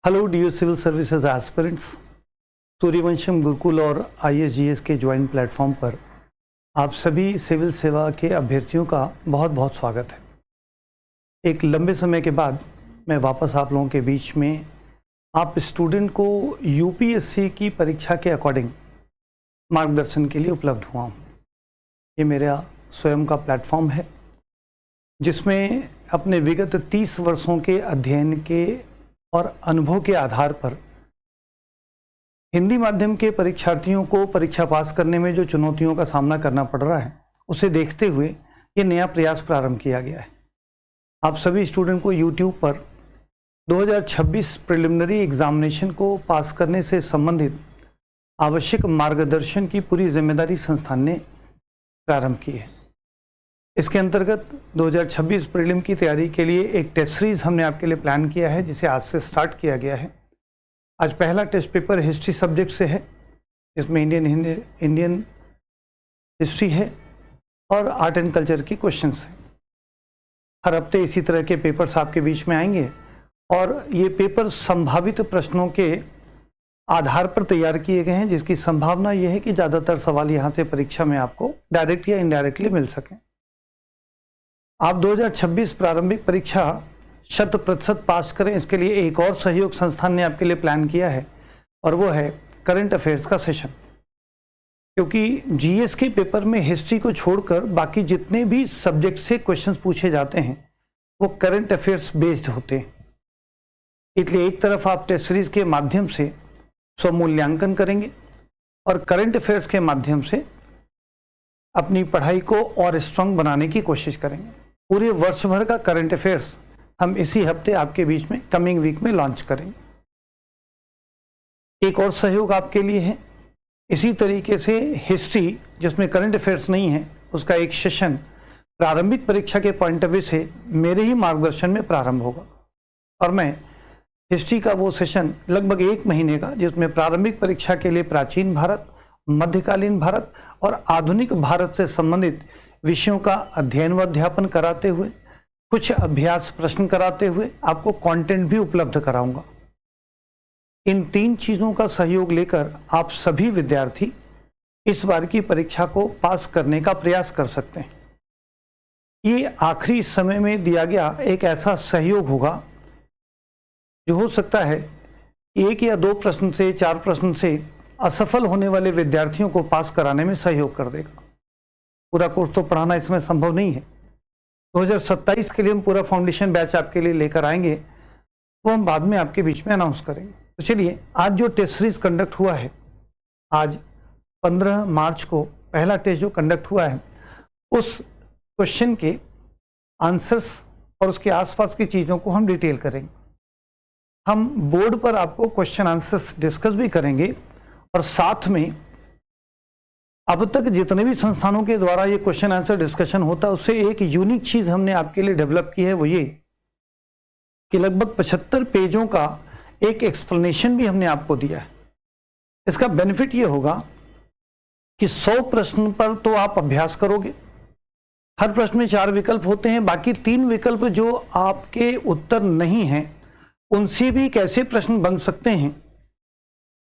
Hello dear civil services aspirants, Suryavansham Gurukul और ISGS के joint platform पर आप सभी सिविल सेवा के अभ्यर्थियों का बहुत बहुत स्वागत है। एक लंबे समय के बाद मैं वापस आप लोगों के बीच में आप स्टूडेंट को UPSC की परीक्षा के अकॉर्डिंग मार्गदर्शन के लिए उपलब्ध हुआ हूँ। ये मेरा स्वयं का प्लेटफॉर्म है जिसमें अपने विगत 30 वर्षों के अध्ययन के और अनुभव के आधार पर हिंदी माध्यम के परीक्षार्थियों को परीक्षा पास करने में जो चुनौतियों का सामना करना पड़ रहा है उसे देखते हुए ये नया प्रयास प्रारंभ किया गया है। आप सभी स्टूडेंट को YouTube पर 2026 प्रिलिमिनरी एग्जामिनेशन को पास करने से संबंधित आवश्यक मार्गदर्शन की पूरी जिम्मेदारी संस्थान ने प्रारंभ की है। इसके अंतर्गत 2026 प्रीलिम की तैयारी के लिए एक टेस्ट सीरीज हमने आपके लिए प्लान किया है जिसे आज से स्टार्ट किया गया है। आज पहला टेस्ट पेपर हिस्ट्री सब्जेक्ट से है, इसमें इंडियन हिस्ट्री है और आर्ट एंड कल्चर की क्वेश्चंस हैं। हर हफ्ते इसी तरह के पेपर्स आपके बीच में आएंगे और ये पेपर संभावित प्रश्नों के आधार पर तैयार किए गए हैं, जिसकी संभावना यह है कि ज़्यादातर सवाल यहाँ से परीक्षा में आपको डायरेक्ट या इनडायरेक्टली मिल सकें। आप 2026 प्रारंभिक परीक्षा 100% पास करें, इसके लिए एक और सहयोग संस्थान ने आपके लिए प्लान किया है और वो है करंट अफेयर्स का सेशन। क्योंकि GS के पेपर में हिस्ट्री को छोड़कर बाकी जितने भी सब्जेक्ट से क्वेश्चंस पूछे जाते हैं वो करंट अफेयर्स बेस्ड होते हैं। इसलिए एक तरफ आप टेस्ट सीरीज के माध्यम से स्वमूल्यांकन करेंगे और करंट अफेयर्स के माध्यम से अपनी पढ़ाई को और स्ट्रांग बनाने की कोशिश करेंगे। पूरे वर्ष भर का करंट अफेयर्स हम इसी हफ्ते आपके बीच में कमिंग वीक में लॉन्च करेंगे। एक और सहयोग आपके लिए है, इसी तरीके से हिस्ट्री जिसमें करंट अफेयर्स नहीं है उसका एक सेशन प्रारंभिक परीक्षा के पॉइंट ऑफ व्यू से मेरे ही मार्गदर्शन में प्रारंभ होगा और मैं हिस्ट्री का वो सेशन लगभग 1 महीने का, जिसमें प्रारंभिक परीक्षा के लिए प्राचीन भारत, मध्यकालीन भारत और आधुनिक भारत से संबंधित विषयों का अध्ययन व अध्यापन कराते हुए, कुछ अभ्यास प्रश्न कराते हुए आपको कंटेंट भी उपलब्ध कराऊंगा। इन 3 चीजों का सहयोग लेकर आप सभी विद्यार्थी इस बार की परीक्षा को पास करने का प्रयास कर सकते हैं। ये आखिरी समय में दिया गया एक ऐसा सहयोग होगा जो हो सकता है 1 या 2 प्रश्न से 4 प्रश्न से असफल होने वाले विद्यार्थियों को पास कराने में सहयोग कर देगा। पूरा कोर्स तो पढ़ाना इसमें संभव नहीं है। 2027 के लिए हम पूरा फाउंडेशन बैच आपके लिए लेकर आएंगे, वो हम बाद में आपके बीच में अनाउंस करेंगे। तो चलिए, आज जो टेस्ट सीरीज कंडक्ट हुआ है, आज 15 मार्च को पहला टेस्ट जो कंडक्ट हुआ है उस क्वेश्चन के आंसर्स और उसके आसपास की चीज़ों को हम डिटेल करेंगे। हम बोर्ड पर आपको क्वेश्चन आंसर्स डिस्कस भी करेंगे और साथ में अब तक जितने भी संस्थानों के द्वारा ये क्वेश्चन आंसर डिस्कशन होता है उससे एक यूनिक चीज हमने आपके लिए डेवलप की है, वो ये कि लगभग 75 पेजों का एक एक्सप्लेनेशन भी हमने आपको दिया है। इसका बेनिफिट ये होगा कि 100 प्रश्न पर तो आप अभ्यास करोगे। हर प्रश्न में 4 विकल्प होते हैं, बाकी 3 विकल्प जो आपके उत्तर नहीं हैं उनसे भी कैसे प्रश्न बन सकते हैं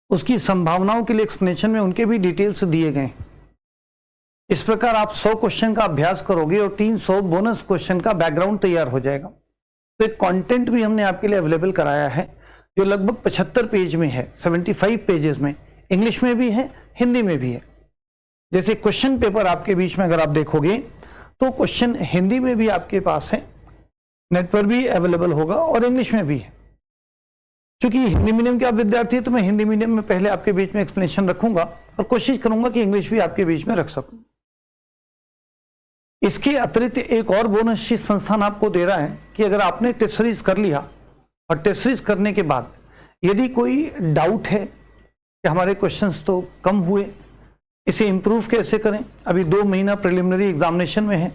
उसकी संभावनाओं के लिए एक्सप्लेनेशन में उनके भी डिटेल्स दिए गए। इस प्रकार आप 100 क्वेश्चन का अभ्यास करोगे और 300 बोनस क्वेश्चन का बैकग्राउंड तैयार हो जाएगा। तो एक कंटेंट भी हमने आपके लिए अवेलेबल कराया है जो लगभग 75 पेज में है, 75 पेजेस में, इंग्लिश में भी है, हिंदी में भी है। जैसे क्वेश्चन पेपर आपके बीच में अगर आप देखोगे तो क्वेश्चन हिंदी में भी आपके पास है, नेट पर भी अवेलेबल होगा और इंग्लिश में भी है। क्योंकि हिंदी मीडियम के आप विद्यार्थी हैं तो मैं हिंदी मीडियम में पहले आपके बीच में एक्सप्लेनेशन रखूंगा और कोशिश करूंगा कि इंग्लिश भी आपके बीच में रख सकूं। इसके अतिरिक्त एक और बोनस चीज संस्थान आपको दे रहा है कि अगर आपने टेस्ट सीरीज कर लिया और टेस्ट सीरीज करने के बाद यदि कोई डाउट है कि हमारे क्वेश्चंस तो कम हुए, इसे इंप्रूव कैसे करें, अभी 2 महीना प्रिलिमिनरी एग्जामिनेशन में है,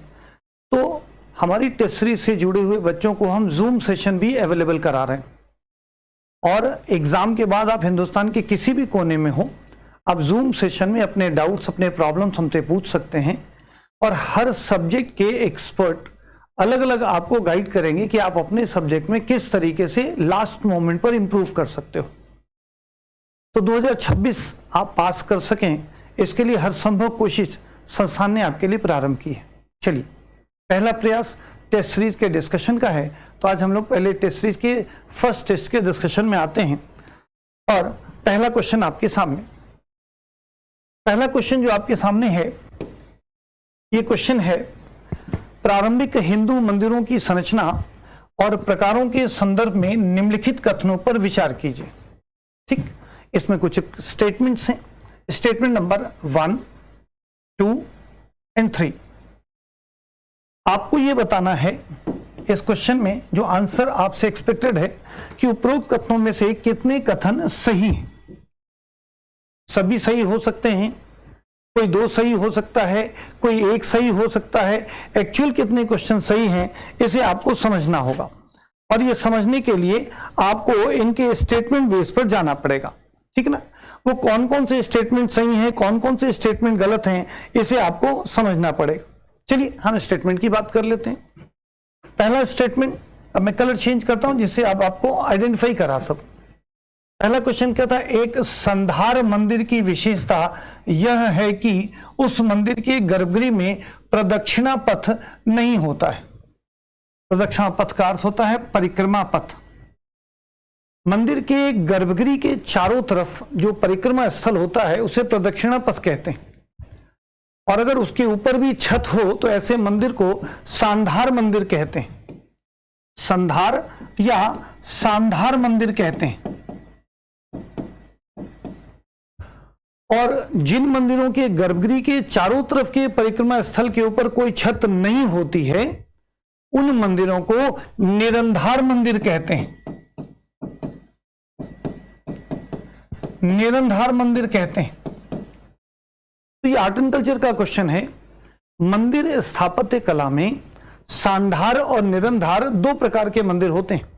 तो हमारी टेस्ट सीरीज से जुड़े हुए बच्चों को हम जूम सेशन भी अवेलेबल करा रहे हैं और एग्जाम के बाद आप हिंदुस्तान के किसी भी कोने में हो, आप जूम सेशन में अपने डाउट्स, अपने प्रॉब्लम्स हमसे पूछ सकते हैं और हर सब्जेक्ट के एक्सपर्ट अलग अलग आपको गाइड करेंगे कि आप अपने सब्जेक्ट में किस तरीके से लास्ट मोमेंट पर इंप्रूव कर सकते हो। तो 2026 आप पास कर सकें, इसके लिए हर संभव कोशिश संस्थान ने आपके लिए प्रारंभ की है। चलिए, पहला प्रयास टेस्ट सीरीज के डिस्कशन का है। तो आज हम लोग पहले टेस्ट सीरीज के फर्स्ट टेस्ट के डिस्कशन में आते हैं और पहला क्वेश्चन आपके सामने, पहला क्वेश्चन जो आपके सामने है, ये क्वेश्चन है प्रारंभिक हिंदू मंदिरों की संरचना और प्रकारों के संदर्भ में निम्नलिखित कथनों पर विचार कीजिए। ठीक, इसमें कुछ स्टेटमेंट्स हैं। Statement number 1, 2 and 3। आपको यह बताना है इस क्वेश्चन में, जो आंसर आपसे एक्सपेक्टेड है, कि उपरोक्त कथनों में से कितने कथन सही हैं। सभी सही हो सकते हैं, कोई 2 सही हो सकता है, कोई 1 सही हो सकता है। एक्चुअल कितने क्वेश्चन सही हैं, इसे आपको समझना होगा और ये समझने के लिए आपको इनके स्टेटमेंट बेस पर जाना पड़ेगा। ठीक ना, वो कौन कौन से स्टेटमेंट सही हैं, कौन कौन से स्टेटमेंट गलत हैं, इसे आपको समझना पड़ेगा। चलिए हम स्टेटमेंट की बात कर लेते हैं। पहला स्टेटमेंट, अब मैं कलर चेंज करता हूं जिससे आप आपको आइडेंटिफाई करा सकूं। पहला क्वेश्चन क्या था? एक संधार मंदिर की विशेषता यह है कि उस मंदिर के गर्भगृह में प्रदक्षिणा पथ नहीं होता है। प्रदक्षिणा पथ का अर्थ होता है परिक्रमा पथ। मंदिर के गर्भगृह के चारों तरफ जो परिक्रमा स्थल होता है उसे प्रदक्षिणा पथ कहते हैं। और अगर उसके ऊपर भी छत हो तो ऐसे मंदिर को सांधार मंदिर कहते हैं। संधार या सांधार मंदिर कहते हैं। और जिन मंदिरों के गर्भगृह के चारों तरफ के परिक्रमा स्थल के ऊपर कोई छत नहीं होती है, उन मंदिरों को निरंधार मंदिर कहते हैं। निरंधार मंदिर कहते हैं। तो ये आर्ट एंड कल्चर का क्वेश्चन है। मंदिर स्थापत्य कला में सांधार और निरंधार 2 प्रकार के मंदिर होते हैं।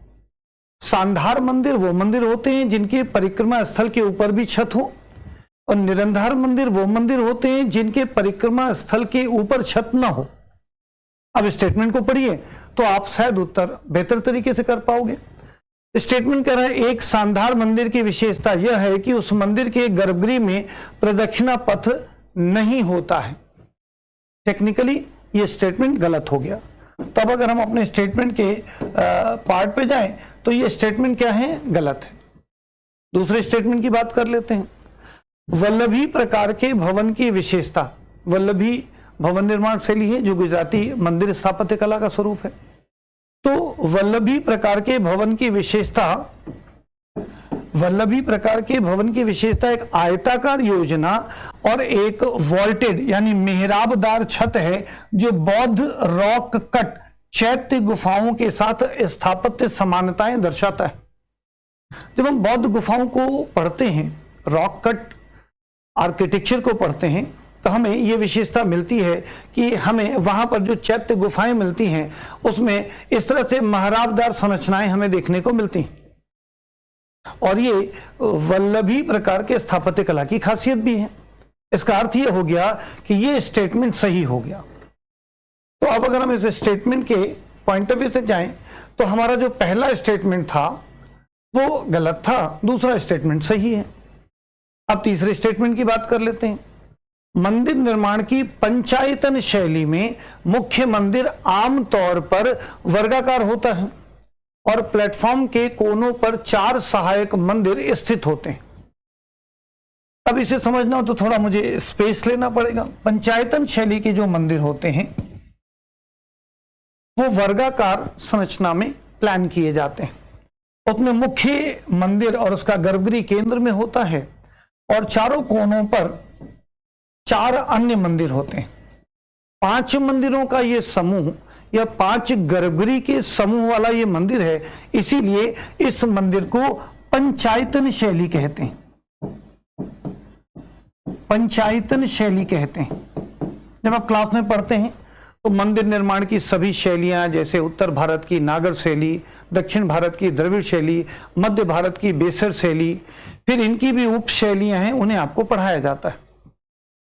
सांधार मंदिर वो मंदिर होते हैं जिनके परिक्रमा स्थल के ऊपर भी छत हो, और निरंधार मंदिर वो मंदिर होते हैं जिनके परिक्रमा स्थल के ऊपर छत ना हो। अब स्टेटमेंट को पढ़िए तो आप शायद उत्तर बेहतर तरीके से कर पाओगे। स्टेटमेंट कह रहा है एक सांधार मंदिर की विशेषता यह है कि उस मंदिर के गर्भगृह में प्रदक्षिणा पथ नहीं होता है। टेक्निकली ये स्टेटमेंट गलत हो गया। तब अगर हम अपने स्टेटमेंट के पार्ट पे जाएं तो ये स्टेटमेंट क्या है? गलत है। दूसरे स्टेटमेंट की बात कर लेते हैं। वल्लभी प्रकार के भवन की विशेषता, वल्लभी भवन निर्माण शैली है जो गुजराती मंदिर स्थापत्य कला का स्वरूप है। तो वल्लभी प्रकार के भवन की विशेषता, वल्लभी प्रकार के भवन की विशेषता एक आयताकार योजना और एक वॉल्टेड यानी मेहराबदार छत है जो बौद्ध रॉक कट चैत्य गुफाओं के साथ स्थापत्य समानताएं दर्शाता है। जब हम बौद्ध गुफाओं को पढ़ते हैं, रॉक कट आर्किटेक्चर को पढ़ते हैं, तो हमें यह विशेषता मिलती है कि हमें वहां पर जो चैत्य गुफाएं मिलती हैं उसमें इस तरह से मेहराबदार संरचनाएं हमें देखने को मिलती हैं। और ये वल्लभी प्रकार के स्थापत्य कला की खासियत भी है। इसका अर्थ यह हो गया कि ये स्टेटमेंट सही हो गया। तो अब अगर हम इस स्टेटमेंट के पॉइंट ऑफ व्यू से जाएं तो हमारा जो पहला स्टेटमेंट था वो गलत था, दूसरा स्टेटमेंट सही है। अब तीसरे स्टेटमेंट की बात कर लेते हैं। मंदिर निर्माण की पंचायतन शैली में मुख्य मंदिर आमतौर पर वर्गाकार होता है और प्लेटफॉर्म के कोनों पर 4 सहायक मंदिर स्थित होते हैं। अब इसे समझना हो तो थोड़ा मुझे स्पेस लेना पड़ेगा। पंचायतन शैली के जो मंदिर होते हैं वो वर्गाकार संरचना में प्लान किए जाते हैं। उसमें मुख्य मंदिर और उसका गर्भगृह केंद्र में होता है और चारों कोनों पर 4 अन्य मंदिर होते हैं। 5 मंदिरों का ये समूह या 5 गर्भगृह के समूह वाला ये मंदिर है, इसीलिए इस मंदिर को पंचायतन शैली कहते हैं। पंचायतन शैली कहते हैं। जब आप क्लास में पढ़ते हैं तो मंदिर निर्माण की सभी शैलियां, जैसे उत्तर भारत की नागर शैली, दक्षिण भारत की द्रविड़ शैली, मध्य भारत की बेसर शैली, फिर इनकी भी उप शैलियां हैं, उन्हें आपको पढ़ाया जाता है।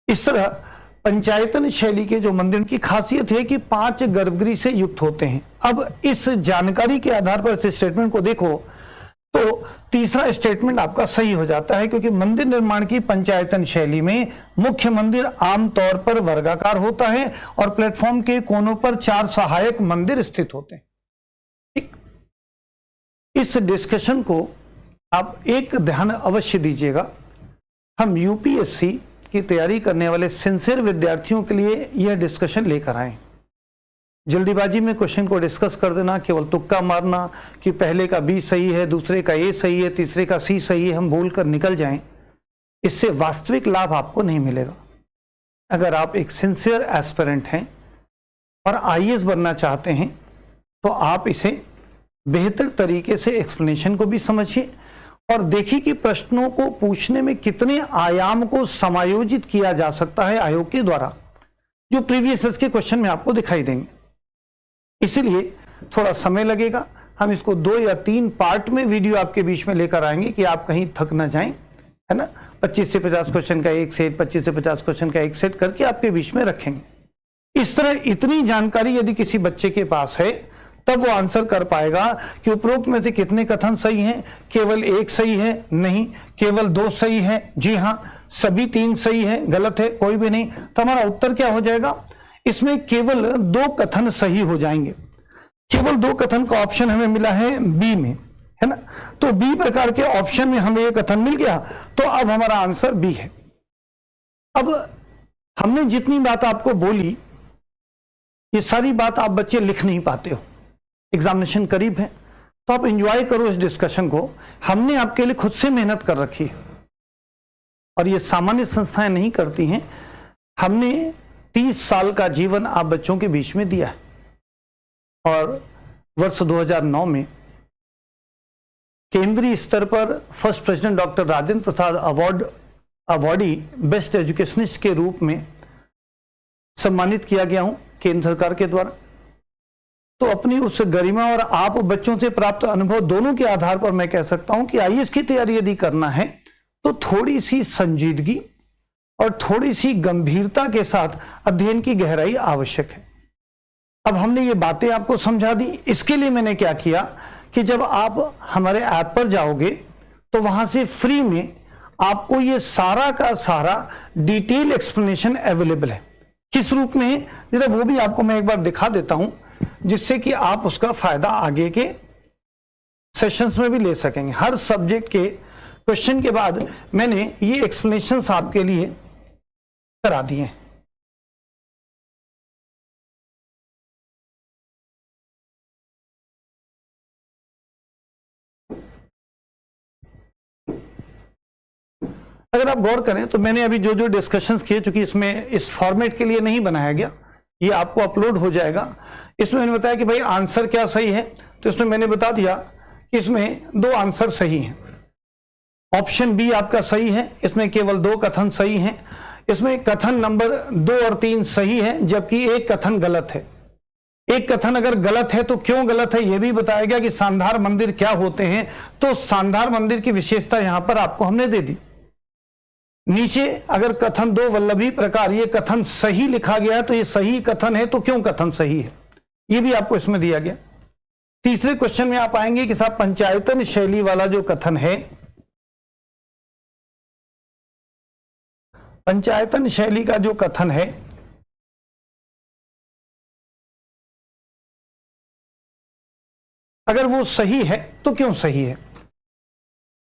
इस तरह पंचायतन शैली के जो मंदिर की खासियत है कि 5 गर्भगृह से युक्त होते हैं। अब इस जानकारी के आधार पर इस स्टेटमेंट को देखो तो तीसरा स्टेटमेंट आपका सही हो जाता है, क्योंकि मंदिर निर्माण की पंचायतन शैली में मुख्य मंदिर आमतौर पर वर्गाकार होता है और प्लेटफॉर्म के कोनों पर 4 सहायक मंदिर स्थित होते हैं। ठीक, इस डिस्कशन को आप एक ध्यान अवश्य दीजिएगा। हम यूपीएससी की तैयारी करने वाले सिंसियर विद्यार्थियों के लिए यह डिस्कशन लेकर आए। जल्दीबाजी में क्वेश्चन को डिस्कस कर देना, केवल तुक्का मारना कि पहले का बी सही है, दूसरे का ए सही है, तीसरे का सी सही है, हम भूल कर निकल जाएं, इससे वास्तविक लाभ आपको नहीं मिलेगा। अगर आप एक सिंसियर एस्पिरेंट हैं और आईएएस बनना चाहते हैं तो आप इसे बेहतर तरीके से एक्सप्लेनेशन को भी समझिए और देखिए कि प्रश्नों को पूछने में कितने आयाम को समायोजित किया जा सकता है आयोग के द्वारा, जो प्रीवियस ईयर के क्वेश्चन में आपको दिखाई देंगे। इसलिए थोड़ा समय लगेगा, हम इसको 2 या 3 पार्ट में वीडियो आपके बीच में लेकर आएंगे कि आप कहीं थक ना जाएं, है ना। 25 से 50 क्वेश्चन का एक सेट, 25 से 50 क्वेश्चन का एक सेट करके आपके बीच में रखेंगे। इस तरह इतनी जानकारी यदि किसी बच्चे के पास है तब वो आंसर कर पाएगा कि उपरोक्त में से कितने कथन सही हैं। केवल एक सही है? नहीं। केवल 2 सही है? जी हाँ। सभी 3 सही है? गलत है? कोई भी नहीं। तो हमारा उत्तर क्या हो जाएगा? इसमें केवल 2 कथन सही हो जाएंगे। केवल 2 कथन का ऑप्शन हमें मिला है बी में, है ना। तो बी प्रकार के ऑप्शन में हमें यह कथन मिल गया, तो अब हमारा आंसर बी है। अब हमने जितनी बात आपको बोली, ये सारी बात आप बच्चे लिख नहीं पाते हो, एग्जामिनेशन करीब है, तो आप एंजॉय करो इस डिस्कशन को। हमने आपके लिए खुद से मेहनत कर रखी है और ये सामान्य संस्थाएं नहीं करती हैं। हमने 30 साल का जीवन आप बच्चों के बीच में दिया है और वर्ष 2009 में केंद्रीय स्तर पर first president doctor Rajendra Prasad awardee best educationist के रूप में सम्मानित किया गया हूं केंद्र सरकार के द्वारा। तो अपनी उस गरिमा और आप बच्चों से प्राप्त अनुभव दोनों के आधार पर मैं कह सकता हूं कि आईएएस की तैयारी यदि करना है तो थोड़ी सी संजीदगी और थोड़ी सी गंभीरता के साथ अध्ययन की गहराई आवश्यक है। अब हमने ये बातें आपको समझा दी। इसके लिए मैंने क्या किया कि जब आप हमारे ऐप पर जाओगे तो वहां से फ्री में आपको ये सारा का सारा डिटेल एक्सप्लेनेशन अवेलेबल है। किस रूप में है जरा वो भी आपको मैं एक बार दिखा देता हूं, जिससे कि आप उसका फायदा आगे के सेशंस में भी ले सकेंगे। हर सब्जेक्ट के क्वेश्चन के बाद मैंने ये एक्सप्लेनेशंस आपके लिए करा दिए हैं। अगर आप गौर करें तो मैंने अभी जो जो डिस्कशंस किए, चूंकि इसमें इस फॉर्मेट के लिए नहीं बनाया गया, ये आपको अपलोड हो जाएगा। इसमें मैंने बताया कि भाई आंसर क्या सही है, तो इसमें मैंने बता दिया कि इसमें 2 आंसर सही हैं। ऑप्शन बी आपका सही है, इसमें केवल 2 कथन सही हैं। इसमें कथन नंबर 2 और 3 सही है, जबकि एक कथन गलत है। एक कथन अगर गलत है तो क्यों गलत है यह भी बताया गया कि शानदार मंदिर क्या होते हैं। तो शानदार मंदिर की विशेषता यहां पर आपको हमने दे दी। नीचे अगर कथन 2 वल्लभी प्रकार ये कथन सही लिखा गया है तो ये सही कथन है, तो क्यों कथन सही है ये भी आपको इसमें दिया गया। तीसरे क्वेश्चन में आप आएंगे कि साहब पंचायतन शैली वाला जो कथन है, पंचायतन शैली का जो कथन है अगर वो सही है तो क्यों सही है।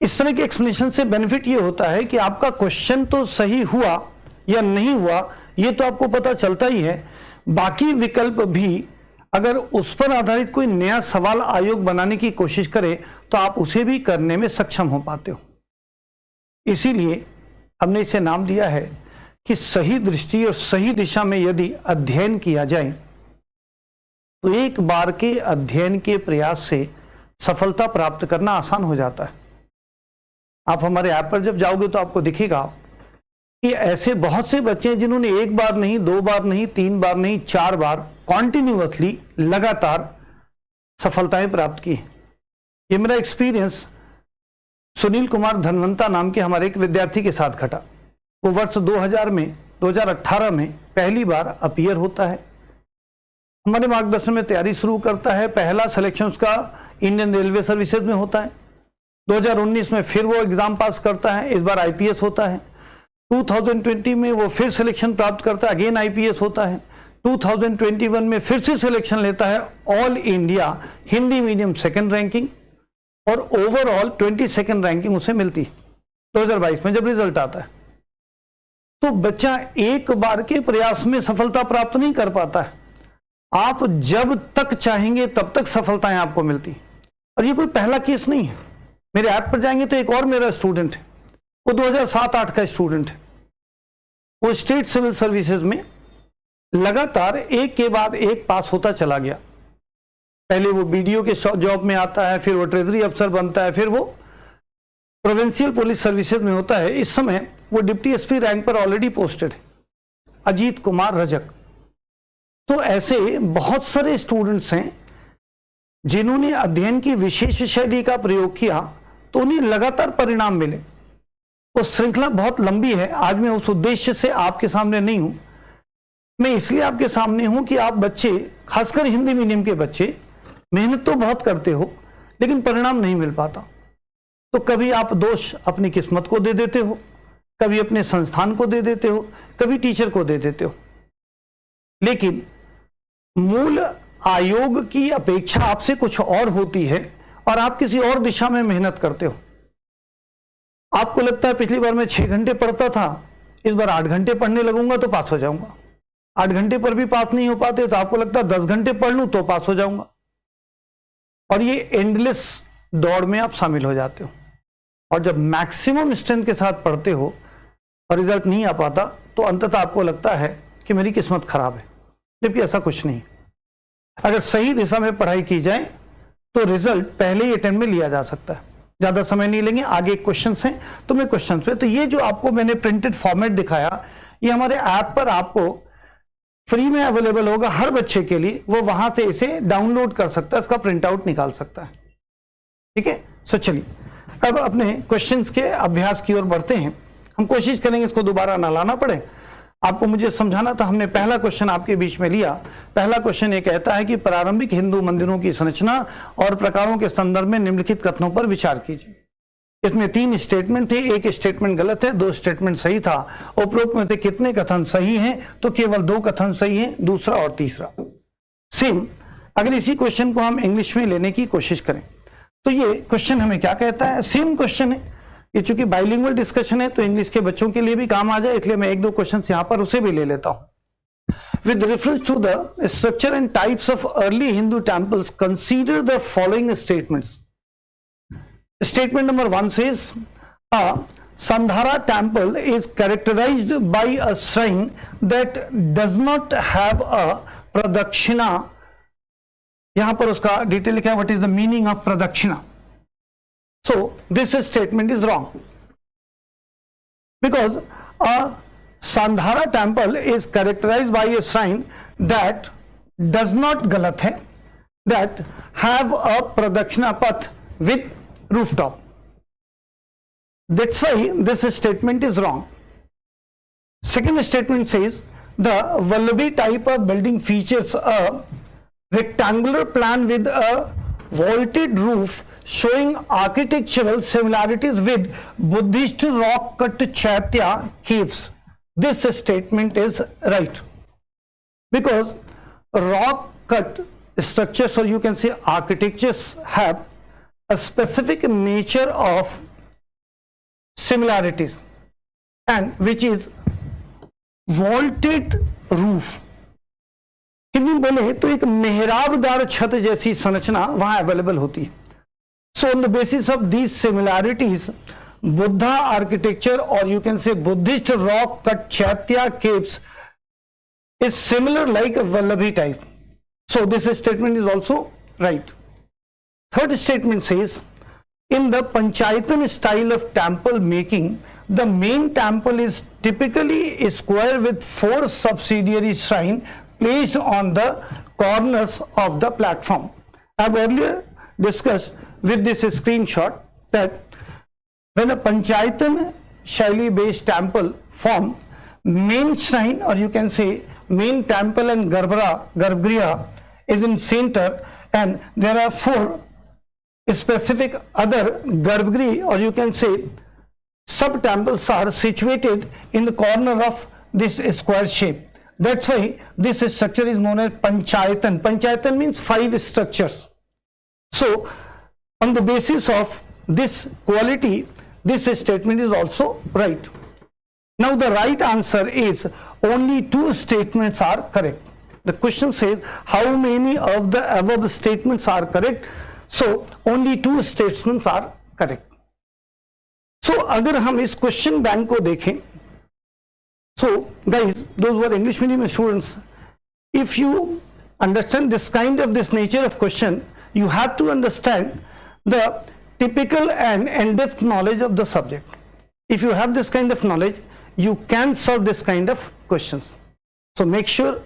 इस तरह के एक्सप्लेनेशन से बेनिफिट ये होता है कि आपका क्वेश्चन तो सही हुआ या नहीं हुआ ये तो आपको पता चलता ही है, बाकी विकल्प भी अगर उस पर आधारित कोई नया सवाल आयोग बनाने की कोशिश करे तो आप उसे भी करने में सक्षम हो पाते हो। इसीलिए हमने इसे नाम दिया है कि सही दृष्टि और सही दिशा में यदि अध्ययन किया जाए तो एक बार के अध्ययन के प्रयास से सफलता प्राप्त करना आसान हो जाता है। आप हमारे ऐप पर जब जाओगे तो आपको दिखेगा कि ऐसे बहुत से बच्चे हैं जिन्होंने 1 बार नहीं, 2 बार नहीं, 3 बार नहीं, 4 बार कॉन्टिन्यूअसली लगातार सफलताएं प्राप्त की। ये मेरा एक्सपीरियंस सुनील कुमार धनवंता नाम के हमारे एक विद्यार्थी के साथ घटा। वो वर्ष 2000 में 2018 में पहली बार अपीयर होता है, हमारे मार्गदर्शन में तैयारी शुरू करता है। पहला सिलेक्शन उसका इंडियन रेलवे सर्विसेज में होता है। 2019 में फिर वो एग्जाम पास करता है, इस बार आईपीएस होता है। 2020 में वो फिर सिलेक्शन प्राप्त करता है, अगेन आईपीएस होता है। 2021 में फिर से सिलेक्शन लेता है, all India Hindi medium second ranking, और ओवरऑल 22nd रैंकिंग उसे मिलती है 2022 में जब रिजल्ट आता है। तो बच्चा एक बार के प्रयास में सफलता प्राप्त नहीं कर पाता है, आप जब तक चाहेंगे तब तक सफलताएं आपको मिलती। और ये कोई पहला केस नहीं है, मेरे ऐप पर जाएंगे तो एक और मेरा स्टूडेंट है, वो 2007-8 का स्टूडेंट है। वो स्टेट सिविल सर्विसेज में लगातार एक के बाद एक पास होता चला गया। पहले वो बीडीओ के जॉब में आता है, फिर वो ट्रेजरी अफसर बनता है, फिर वो प्रोविंशियल पुलिस सर्विसेज में होता है। इस समय वो डिप्टी एसपी रैंक पर ऑलरेडी पोस्टेड है, अजीत कुमार रजक। तो ऐसे बहुत सारे स्टूडेंट्स हैं जिन्होंने अध्ययन की विशेष शैली का प्रयोग किया तो उन्हें लगातार परिणाम मिले। वो श्रृंखला बहुत लंबी है, आज मैं उस उद्देश्य से आपके सामने नहीं हूं। मैं इसलिए आपके सामने हूं कि आप बच्चे, खासकर हिंदी मीडियम के बच्चे, मेहनत तो बहुत करते हो लेकिन परिणाम नहीं मिल पाता। तो कभी आप दोष अपनी किस्मत को दे देते हो, कभी अपने संस्थान को दे देते हो, कभी टीचर को दे देते हो। लेकिन मूल आयोग की अपेक्षा आपसे कुछ और होती है और आप किसी और दिशा में मेहनत करते हो। आपको लगता है पिछली बार मैं 6 घंटे पढ़ता था, इस बार 8 घंटे पढ़ने लगूंगा तो पास हो जाऊंगा। 8 घंटे पर भी पास नहीं हो पाते तो आपको लगता है 10 घंटे पढ़ लूं तो पास हो जाऊंगा। और ये एंडलेस दौड़ में आप शामिल हो जाते हो। और जब मैक्सिमम स्ट्रेंथ के साथ पढ़ते हो और रिजल्ट नहीं आ पाता तो अंततः आपको लगता है कि मेरी किस्मत खराब है, जबकि ऐसा कुछ नहीं। अगर सही दिशा में पढ़ाई की जाए तो रिजल्ट पहले ही अटेम्प्ट में लिया जा सकता है। ज्यादा समय नहीं लेंगे, आगे क्वेश्चंस हैं तो मैं क्वेश्चंस पे, तो ये जो आपको मैंने प्रिंटेड फॉर्मेट दिखाया ये हमारे ऐप पर आपको फ्री में अवेलेबल होगा हर बच्चे के लिए। वो वहां से इसे डाउनलोड कर सकता है, इसका प्रिंट आउट निकाल सकता है। ठीक है, सो चलिए अब अपने क्वेश्चंस के अभ्यास की ओर बढ़ते हैं। हम कोशिश करेंगे इसको दोबारा ना लाना पड़े। आपको मुझे समझाना था, हमने पहला क्वेश्चन आपके बीच में लिया। पहला क्वेश्चन ये कहता है कि प्रारंभिक हिंदू मंदिरों की संरचना और प्रकारों के संदर्भ में निम्नलिखित कथनों पर विचार कीजिए। इसमें 3 स्टेटमेंट थे, एक स्टेटमेंट गलत है, 2 स्टेटमेंट सही था। उपरोक्त में से कितने कथन सही हैं? तो केवल 2 कथन सही हैं, दूसरा और तीसरा। सेम अगर इसी क्वेश्चन को हम इंग्लिश में लेने की कोशिश करें तो ये क्वेश्चन हमें क्या कहता है? सेम क्वेश्चन है ये, चूंकि बाइलिंगुअल डिस्कशन है तो इंग्लिश के बच्चों के लिए भी काम आ जाए, इसलिए मैं 1-2 क्वेश्चन यहां पर उसे भी ले लेता हूं। With reference to the structure and types of early Hindu temples consider the following statements. Statement number 1 says, a Sandhara temple is characterized by a shrine that does not have a pradakshina. यहां पर उसका detail लिखा है, what is the meaning of pradakshina? So this statement is wrong because a Sandhara temple is characterized by a shrine that does not, गलत है, that have a pradakshina path with rooftop. That's why this statement is wrong. Second statement says the Vallabhi type of building features a rectangular plan with a vaulted roof showing architectural similarities with Buddhist rock cut Chaitya caves. This statement is right because rock cut structures, or you can say architectures, have a specific nature of similarities and which is vaulted roof. Hindi में बोले तो एक मेहराबदार छत जैसी संरचना वहां available होती है। So on the basis of these similarities, Buddha architecture, or you can say Buddhist rock cut Chaitya caves, is similar like a Vallabhi type. So this statement is also right. Third statement says, in the Panchayatan style of temple making, the main temple is typically a square with 4 subsidiary shrines placed on the corners of the platform. I have earlier discussed with this screenshot that when a Panchayatan Shaili based temple form, main shrine, or you can say main temple and garbhagriha is in center, and there are 4 specific other garbhagriha, or you can say sub temples, are situated in the corner of this square shape. That's why this structure is known as Panchayatan. Panchayatan means 5 structures. So on the basis of this quality, this statement is also right. Now the right answer is only 2 statements are correct. The question says how many of the above statements are correct. So only 2 statements are correct. So अगर हम इस question bank को देखें, so guys, those who are English medium students, if you understand this kind of this nature of question, you have to understand the typical and in-depth knowledge of the subject. If you have this kind of knowledge, you can solve this kind of questions. So make sure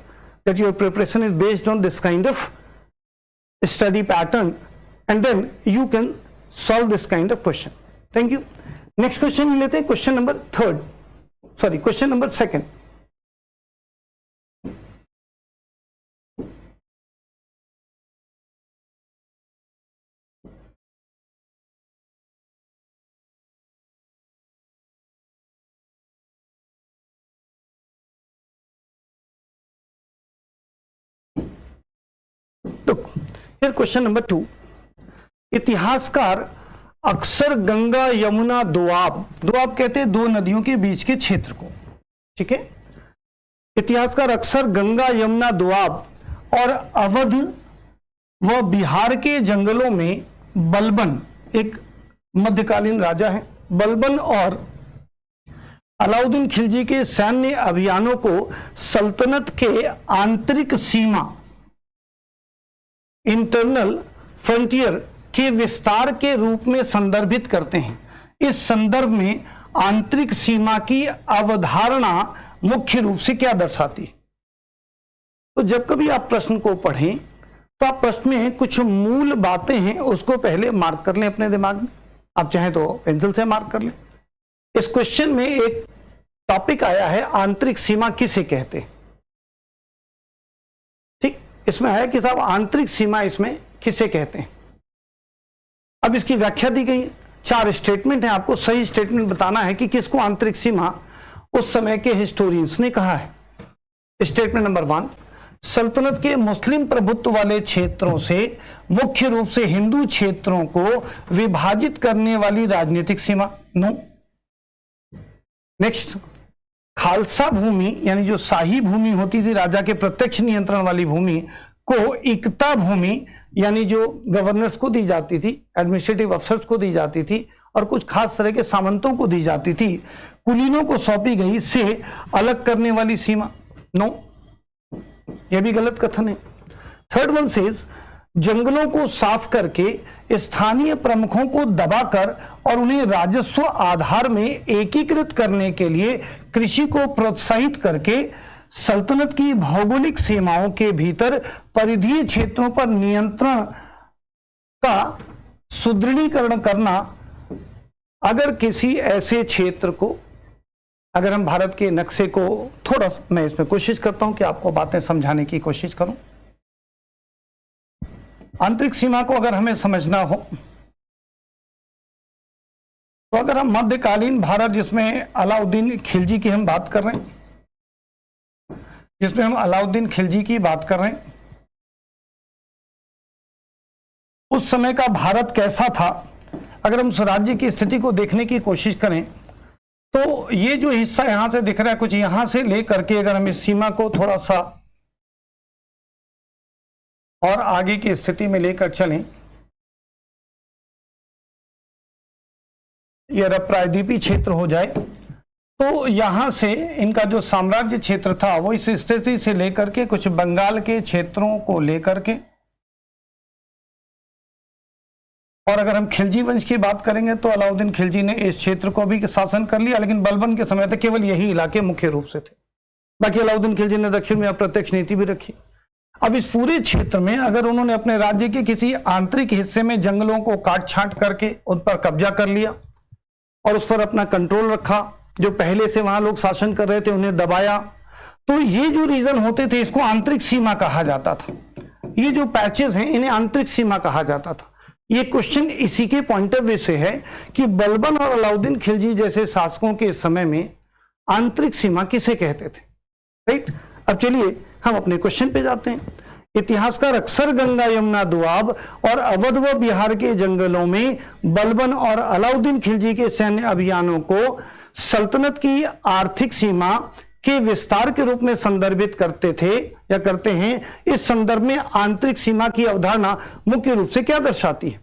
that your preparation is based on this kind of study pattern, and then you can solve this kind of question. Thank you. Next question लेते हैं, question number 3rd. Sorry, question number 2nd. Look, here question number 2. इतिहासकार अक्सर गंगा यमुना दोआब कहते हैं 2 नदियों के बीच के क्षेत्र को, ठीक है। इतिहासकार अक्सर गंगा यमुना दोआब और अवध व बिहार के जंगलों में बलबन, एक मध्यकालीन राजा है, बलबन और अलाउद्दीन खिलजी के सैन्य अभियानों को सल्तनत के आंतरिक सीमा, इंटरनल फ्रंटियर के विस्तार के रूप में संदर्भित करते हैं। इस संदर्भ में आंतरिक सीमा की अवधारणा मुख्य रूप से क्या दर्शाती है? तो जब कभी आप प्रश्न को पढ़ें तो आप प्रश्न में कुछ मूल बातें हैं उसको पहले मार्क कर लें अपने दिमाग में। आप चाहें तो पेंसिल से मार्क कर लें। इस क्वेश्चन में एक टॉपिक आया है, आंतरिक सीमा किसे कहते हैं। ठीक, इसमें है कि साहब आंतरिक सीमा इसमें किसे कहते हैं। अब इसकी व्याख्या दी गई, 4 स्टेटमेंट है, आपको सही स्टेटमेंट बताना है कि किसको आंतरिक सीमा उस समय के हिस्टोरियंस ने कहा है। स्टेटमेंट नंबर 1, सल्तनत के मुस्लिम प्रभुत्व वाले क्षेत्रों से मुख्य रूप से हिंदू क्षेत्रों को विभाजित करने वाली राजनीतिक सीमा। नो। नेक्स्ट, खालसा भूमि यानी जो शाही भूमि होती थी, राजा के प्रत्यक्ष नियंत्रण वाली भूमि को इकता भूमि यानी जो गवर्नर्स को दी जाती थी, एडमिनिस्ट्रेटिव अफसर्स को दी जाती थी और कुछ खास तरह के सामंतों को दी जाती थी, कुलीनों को सौंपी गई से अलग करने वाली सीमा। नो, यह भी गलत कथन है। थर्ड वन सेज जंगलों को साफ करके स्थानीय प्रमुखों को दबाकर और उन्हें राजस्व आधार में एकीकृत करने के लिए कृषि को प्रोत्साहित करके सल्तनत की भौगोलिक सीमाओं के भीतर परिधीय क्षेत्रों पर नियंत्रण का सुदृढ़ीकरण करना। अगर किसी ऐसे क्षेत्र को, अगर हम भारत के नक्शे को थोड़ा सा, मैं इसमें कोशिश करता हूं कि आपको बातें समझाने की कोशिश करूं। आंतरिक सीमा को अगर हमें समझना हो तो अगर हम मध्यकालीन भारत, जिसमें अलाउद्दीन खिलजी की हम बात कर रहे हैं, जिसमें हम अलाउद्दीन खिलजी की बात कर रहे हैं, उस समय का भारत कैसा था, अगर हम उस राज्य की स्थिति को देखने की कोशिश करें तो ये जो हिस्सा यहां से दिख रहा है, कुछ यहां से लेकर के अगर हम इस सीमा को थोड़ा सा और आगे की स्थिति में लेकर चलें, यह प्रायद्वीपीय क्षेत्र हो जाए, तो यहां से इनका जो साम्राज्य क्षेत्र था वो इस स्थिति से लेकर के कुछ बंगाल के क्षेत्रों को लेकर के, और अगर हम खिलजी वंश की बात करेंगे तो अलाउद्दीन खिलजी ने इस क्षेत्र को भी शासन कर लिया, लेकिन बलबन के समय तक केवल यही इलाके मुख्य रूप से थे। बाकी अलाउद्दीन खिलजी ने दक्षिण में अप्रत्यक्ष नीति भी रखी। अब इस पूरे क्षेत्र में अगर उन्होंने अपने राज्य के किसी आंतरिक हिस्से में जंगलों को काट छांट करके उन पर कब्जा कर लिया और उस पर अपना कंट्रोल रखा, जो पहले से वहां लोग शासन कर रहे थे उन्हें दबाया। तो ये जो रीजन होते थे इसको आंतरिक सीमा कहा जाता था। ये जो पैचेस हैं इन्हें आंतरिक सीमा कहा जाता था। ये क्वेश्चन इसी के पॉइंट ऑफ व्यू से है कि बलबन और अलाउद्दीन खिलजी जैसे शासकों के समय में आंतरिक सीमा किसे कहते थे, राइट। अब चलिए हम अपने क्वेश्चन पे जाते हैं। इतिहासकार अक्सर गंगा यमुना दोआब और अवध व बिहार के जंगलों में बलबन और अलाउद्दीन खिलजी के सैन्य अभियानों को सल्तनत की आर्थिक सीमा के विस्तार के रूप में संदर्भित करते थे या करते हैं। इस संदर्भ में आंतरिक सीमा की अवधारणा मुख्य रूप से क्या दर्शाती है?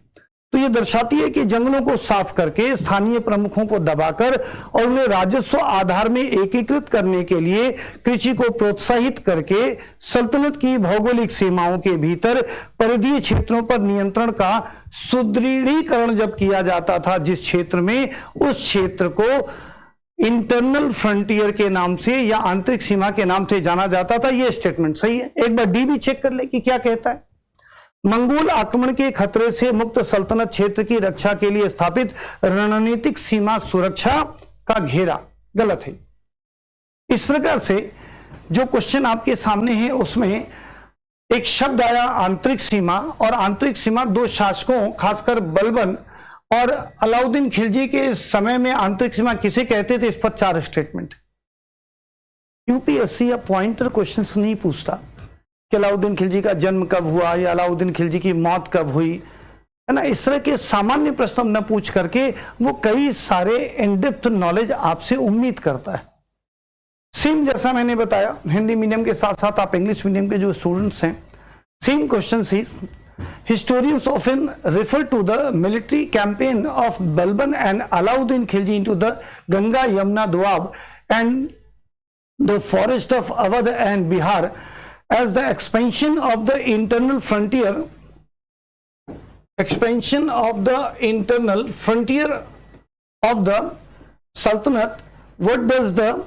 तो ये दर्शाती है कि जंगलों को साफ करके स्थानीय प्रमुखों को दबाकर और उन्हें राजस्व आधार में एकीकृत करने के लिए कृषि को प्रोत्साहित करके सल्तनत की भौगोलिक सीमाओं के भीतर परिधीय क्षेत्रों पर नियंत्रण का सुदृढ़ीकरण जब किया जाता था, जिस क्षेत्र में उस क्षेत्र को इंटरनल फ्रंटियर के नाम से या आंतरिक सीमा के नाम से जाना जाता था। यह स्टेटमेंट सही है। एक बार डी भी चेक कर ले कि क्या कहता है। मंगोल आक्रमण के खतरे से मुक्त सल्तनत क्षेत्र की रक्षा के लिए स्थापित रणनीतिक सीमा सुरक्षा का घेरा, गलत है। इस प्रकार से जो क्वेश्चन आपके सामने है उसमें एक शब्द आया आंतरिक सीमा, और आंतरिक सीमा दो शासकों खासकर बलबन और अलाउद्दीन खिलजी के समय में आंतरिक सीमा किसे कहते थे, इस पर 4 स्टेटमेंट। यूपीएससी या पॉइंटर क्वेश्चंस नहीं पूछता कि अलाउद्दीन खिलजी का जन्म कब हुआ या अलाउद्दीन खिलजी की मौत कब हुई, है ना। इस तरह के सामान्य प्रश्न न पूछ करके वो कई सारे इन डेप्थ नॉलेज आपसे उम्मीद करता है। सेम जैसा मैंने बताया, हिंदी मीडियम के साथ साथ आप इंग्लिश मीडियम के जो स्टूडेंट्स हैं, same question is historians often refer to the military campaign of Balban and Alauddin Khilji into the Ganga, Yamuna, Doab and the forest of Awadh and Bihar as the expansion of the internal frontier of the Sultanate. What does the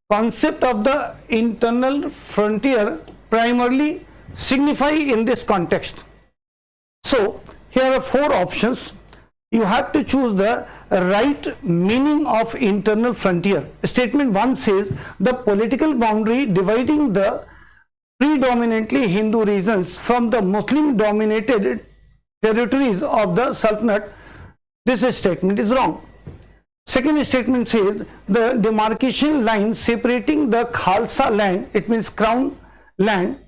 concept of the internal frontier primarily signify in this context? So here are 4 options. You have to choose the right meaning of internal frontier. Statement 1 says the political boundary dividing the predominantly Hindu regions from the Muslim dominated territories of the Sultanate. This statement is wrong. Second statement says the demarcation line separating the Khalsa land, it means crown land,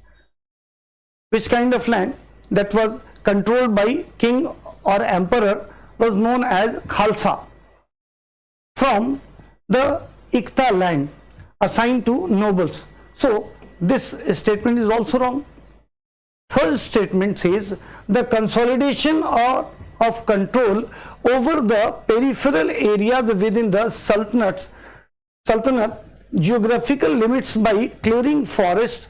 which kind of land that was controlled by king or emperor was known as Khalsa, from the Ikta land assigned to nobles. So this statement is also wrong. Third statement says the consolidation of control over the peripheral areas within the Sultanate geographical limits by clearing forests,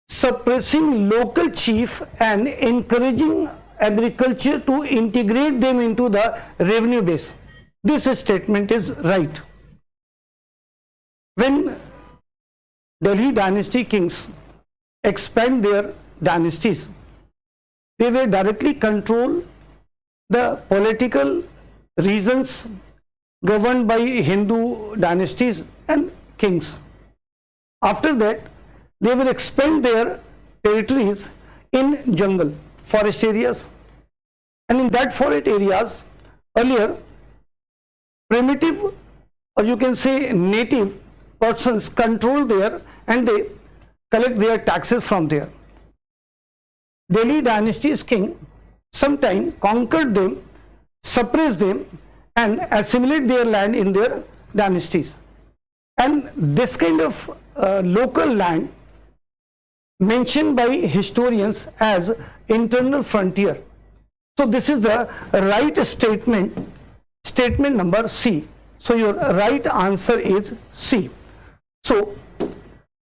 suppressing local chief and encouraging agriculture to integrate them into the revenue base. This statement is right. When Delhi dynasty kings expand their dynasties, they will directly control the political regions governed by Hindu dynasties and kings. After that, they will expand their territories in jungle, forest areas, and in that forest areas, earlier primitive, or you can say native persons control there and they collect their taxes from there. Delhi dynasty's king sometime conquered them, suppressed them, and assimilate their land in their dynasties. And this kind of local land mentioned by historians as internal frontier. So this is the right statement, statement number C. So your right answer is C. So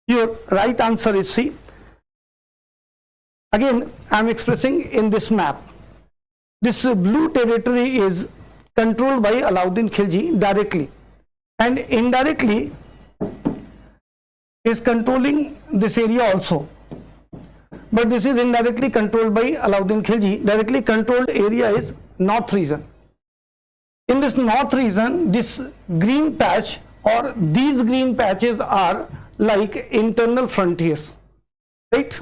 your right answer is C. Again, I am expressing in this map. This blue territory is controlled by Alauddin Khilji directly, and indirectly is controlling this area also. But this is indirectly controlled by Alauddin Khilji. Directly controlled area is north region. In this north region, this green patch और these green patches are like internal frontiers, right?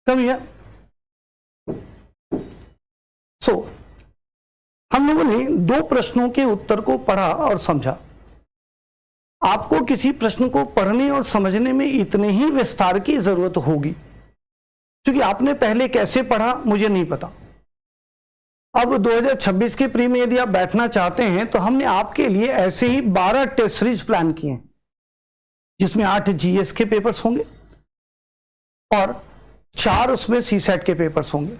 Come here. So, हम लोगों ने दो प्रश्नों के उत्तर को पढ़ा और समझा। आपको किसी प्रश्न को पढ़ने और समझने में इतने ही विस्तार की जरूरत होगी, क्योंकि आपने पहले कैसे पढ़ा मुझे नहीं पता। अब 2026 के प्री में यदि आप बैठना चाहते हैं तो हमने आपके लिए ऐसे ही 12 टेस्ट सीरीज प्लान किए हैं, जिसमें 8 जीएस के पेपर्स होंगे और 4 उसमें सीसेट के पेपर्स होंगे।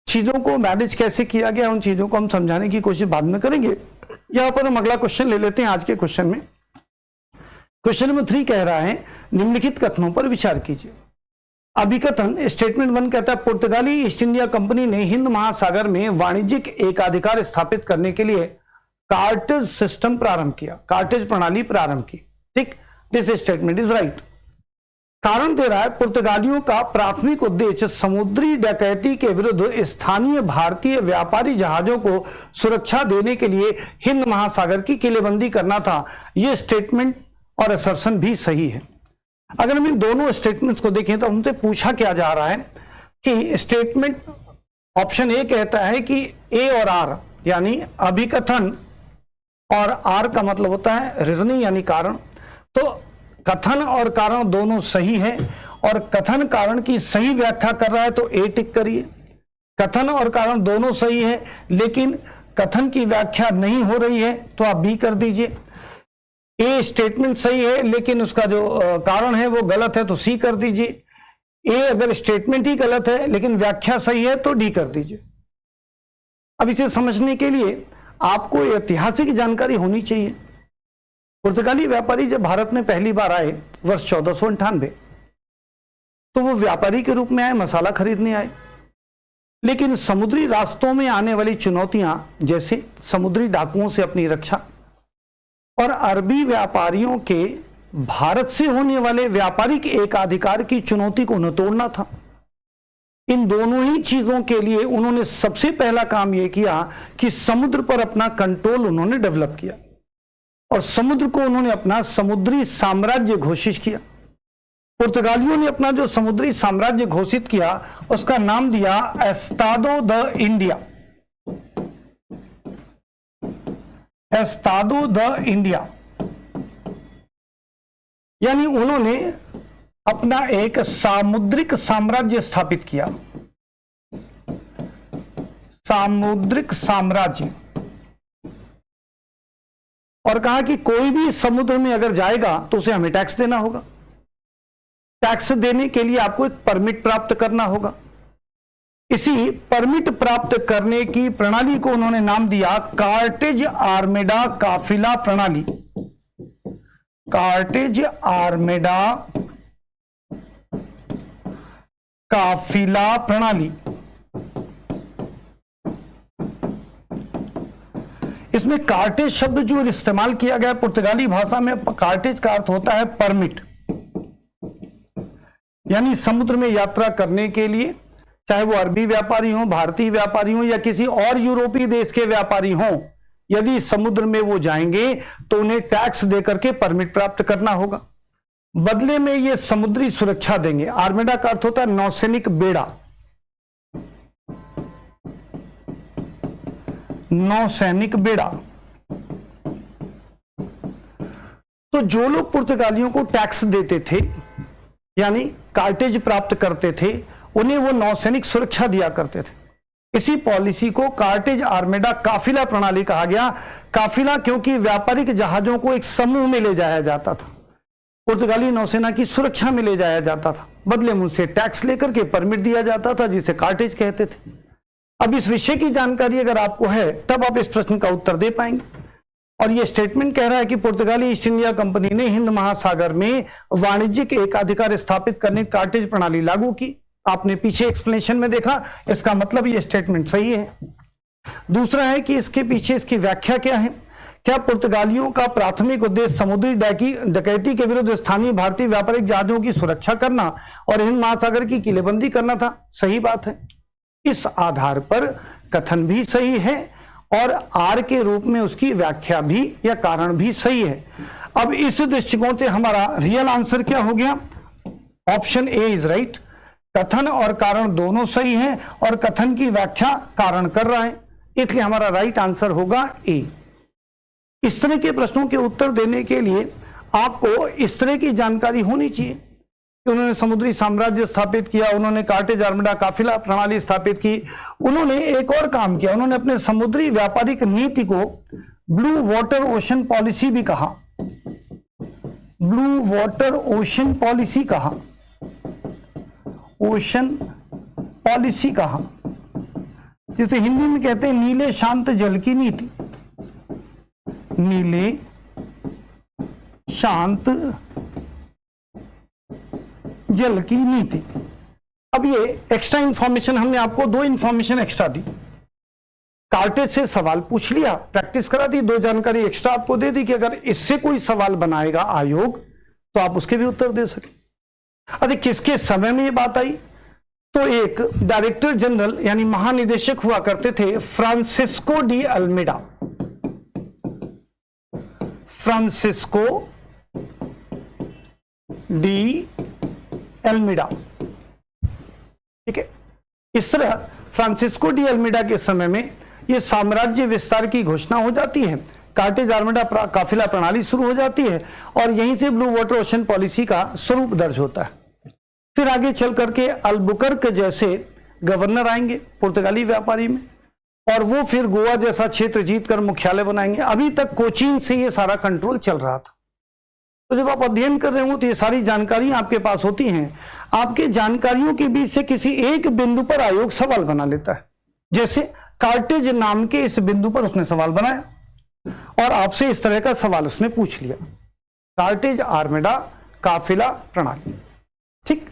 चीजों को मैनेज कैसे किया गया, उन चीजों को हम समझाने की कोशिश बाद में करेंगे। यहां पर हम अगला क्वेश्चन ले लेते हैं। आज के क्वेश्चन में क्वेश्चन नंबर 3 कह रहा है, निम्नलिखित कथनों पर विचार कीजिए। अभिकथन स्टेटमेंट 1 कहता है, पुर्तगाली ईस्ट इंडिया कंपनी ने हिंद महासागर में वाणिज्यिक एकाधिकार स्थापित करने के लिए कार्टेज सिस्टम प्रारंभ किया, कार्टेज प्रणाली प्रारंभ की। ठीक, दिस स्टेटमेंट इज राइट। कारण दे रहा है, पुर्तगालियों का प्राथमिक उद्देश्य समुद्री डकैती के विरुद्ध स्थानीय भारतीय व्यापारी जहाजों को सुरक्षा देने के लिए हिंद महासागर की किलेबंदी करना था। यह स्टेटमेंट और असर्शन भी सही है। अगर हम इन दोनों स्टेटमेंट्स को देखें तो हमसे पूछा क्या जा रहा है कि स्टेटमेंट ऑप्शन ए कहता है कि ए और आर यानी अभिकथन और आर का मतलब होता है रीजनिंग यानी कारण। तो कथन और कारण दोनों सही है और कथन कारण की सही व्याख्या कर रहा है तो ए टिक करिए। कथन और कारण दोनों सही है लेकिन कथन की व्याख्या नहीं हो रही है तो आप बी कर दीजिए। ए स्टेटमेंट सही है लेकिन उसका जो कारण है वो गलत है तो सी कर दीजिए। ए अगर स्टेटमेंट ही गलत है लेकिन व्याख्या सही है तो डी कर दीजिए। अब इसे समझने के लिए आपको ऐतिहासिक जानकारी होनी चाहिए। पुर्तगाली व्यापारी जब भारत में पहली बार आए वर्ष 1498 तो वो व्यापारी के रूप में आए, मसाला खरीदने आए। लेकिन समुद्री रास्तों में आने वाली चुनौतियां जैसे समुद्री डाकुओं से अपनी रक्षा और अरबी व्यापारियों के भारत से होने वाले व्यापारिक एकाधिकार की चुनौती को उन्हें तोड़ना था। इन दोनों ही चीजों के लिए उन्होंने सबसे पहला काम यह किया कि समुद्र पर अपना कंट्रोल उन्होंने डेवलप किया और समुद्र को उन्होंने अपना समुद्री साम्राज्य घोषित किया। पुर्तगालियों ने अपना जो समुद्री साम्राज्य घोषित किया उसका नाम दिया Estado the India, Estado the India. यानी उन्होंने अपना एक सामुद्रिक साम्राज्य स्थापित किया, सामुद्रिक साम्राज्य, और कहा कि कोई भी समुद्र में अगर जाएगा तो उसे हमें टैक्स देना होगा। टैक्स देने के लिए आपको एक परमिट प्राप्त करना होगा। इसी परमिट प्राप्त करने की प्रणाली को उन्होंने नाम दिया कार्टेज आर्मेडा काफिला प्रणाली, कार्टेज आर्मेडा काफिला प्रणाली। इसमें कार्टेज शब्द जो इस्तेमाल किया गया पुर्तगाली भाषा में, कार्टेज का अर्थ होता है परमिट, यानी समुद्र में यात्रा करने के लिए चाहे वो अरबी व्यापारी हो, भारतीय व्यापारी हो या किसी और यूरोपीय देश के व्यापारी हो, यदि समुद्र में वो जाएंगे तो उन्हें टैक्स देकर के परमिट प्राप्त करना होगा। बदले में ये समुद्री सुरक्षा देंगे। आर्मेडा का अर्थ होता है नौसैनिक बेड़ा, नौसैनिक बेड़ा। तो जो लोग पुर्तगालियों को टैक्स देते थे यानी कार्टेज प्राप्त करते थे, उन्हें वो नौसैनिक सुरक्षा दिया करते थे। इसी पॉलिसी को कार्टेज आर्मेडा काफिला प्रणाली कहा गया। काफिला क्योंकि व्यापारिक जहाजों को एक समूह में ले जाया जाता था, पुर्तगाली नौसेना की सुरक्षा में ले जाया जाता था, बदले में उनसे टैक्स लेकर के परमिट दिया जाता था जिसे कार्टेज कहते थे। अब इस विषय की जानकारी अगर आपको है तब आप इस प्रश्न का उत्तर दे पाएंगे। और यह स्टेटमेंट कह रहा है कि पुर्तगाली ईस्ट इंडिया कंपनी ने हिंद महासागर में वाणिज्यिक एकाधिकार स्थापित करने कार्टेज प्रणाली लागू की। आपने पीछे एक्सप्लेनेशन में देखा, इसका मतलब यह स्टेटमेंट सही है। दूसरा है कि इसके पीछे इसकी व्याख्या क्या है। क्या पुर्तगालियों का प्राथमिक उद्देश्य समुद्री डकैती के विरुद्ध स्थानीय भारतीय व्यापारिक जहाजों की सुरक्षा करना और हिंद महासागर की किलेबंदी करना था? सही बात है। इस आधार पर कथन भी सही है और आर के रूप में उसकी व्याख्या भी या कारण भी सही है। अब इस दृष्टिकोण से हमारा रियल आंसर क्या हो गया? Option A is right. कथन और कारण दोनों सही हैं और कथन की व्याख्या कारण कर रहा है, इसलिए हमारा राइट आंसर होगा ए। इस तरह के प्रश्नों के उत्तर देने के लिए आपको इस तरह की जानकारी होनी चाहिए कि उन्होंने समुद्री साम्राज्य स्थापित किया, उन्होंने कार्टेज आर्मडा काफिला प्रणाली स्थापित की, उन्होंने एक और काम किया, उन्होंने अपने समुद्री व्यापारिक नीति को ब्लू वाटर ओशन पॉलिसी भी कहा, ब्लू वाटर ओशन पॉलिसी कहा, ओशन पॉलिसी कहा, जिसे हिंदी में कहते हैं नीले शांत जल की नीति, नीले शांत जल की नीति। अब ये एक्स्ट्रा इंफॉर्मेशन हमने आपको 2 इंफॉर्मेशन एक्स्ट्रा दी, कार्टेज से सवाल पूछ लिया, प्रैक्टिस करा दी, 2 जानकारी एक्स्ट्रा आपको दे दी कि अगर इससे कोई सवाल बनाएगा आयोग तो आप उसके भी उत्तर दे सके। अच्छा, किसके समय में ये बात आई? तो एक डायरेक्टर जनरल यानी महानिदेशक हुआ करते थे Francisco de Almeida, Francisco de Almeida, ठीक है। इस तरह फ्रांसिस्को डी अल्मेडा के समय में यह साम्राज्य विस्तार की घोषणा हो जाती है, कार्टेज आर्मडा काफिला प्रणाली शुरू हो जाती है और यहीं से ब्लू वाटर ओशन पॉलिसी का स्वरूप दर्ज होता है। फिर आगे चल करके अल्बुकर्क जैसे गवर्नर आएंगे पुर्तगाली व्यापारी में, और वो फिर गोवा जैसा क्षेत्र जीतकर मुख्यालय बनाएंगे। अभी तक कोचीन से ये सारा कंट्रोल चल रहा था। तो जब आप अध्ययन कर रहे हो तो ये सारी जानकारी आपके पास होती हैं, आपके जानकारियों के बीच से किसी एक बिंदु पर आयोग सवाल बना लेता है। जैसे कार्टेज नाम के इस बिंदु पर उसने सवाल बनाया और आपसे इस तरह का सवाल उसने पूछ लिया, कार्टेज आर्मडा काफिला प्रणाली। ठीक,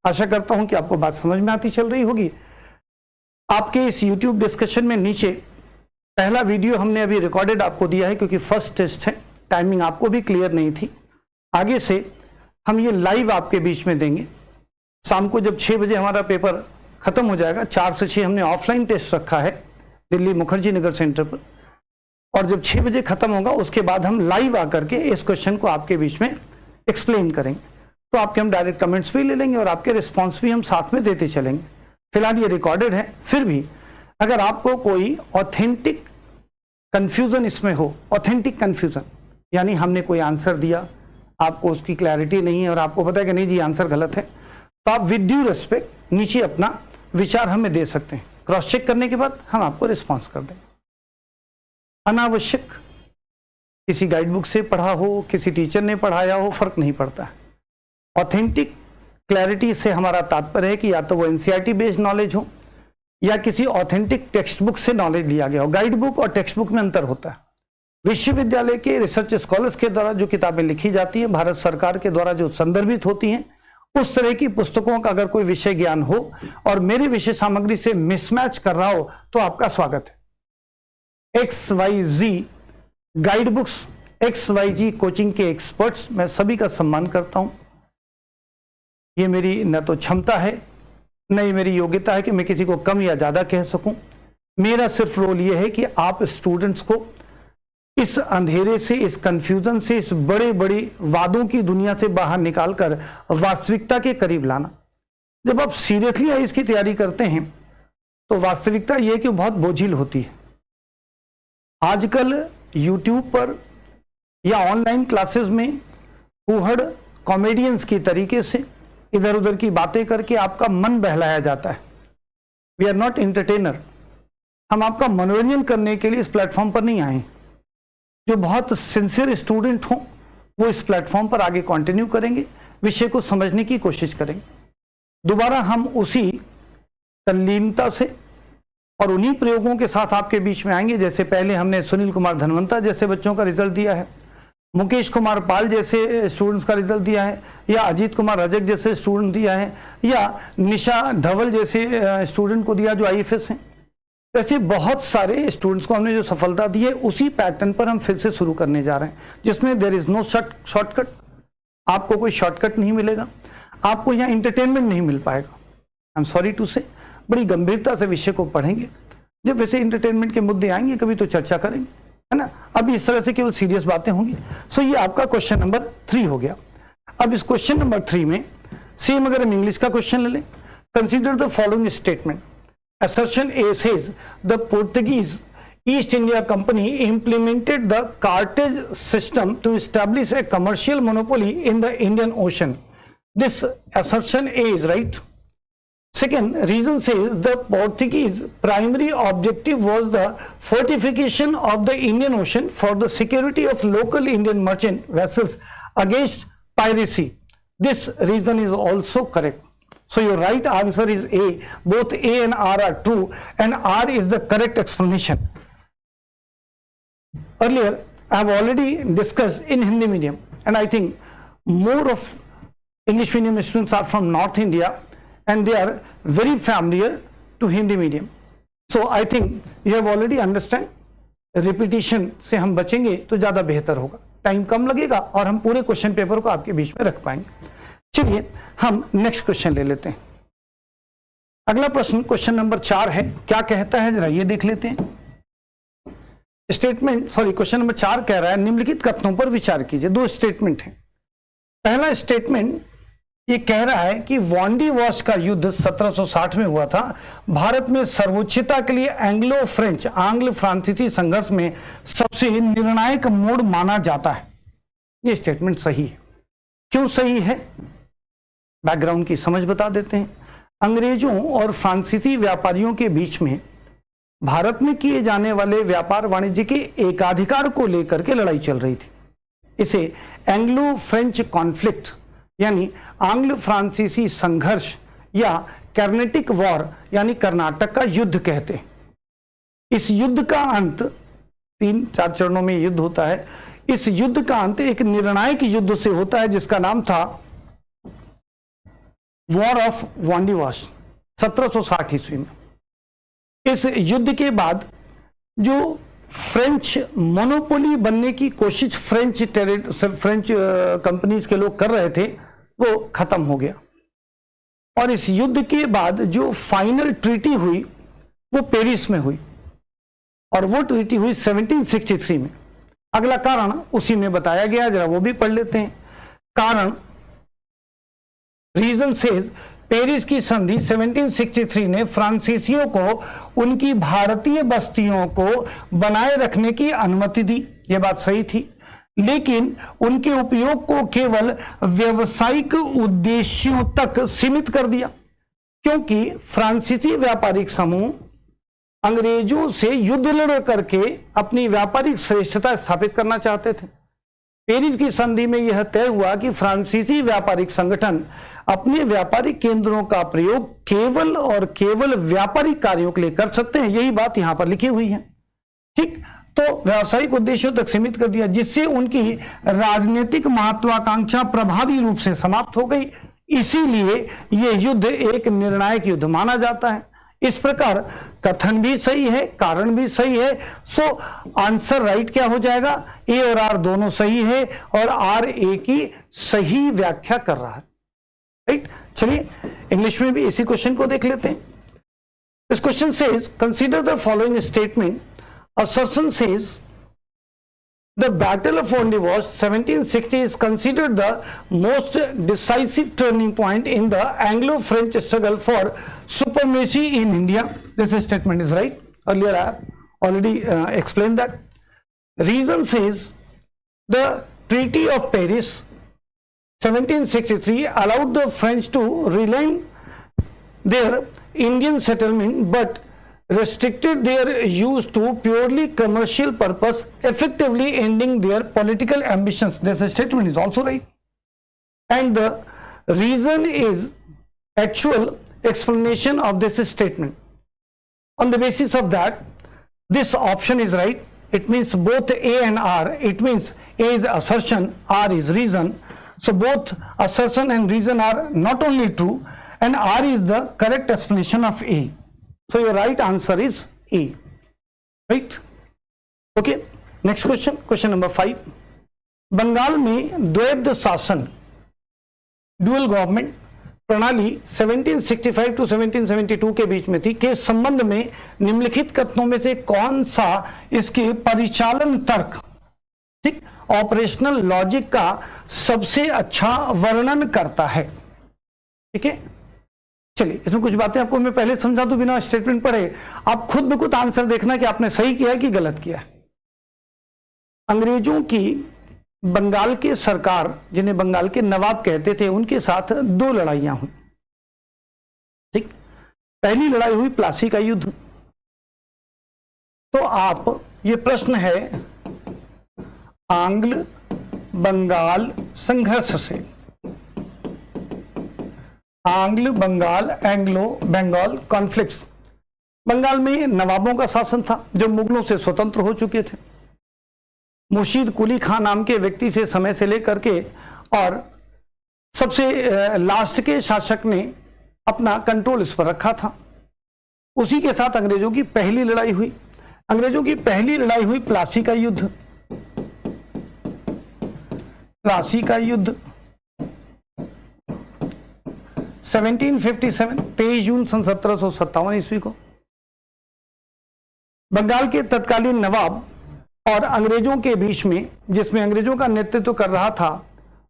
आशा करता हूं कि आपको बात समझ में आती चल रही होगी। आपके इस YouTube डिस्कशन में नीचे पहला वीडियो हमने अभी रिकॉर्डेड आपको दिया है, क्योंकि फर्स्ट टेस्ट है, टाइमिंग आपको भी क्लियर नहीं थी। आगे से हम ये लाइव आपके बीच में देंगे। शाम को जब 6 बजे हमारा पेपर खत्म हो जाएगा, 4 से 6 हमने ऑफलाइन टेस्ट रखा है दिल्ली मुखर्जी नगर सेंटर पर, और जब 6 बजे खत्म होगा उसके बाद हम लाइव आकर के इस क्वेश्चन को आपके बीच में एक्सप्लेन करेंगे। तो आपके हम डायरेक्ट कमेंट्स भी ले लेंगे और आपके रिस्पॉन्स भी हम साथ में देते चलेंगे। फिलहाल ये रिकॉर्डेड है, फिर भी अगर आपको कोई ऑथेंटिक कंफ्यूजन इसमें हो, ऑथेंटिक कंफ्यूजन यानी हमने कोई आंसर दिया, आपको उसकी क्लैरिटी नहीं है और आपको पता है कि नहीं जी आंसर गलत है, तो आप विद ड्यू रेस्पेक्ट नीचे अपना विचार हमें दे सकते हैं। क्रॉस चेक करने के बाद हम आपको रिस्पॉन्स कर देंगे। अनावश्यक किसी गाइड बुक से पढ़ा हो, किसी टीचर ने पढ़ाया हो, फर्क नहीं पड़ता है। ऑथेंटिक क्लैरिटी से हमारा तात्पर्य है कि या तो वो एनसीईआरटी बेस्ड नॉलेज हो या किसी ऑथेंटिक टेक्स्ट बुक से नॉलेज लिया गया हो। गाइड बुक और टेक्स्ट बुक में अंतर होता है। विश्वविद्यालय के रिसर्च स्कॉलर्स के द्वारा जो किताबें लिखी जाती हैं, भारत सरकार के द्वारा जो संदर्भित होती हैं, उस तरह की पुस्तकों का अगर कोई विषय ज्ञान हो और मेरी विषय सामग्री से मिसमैच कर रहा हो तो आपका स्वागत है। XYZ guide books, XYZ coaching के एक्सपर्ट्स, मैं सभी का सम्मान करता हूं। ये मेरी न तो क्षमता है न ये मेरी योग्यता है कि मैं किसी को कम या ज्यादा कह सकूं। मेरा सिर्फ रोल ये है कि आप स्टूडेंट्स को इस अंधेरे से, इस कंफ्यूजन से, इस बड़े बड़े वादों की दुनिया से बाहर निकालकर वास्तविकता के करीब लाना। जब आप सीरियसली आईएएस की तैयारी करते हैं तो वास्तविकता यह कि बहुत बोझिल होती है। आजकल YouTube पर या ऑनलाइन क्लासेस में फूहड़ कॉमेडियंस की तरीके से इधर उधर की बातें करके आपका मन बहलाया जाता है। We are not entertainer. हम आपका मनोरंजन करने के लिए इस प्लेटफॉर्म पर नहीं आए। जो बहुत सिंसियर स्टूडेंट हों वो इस प्लेटफॉर्म पर आगे कंटिन्यू करेंगे, विषय को समझने की कोशिश करेंगे। दोबारा हम उसी तल्लीनता से और उन्हीं प्रयोगों के साथ आपके बीच में आएंगे जैसे पहले हमने सुनील कुमार धनवंता जैसे बच्चों का रिजल्ट दिया है, मुकेश कुमार पाल जैसे स्टूडेंट्स का रिजल्ट दिया है, या अजीत कुमार रजक जैसे स्टूडेंट दिया है, या निशा धवल जैसे स्टूडेंट को दिया जो IFS हैं। ऐसे बहुत सारे स्टूडेंट्स को हमने जो सफलता दी है उसी पैटर्न पर हम फिर से शुरू करने जा रहे हैं, जिसमें देयर इज नो शॉर्टकट। आपको कोई शॉर्टकट नहीं मिलेगा, आपको यहाँ इंटरटेनमेंट नहीं मिल पाएगा। आई एम सॉरी टू से, बड़ी गंभीरता से विषय को पढ़ेंगे जब वैसे एंटरटेनमेंट के मुद्दे आएंगे कभी तो चर्चा करेंगे, है ना। अभी इस तरह से केवल सीरियस बातें होंगी। सो ये आपका क्वेश्चन नंबर 3 हो गया। अब इस क्वेश्चन नंबर 3 में सेम अगर हम इंग्लिश का क्वेश्चन ले लें, consider the following statement. Assertion A says the Portuguese East India Company implemented the cartage system to establish a commercial monopoly in the Indian Ocean. This assertion A is right. Second, reason says the Portuguese primary objective was the fortification of the Indian Ocean for the security of local Indian merchant vessels against piracy. This reason is also correct. So your right answer is A. Both A and R are true, and R is the correct explanation. Earlier, I have already discussed in Hindi medium, and I think more of English medium students are from North India, and they are very familiar to Hindi medium. So I think you have already understand. Repetition से हम बचेंगे तो ज़्यादा बेहतर होगा, time कम लगेगा और हम पूरे क्वेश्चन पेपर को आपके बीच में रख पाएंगे। चलिए हम नेक्स्ट क्वेश्चन ले लेते हैं। अगला प्रश्न क्वेश्चन नंबर 4 है, क्या कहता है जरा ये देख लेते हैं। क्वेश्चन नंबर 4 कह रहा है निम्नलिखित कथनों पर विचार कीजिए। 2 स्टेटमेंट हैं। पहला स्टेटमेंट ये कह रहा है कि वांडी वॉश का युद्ध 1760 में हुआ था। भारत में सर्वोच्चता के लिए आंग्ल फ्रांसीसी संघर्ष में सबसे निर्णायक मोड़ माना जाता है। ये स्टेटमेंट सही है। क्यों सही है, बैकग्राउंड की समझ बता देते हैं। अंग्रेजों और फ्रांसीसी व्यापारियों के बीच में भारत में किए जाने वाले व्यापार वाणिज्य के एकाधिकार को लेकर के लड़ाई चल रही थी। इसे एंग्लो फ्रेंच कॉन्फ्लिक्ट यानी आंग्ल फ्रांसीसी संघर्ष या कर्नाटिक वॉर यानी कर्नाटक का युद्ध कहते हैं। इस युद्ध का अंत 3-4 चरणों में युद्ध होता है। इस युद्ध का अंत एक निर्णायक युद्ध से होता है जिसका नाम था वॉर ऑफ वांडी वॉश 1760 ईस्वी में। इस युद्ध के बाद जो फ्रेंच मोनोपोली बनने की कोशिश फ्रेंच कंपनीज के लोग कर रहे थे वो खत्म हो गया, और इस युद्ध के बाद जो फाइनल ट्रीटी हुई वो पेरिस में हुई, और वो ट्रीटी हुई 1763 में। अगला कारण उसी में बताया गया, जरा वो भी पढ़ लेते हैं। कारण रीजन सेज पेरिस की संधि 1763 ने फ्रांसीसियों को उनकी भारतीय बस्तियों को बनाए रखने की अनुमति दी। यह बात सही थी, लेकिन उनके उपयोग को केवल व्यावसायिक उद्देश्यों तक सीमित कर दिया, क्योंकि फ्रांसीसी व्यापारिक समूह अंग्रेजों से युद्ध लड़ करके अपनी व्यापारिक श्रेष्ठता स्थापित करना चाहते थे। पेरिस की संधि में यह तय हुआ कि फ्रांसीसी व्यापारिक संगठन अपने व्यापारिक केंद्रों का प्रयोग केवल और केवल व्यापारिक कार्यों के लिए कर सकते हैं। यही बात यहां पर लिखी हुई है, ठीक। तो व्यावसायिक उद्देश्यों तक सीमित कर दिया, जिससे उनकी राजनीतिक महत्वाकांक्षा प्रभावी रूप से समाप्त हो गई। इसीलिए यह युद्ध एक निर्णायक युद्ध माना जाता है। इस प्रकार कथन भी सही है, कारण भी सही है। सो आंसर राइट क्या हो जाएगा, ए और आर दोनों सही है, और आर ए की सही व्याख्या कर रहा है, राइट। चलिए इंग्लिश में भी इसी क्वेश्चन को देख लेते हैं। This question says consider the following statement. Assertion says the Battle of Wandy Wash 1760 is considered the most decisive turning point in the Anglo-French struggle for supremacy in India. This statement is right. Earlier I have already explained that. Reason says the Treaty of Paris 1763 allowed the French to reline their Indian settlement, but restricted their use to purely commercial purpose, effectively ending their political ambitions. This statement is also right, and the reason is actual explanation of this statement. On the basis of that, this option is right. It means both A and R. It means A is assertion, R is reason. So both assertion and reason are not only true, and R is the correct explanation of A. So your right answer is A, right? Okay. Next question, question number 5. Bengal में द्वैध शासन, dual government प्रणाली 1765 to 1772 के बीच में थी के संबंध में निम्नलिखित कथनों में से कौन सा इसके परिचालन तर्क, ठीक, ऑपरेशनल लॉजिक का सबसे अच्छा वर्णन करता है? ठीक है, चलिए इसमें कुछ बातें आपको मैं पहले समझा दूं बिना स्टेटमेंट पढ़े, आप खुद ब खुद आंसर देखना कि आपने सही किया कि गलत किया। अंग्रेजों की बंगाल के सरकार, जिन्हें बंगाल के नवाब कहते थे, उनके साथ दो लड़ाइयां हुई। ठीक, पहली लड़ाई हुई प्लासी का युद्ध। तो आप, ये प्रश्न है आंग्ल बंगाल संघर्ष से, आंग्ल बंगाल, एंग्लो बंगाल कॉन्फ्लिक्ट्स। बंगाल में नवाबों का शासन था जो मुगलों से स्वतंत्र हो चुके थे। मुर्शीद कुली खान नाम के व्यक्ति से समय से लेकर के और सबसे लास्ट के शासक ने अपना कंट्रोल इस पर रखा था। उसी के साथ अंग्रेजों की पहली लड़ाई हुई। अंग्रेजों की पहली लड़ाई हुई प्लासी का युद्ध। प्लासी का युद्ध 1757, 23 जून सन 1757 ईस्वी को बंगाल के तत्कालीन नवाब और अंग्रेजों के बीच में, जिसमें अंग्रेजों का नेतृत्व कर रहा था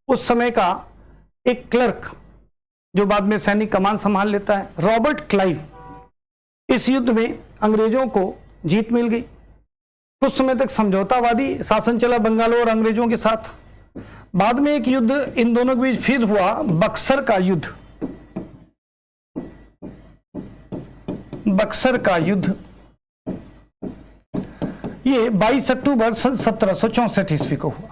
उस समय का एक क्लर्क, जो बाद में सैनिक कमान संभाल लेता है, रॉबर्ट क्लाइव। इस युद्ध में अंग्रेजों को जीत मिल गई। कुछ समय तक समझौतावादी शासन चला बंगाल और अंग्रेजों के साथ। बाद में एक युद्ध इन दोनों के बीच फिर हुआ, बक्सर का युद्ध। बक्सर का युद्ध ये 22 अक्टूबर सन 1764 ईस्वी को हुआ।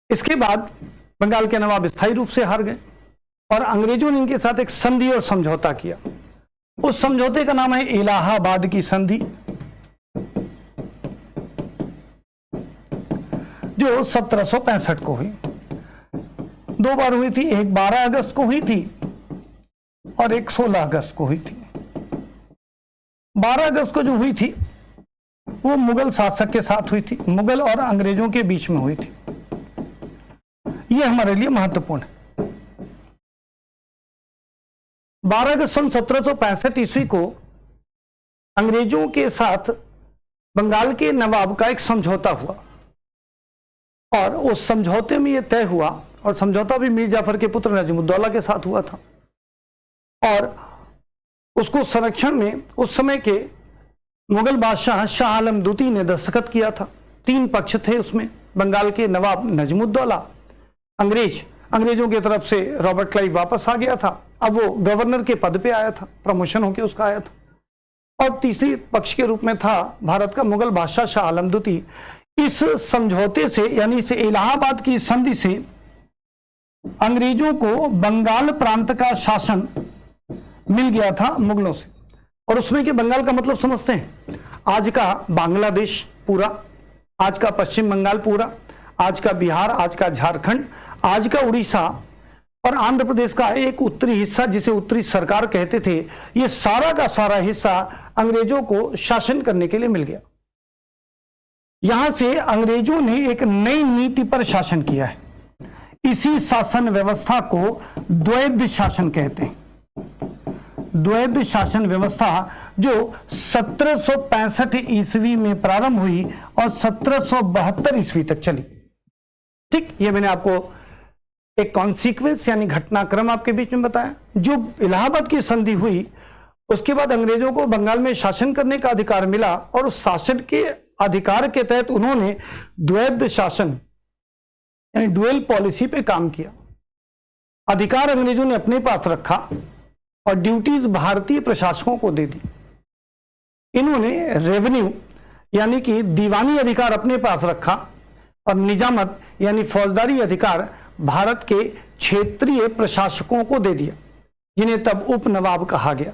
इसके बाद बंगाल के नवाब स्थायी रूप से हार गए और अंग्रेजों ने इनके साथ एक संधि और समझौता किया। उस समझौते का नाम है इलाहाबाद की संधि, जो 1765 को हुई। दो बार हुई थी, एक 12 अगस्त को हुई थी और एक 16 अगस्त को हुई थी। 12 अगस्त को जो हुई थी वो मुगल शासक के साथ हुई थी, मुगल और अंग्रेजों के बीच में हुई थी। यह हमारे लिए महत्वपूर्ण है। 12 अगस्त सन 1765 ईस्वी को अंग्रेजों के साथ बंगाल के नवाब का एक समझौता हुआ और उस समझौते में यह तय हुआ, और समझौता भी मीर जाफर के पुत्र नजमुद्दौला के साथ हुआ था, और उसको संरक्षण में उस समय के मुगल बादशाह शाह आलम द्वितीय ने दस्तखत किया था। 3 पक्ष थे उसमें, बंगाल के नवाब नजमुद्दौला, अंग्रेजों की तरफ से रॉबर्ट क्लाइव वापस आ गया था, अब वो गवर्नर के पद पे आया था, प्रमोशन होके उसका आया था, और तीसरी पक्ष के रूप में था भारत का मुगल बादशाह शाह आलम द्वितीय। इस समझौते से, यानी इस इलाहाबाद की संधि से अंग्रेजों को बंगाल प्रांत का शासन मिल गया था मुगलों से। और उसमें के बंगाल का मतलब समझते हैं, आज का बांग्लादेश पूरा, आज का पश्चिम बंगाल पूरा, आज का बिहार, आज का झारखंड, आज का उड़ीसा और आंध्र प्रदेश का एक उत्तरी हिस्सा जिसे उत्तरी सरकार कहते थे, ये सारा का सारा हिस्सा अंग्रेजों को शासन करने के लिए मिल गया। यहां से अंग्रेजों ने एक नई नीति पर शासन किया है। इसी शासन व्यवस्था को द्वैध शासन कहते हैं। द्वैध शासन व्यवस्था जो 1765 ईस्वी में प्रारंभ हुई और 1772 ईस्वी तक चली। ठीक, ये मैंने आपको एक कॉन्सिक्वेंस यानी घटनाक्रम आपके बीच में बताया। जो इलाहाबाद की संधि हुई उसके बाद अंग्रेजों को बंगाल में शासन करने का अधिकार मिला, और उस शासन के अधिकार के तहत उन्होंने द्वैध शासन यानी ड्यूअल पॉलिसी पे काम किया। अधिकार अंग्रेजों ने अपने पास रखा और ड्यूटीज भारतीय प्रशासकों को दे दी। इन्होंने रेवेन्यू यानी कि दीवानी अधिकार अपने पास रखा और निजामत यानी फौजदारी अधिकार भारत के क्षेत्रीय प्रशासकों को दे दिया, जिन्हें तब उप नवाब कहा गया।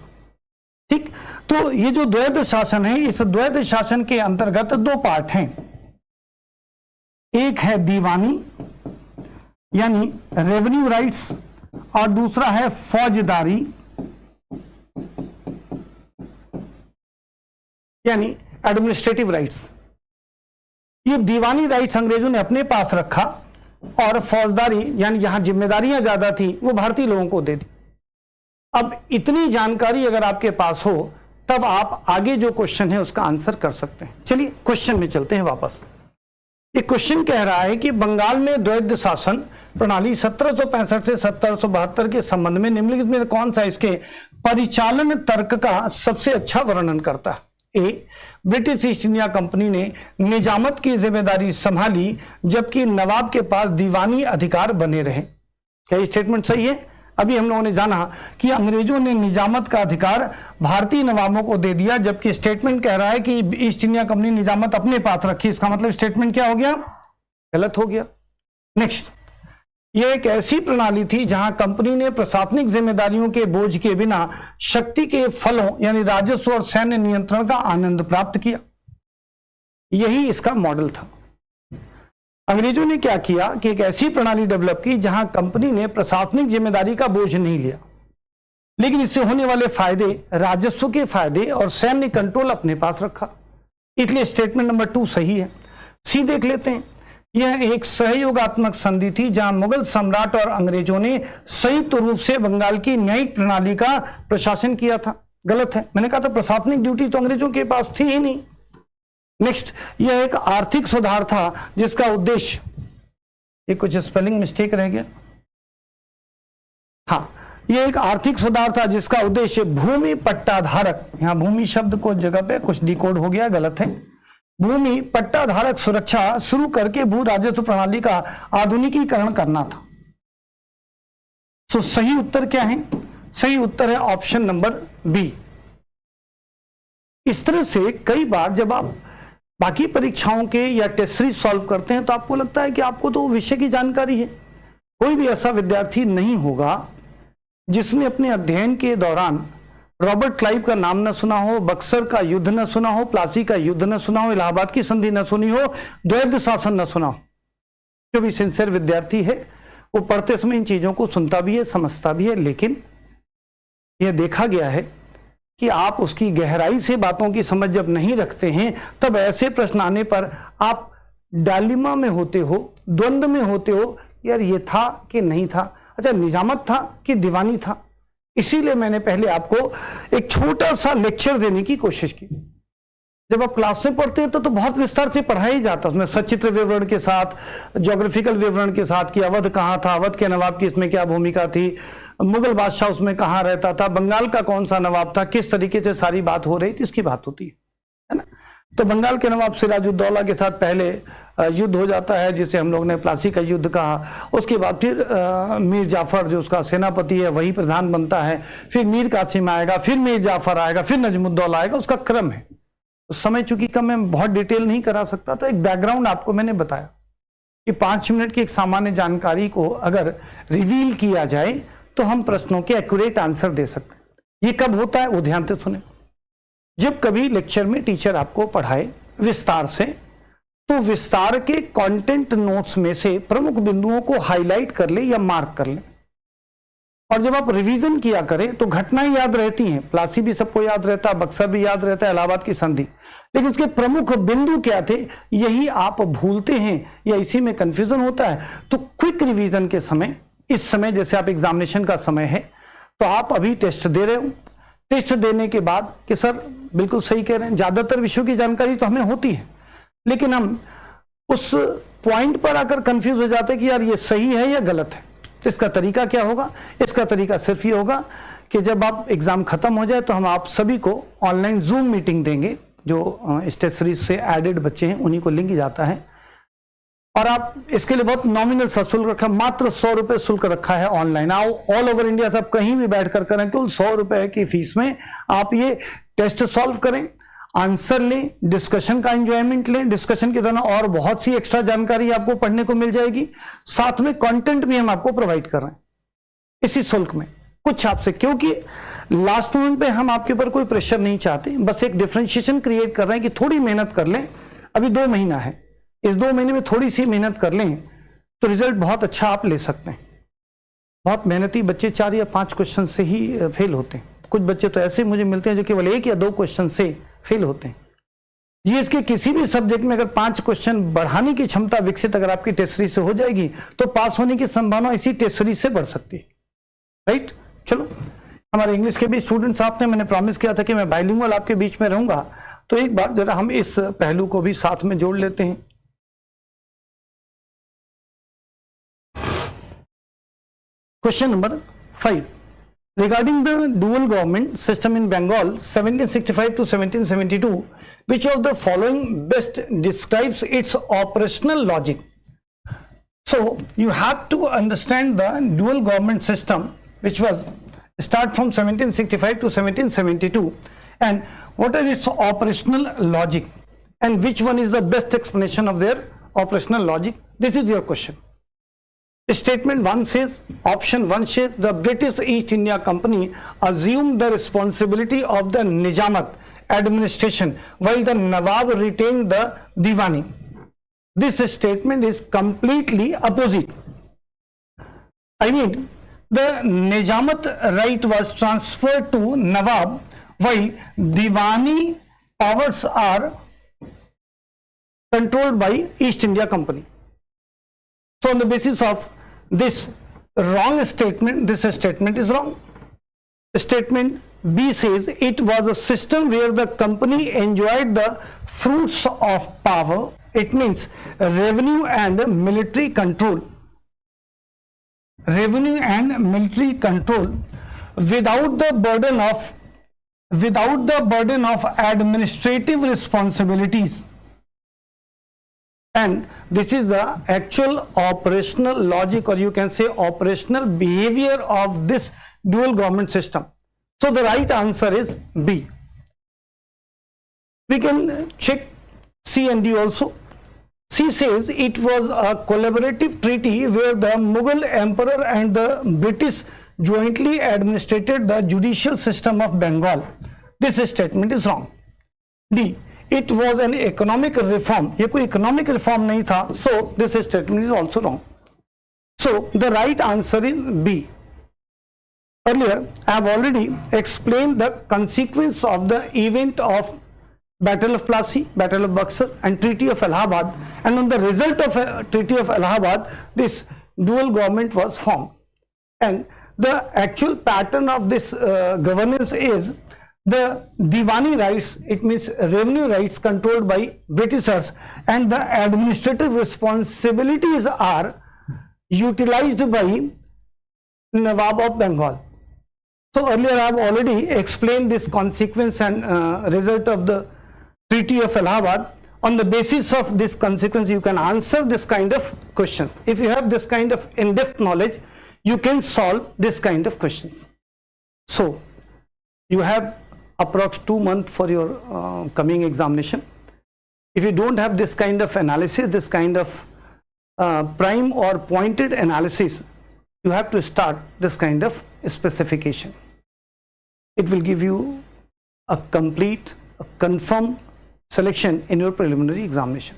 ठीक, तो ये जो द्वैध शासन है, इस द्वैध शासन के अंतर्गत 2 पार्ट हैं। एक है दीवानी यानी रेवेन्यू राइट्स और दूसरा है फौजदारी यानी एडमिनिस्ट्रेटिव राइट्स। ये दीवानी राइट्स अंग्रेजों ने अपने पास रखा और फौजदारी यानी जहां जिम्मेदारियां ज्यादा थी वो भारतीय लोगों को दे दी। अब इतनी जानकारी अगर आपके पास हो तब आप आगे जो क्वेश्चन है उसका आंसर कर सकते हैं। चलिए क्वेश्चन में चलते हैं वापस। ये क्वेश्चन कह रहा है कि बंगाल में द्वैध शासन प्रणाली 1765 से 1772 के संबंध में निम्नलिखित में कौन सा इसके परिचालन तर्क का सबसे अच्छा वर्णन करता है? ए, ब्रिटिश ईस्ट इंडिया कंपनी ने निजामत की जिम्मेदारी संभाली जबकि नवाब के पास दीवानी अधिकार बने रहे। क्या ये स्टेटमेंट सही है? अभी हम लोगों ने जाना कि अंग्रेजों ने निजामत का अधिकार भारतीय नवाबों को दे दिया, जबकि स्टेटमेंट कह रहा है कि ईस्ट इंडिया कंपनी निजामत अपने पास रखी। इसका मतलब स्टेटमेंट क्या हो गया? गलत हो गया। नेक्स्ट, यह एक ऐसी प्रणाली थी जहां कंपनी ने प्रशासनिक जिम्मेदारियों के बोझ के बिना शक्ति के फलों यानी राजस्व और सैन्य नियंत्रण का आनंद प्राप्त किया। यही इसका मॉडल था। अंग्रेजों ने क्या किया कि एक ऐसी प्रणाली डेवलप की जहां कंपनी ने प्रशासनिक जिम्मेदारी का बोझ नहीं लिया, लेकिन इससे होने वाले फायदे, राजस्व के फायदे और सैन्य कंट्रोल अपने पास रखा। इसलिए स्टेटमेंट नंबर 2 सही है। सी देख लेते हैं। यह एक सहयोगात्मक संधि थी जहां मुगल सम्राट और अंग्रेजों ने संयुक्त रूप से बंगाल की न्यायिक प्रणाली का प्रशासन किया था। गलत है, मैंने कहा था प्रशासनिक ड्यूटी तो अंग्रेजों के पास थी ही नहीं। नेक्स्ट, यह एक आर्थिक सुधार था जिसका उद्देश्य, ये कुछ स्पेलिंग मिस्टेक रह गया। हाँ, यह एक आर्थिक सुधार था जिसका उद्देश्य भूमि पट्टाधारक, यहां भूमि शब्द को जगह पे कुछ डिकोड हो गया, गलत है। भूमि पट्टाधारक सुरक्षा शुरू करके भू राजस्व प्रणाली का आधुनिकीकरण करना था। तो सही उत्तर क्या है? सही उत्तर है ऑप्शन नंबर बी। इस तरह से कई बार जब आप बाकी परीक्षाओं के या टेस्ट सीरीज सॉल्व करते हैं तो आपको लगता है कि आपको तो विषय की जानकारी है। कोई भी ऐसा विद्यार्थी नहीं होगा जिसने अपने अध्ययन के दौरान रॉबर्ट क्लाइव का नाम न सुना हो, बक्सर का युद्ध न सुना हो, प्लासी का युद्ध न सुना हो, इलाहाबाद की संधि न सुनी हो, द्वैध शासन न सुना हो। जो भी सिंसियर विद्यार्थी है वो पढ़ते समय इन चीजों को सुनता भी है, समझता भी है, लेकिन यह देखा गया है कि आप उसकी गहराई से बातों की समझ जब नहीं रखते हैं तब ऐसे प्रश्न आने पर आप डायलेमा में होते हो, द्वंद्व में होते हो, यार ये था कि नहीं था, अच्छा निजामत था कि दीवानी था। इसीलिए मैंने पहले आपको एक छोटा सा लेक्चर देने की कोशिश की। जब आप क्लास में पढ़ते हैं तो बहुत विस्तार से पढ़ाया ही जाता है, उसमें सचित्र विवरण के साथ, ज्योग्राफिकल विवरण के साथ कि अवध कहाँ था, अवध के नवाब की इसमें क्या भूमिका थी, मुगल बादशाह उसमें कहाँ रहता था, बंगाल का कौन सा नवाब था, किस तरीके से सारी बात हो रही थी, इसकी बात होती है ना। तो बंगाल के नवाब सिराजुद्दौला के साथ पहले युद्ध हो जाता है जिसे हम लोग ने प्लासी का युद्ध कहा। उसके बाद फिर मीर जाफर जो उसका सेनापति है वही प्रधान बनता है, फिर मीर कासिम आएगा, फिर मीर जाफर आएगा, फिर नजमुद्दौला आएगा, उसका क्रम है। समय चूंकि कम मैं बहुत डिटेल नहीं करा सकता, तो एक बैकग्राउंड आपको मैंने बताया कि 5 मिनट की एक सामान्य जानकारी को अगर रिवील किया जाए तो हम प्रश्नों के एक्यूरेट आंसर दे सकते हैं। ये कब होता है वो ध्यान से सुने। जब कभी लेक्चर में टीचर आपको पढ़ाए विस्तार से तो विस्तार के कंटेंट नोट्स में से प्रमुख बिंदुओं को हाईलाइट कर ले या मार्क कर ले, और जब आप रिवीजन किया करें तो घटनाएं याद रहती हैं, प्लासी भी सबको याद रहता है, बक्सर भी याद रहता है, इलाहाबाद की संधि, लेकिन उसके प्रमुख बिंदु क्या थे यही आप भूलते हैं या इसी में कंफ्यूजन होता है। तो क्विक रिवीजन के समय, इस समय जैसे आप एग्जामिनेशन का समय है तो आप अभी टेस्ट दे रहे हो, टेस्ट देने के बाद कि सर बिल्कुल सही कह रहे हैं, ज्यादातर विषयों की जानकारी तो हमें होती है लेकिन हम उस पॉइंट पर आकर कंफ्यूज हो जाते हैं कि यार ये सही है या गलत है। तो इसका तरीका क्या होगा? इसका तरीका सिर्फ ये होगा कि जब आप एग्जाम खत्म हो जाए तो हम आप सभी को ऑनलाइन जूम मीटिंग देंगे, जो स्टेट सीरीज से एडेड बच्चे हैं उन्हीं को लिंक जाता है, और आप इसके लिए बहुत नॉमिनल सा शुल्क रखा, मात्र 100 रुपए शुल्क रखा है ऑनलाइन। आओ ऑल ओवर इंडिया से आप कहीं भी बैठकर करें, केवल 100 रुपए की फीस में आप ये टेस्ट सॉल्व करें, आंसर लें, डिस्कशन का एंजॉयमेंट लें, डिस्कशन के दौरान और बहुत सी एक्स्ट्रा जानकारी आपको पढ़ने को मिल जाएगी, साथ में कंटेंट भी हम आपको प्रोवाइड कर रहे हैं इसी शुल्क में कुछ आपसे, क्योंकि लास्ट मोमेंट पे हम आपके ऊपर कोई प्रेशर नहीं चाहते, बस एक डिफरेंशिएशन क्रिएट कर रहे हैं कि थोड़ी मेहनत कर लें। अभी 2 महीना है, इस 2 महीने में थोड़ी सी मेहनत कर लें तो रिजल्ट बहुत अच्छा आप ले सकते हैं। बहुत मेहनती बच्चे 4 या 5 क्वेश्चन से ही फेल होते हैं, कुछ बच्चे तो ऐसे मुझे मिलते हैं जो केवल 1 या 2 क्वेश्चन से फेल होते हैं। जीएस के किसी भी सब्जेक्ट में अगर 5 क्वेश्चन बढ़ाने की क्षमता विकसित अगर आपकी टेस्ट सीरीज से हो जाएगी तो पास होने की संभावना इसी टेस्ट सीरीज से बढ़ सकती है, राइट। चलो, हमारे इंग्लिश के भी स्टूडेंट्स साथ में मैंने प्रॉमिस किया था कि मैं बाइलिंगुअल आपके बीच में रहूंगा, तो एक बार जरा हम इस पहलू को भी साथ में जोड़ लेते हैं। Question number 5, regarding the dual government system in Bengal 1765 to 1772, which of the following best describes its operational logic? So you have to understand the dual government system, which was start from 1765 to 1772, and what are its operational logic, and which one is the best explanation of their operational logic. This is your question. Statement 1 says, option 1 says, the British East India Company assumed the responsibility of the Nizamat administration while the Nawab retained the Diwani. This statement is completely opposite. I mean, the Nizamat right was transferred to Nawab while Diwani powers are controlled by East India Company. So on the basis of this wrong statement, this statement is wrong. Statement B says it was a system where the company enjoyed the fruits of power. It means revenue and military control. Revenue and military control without the burden of administrative responsibilities. And this is the actual operational logic, or you can say operational behavior of this dual government system. So the right answer is B. We can check C and D also. C says it was a collaborative treaty where the Mughal emperor and the British jointly administrated the judicial system of Bengal. This statement is wrong. D, it was an economic reform. ये कोई economic reform नहीं था, so this statement is also wrong. So the right answer is B. Earlier I have already explained the consequence of the event of Battle of Plassey, Battle of Buxar and Treaty of Allahabad, and on the result of Treaty of Allahabad this dual government was formed. And the actual pattern of this governance is the Diwani rights, it means revenue rights controlled by Britishers, and the administrative responsibilities are utilized by Nawab of Bengal. So earlier I have already explained this consequence and result of the Treaty of Allahabad. On the basis of this consequence you can answer this kind of question. If you have this kind of in-depth knowledge, you can solve this kind of questions. So you have approx 2 months for your coming examination. If you don't have this kind of analysis, this kind of prime or pointed analysis, you have to start this kind of specification. It will give you a complete, a confirmed selection in your preliminary examination.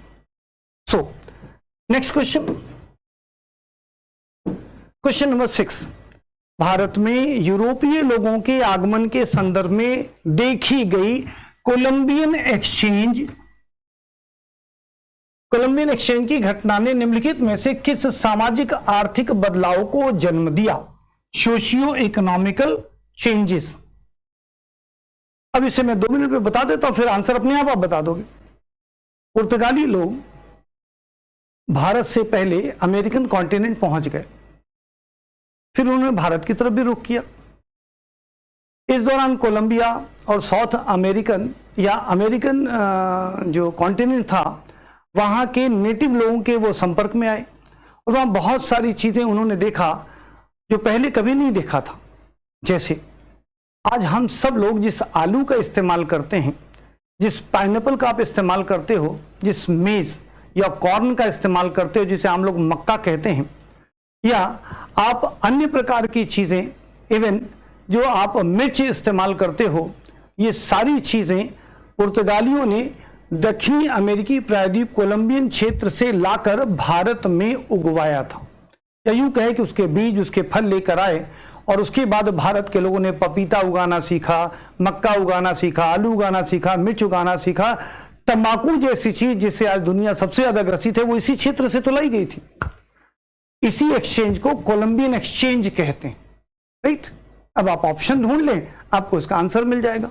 So next question, question number 6. Bharat में यूरोपीय लोगों के आगमन के संदर्भ में देखी गई कोलंबियन एक्सचेंज की घटना ने निम्नलिखित में से किस सामाजिक आर्थिक बदलाव को जन्म दिया? Socio economical changes. अब इसे मैं 2 मिनट में बता देता हूं, फिर आंसर अपने आप बता दोगे। पुर्तगाली लोग भारत से पहले अमेरिकन कॉन्टिनेंट पहुंच गए, फिर उन्होंने भारत की तरफ भी रुख किया। इस दौरान कोलंबिया और साउथ अमेरिकन या अमेरिकन जो कॉन्टिनेंट था वहाँ के नेटिव लोगों के वो संपर्क में आए और वहाँ बहुत सारी चीज़ें उन्होंने देखा जो पहले कभी नहीं देखा था। जैसे आज हम सब लोग जिस आलू का इस्तेमाल करते हैं, जिस पाइनएप्पल का आप इस्तेमाल करते हो, जिस मेज़ या कॉर्न का इस्तेमाल करते हो जिसे हम लोग मक्का कहते हैं, या आप अन्य प्रकार की चीज़ें, इवन जो आप मिर्च इस्तेमाल करते हो, ये सारी चीज़ें पुर्तगालियों ने दक्षिणी अमेरिकी प्रायद्वीप कोलंबियन क्षेत्र से लाकर भारत में उगवाया था। या यूँ कहे कि उसके बीज, उसके फल लेकर आए और उसके बाद भारत के लोगों ने पपीता उगाना सीखा, मक्का उगाना सीखा, आलू उगाना सीखा, मिर्च उगाना सीखा। तंबाकू जैसी चीज जिससे आज दुनिया सबसे ज्यादा ग्रसित है वो इसी क्षेत्र से तो लाई गई थी। इसी एक्सचेंज को कोलंबियन एक्सचेंज कहते हैं, राइट। अब आप ऑप्शन ढूंढ लें, आपको इसका आंसर मिल जाएगा।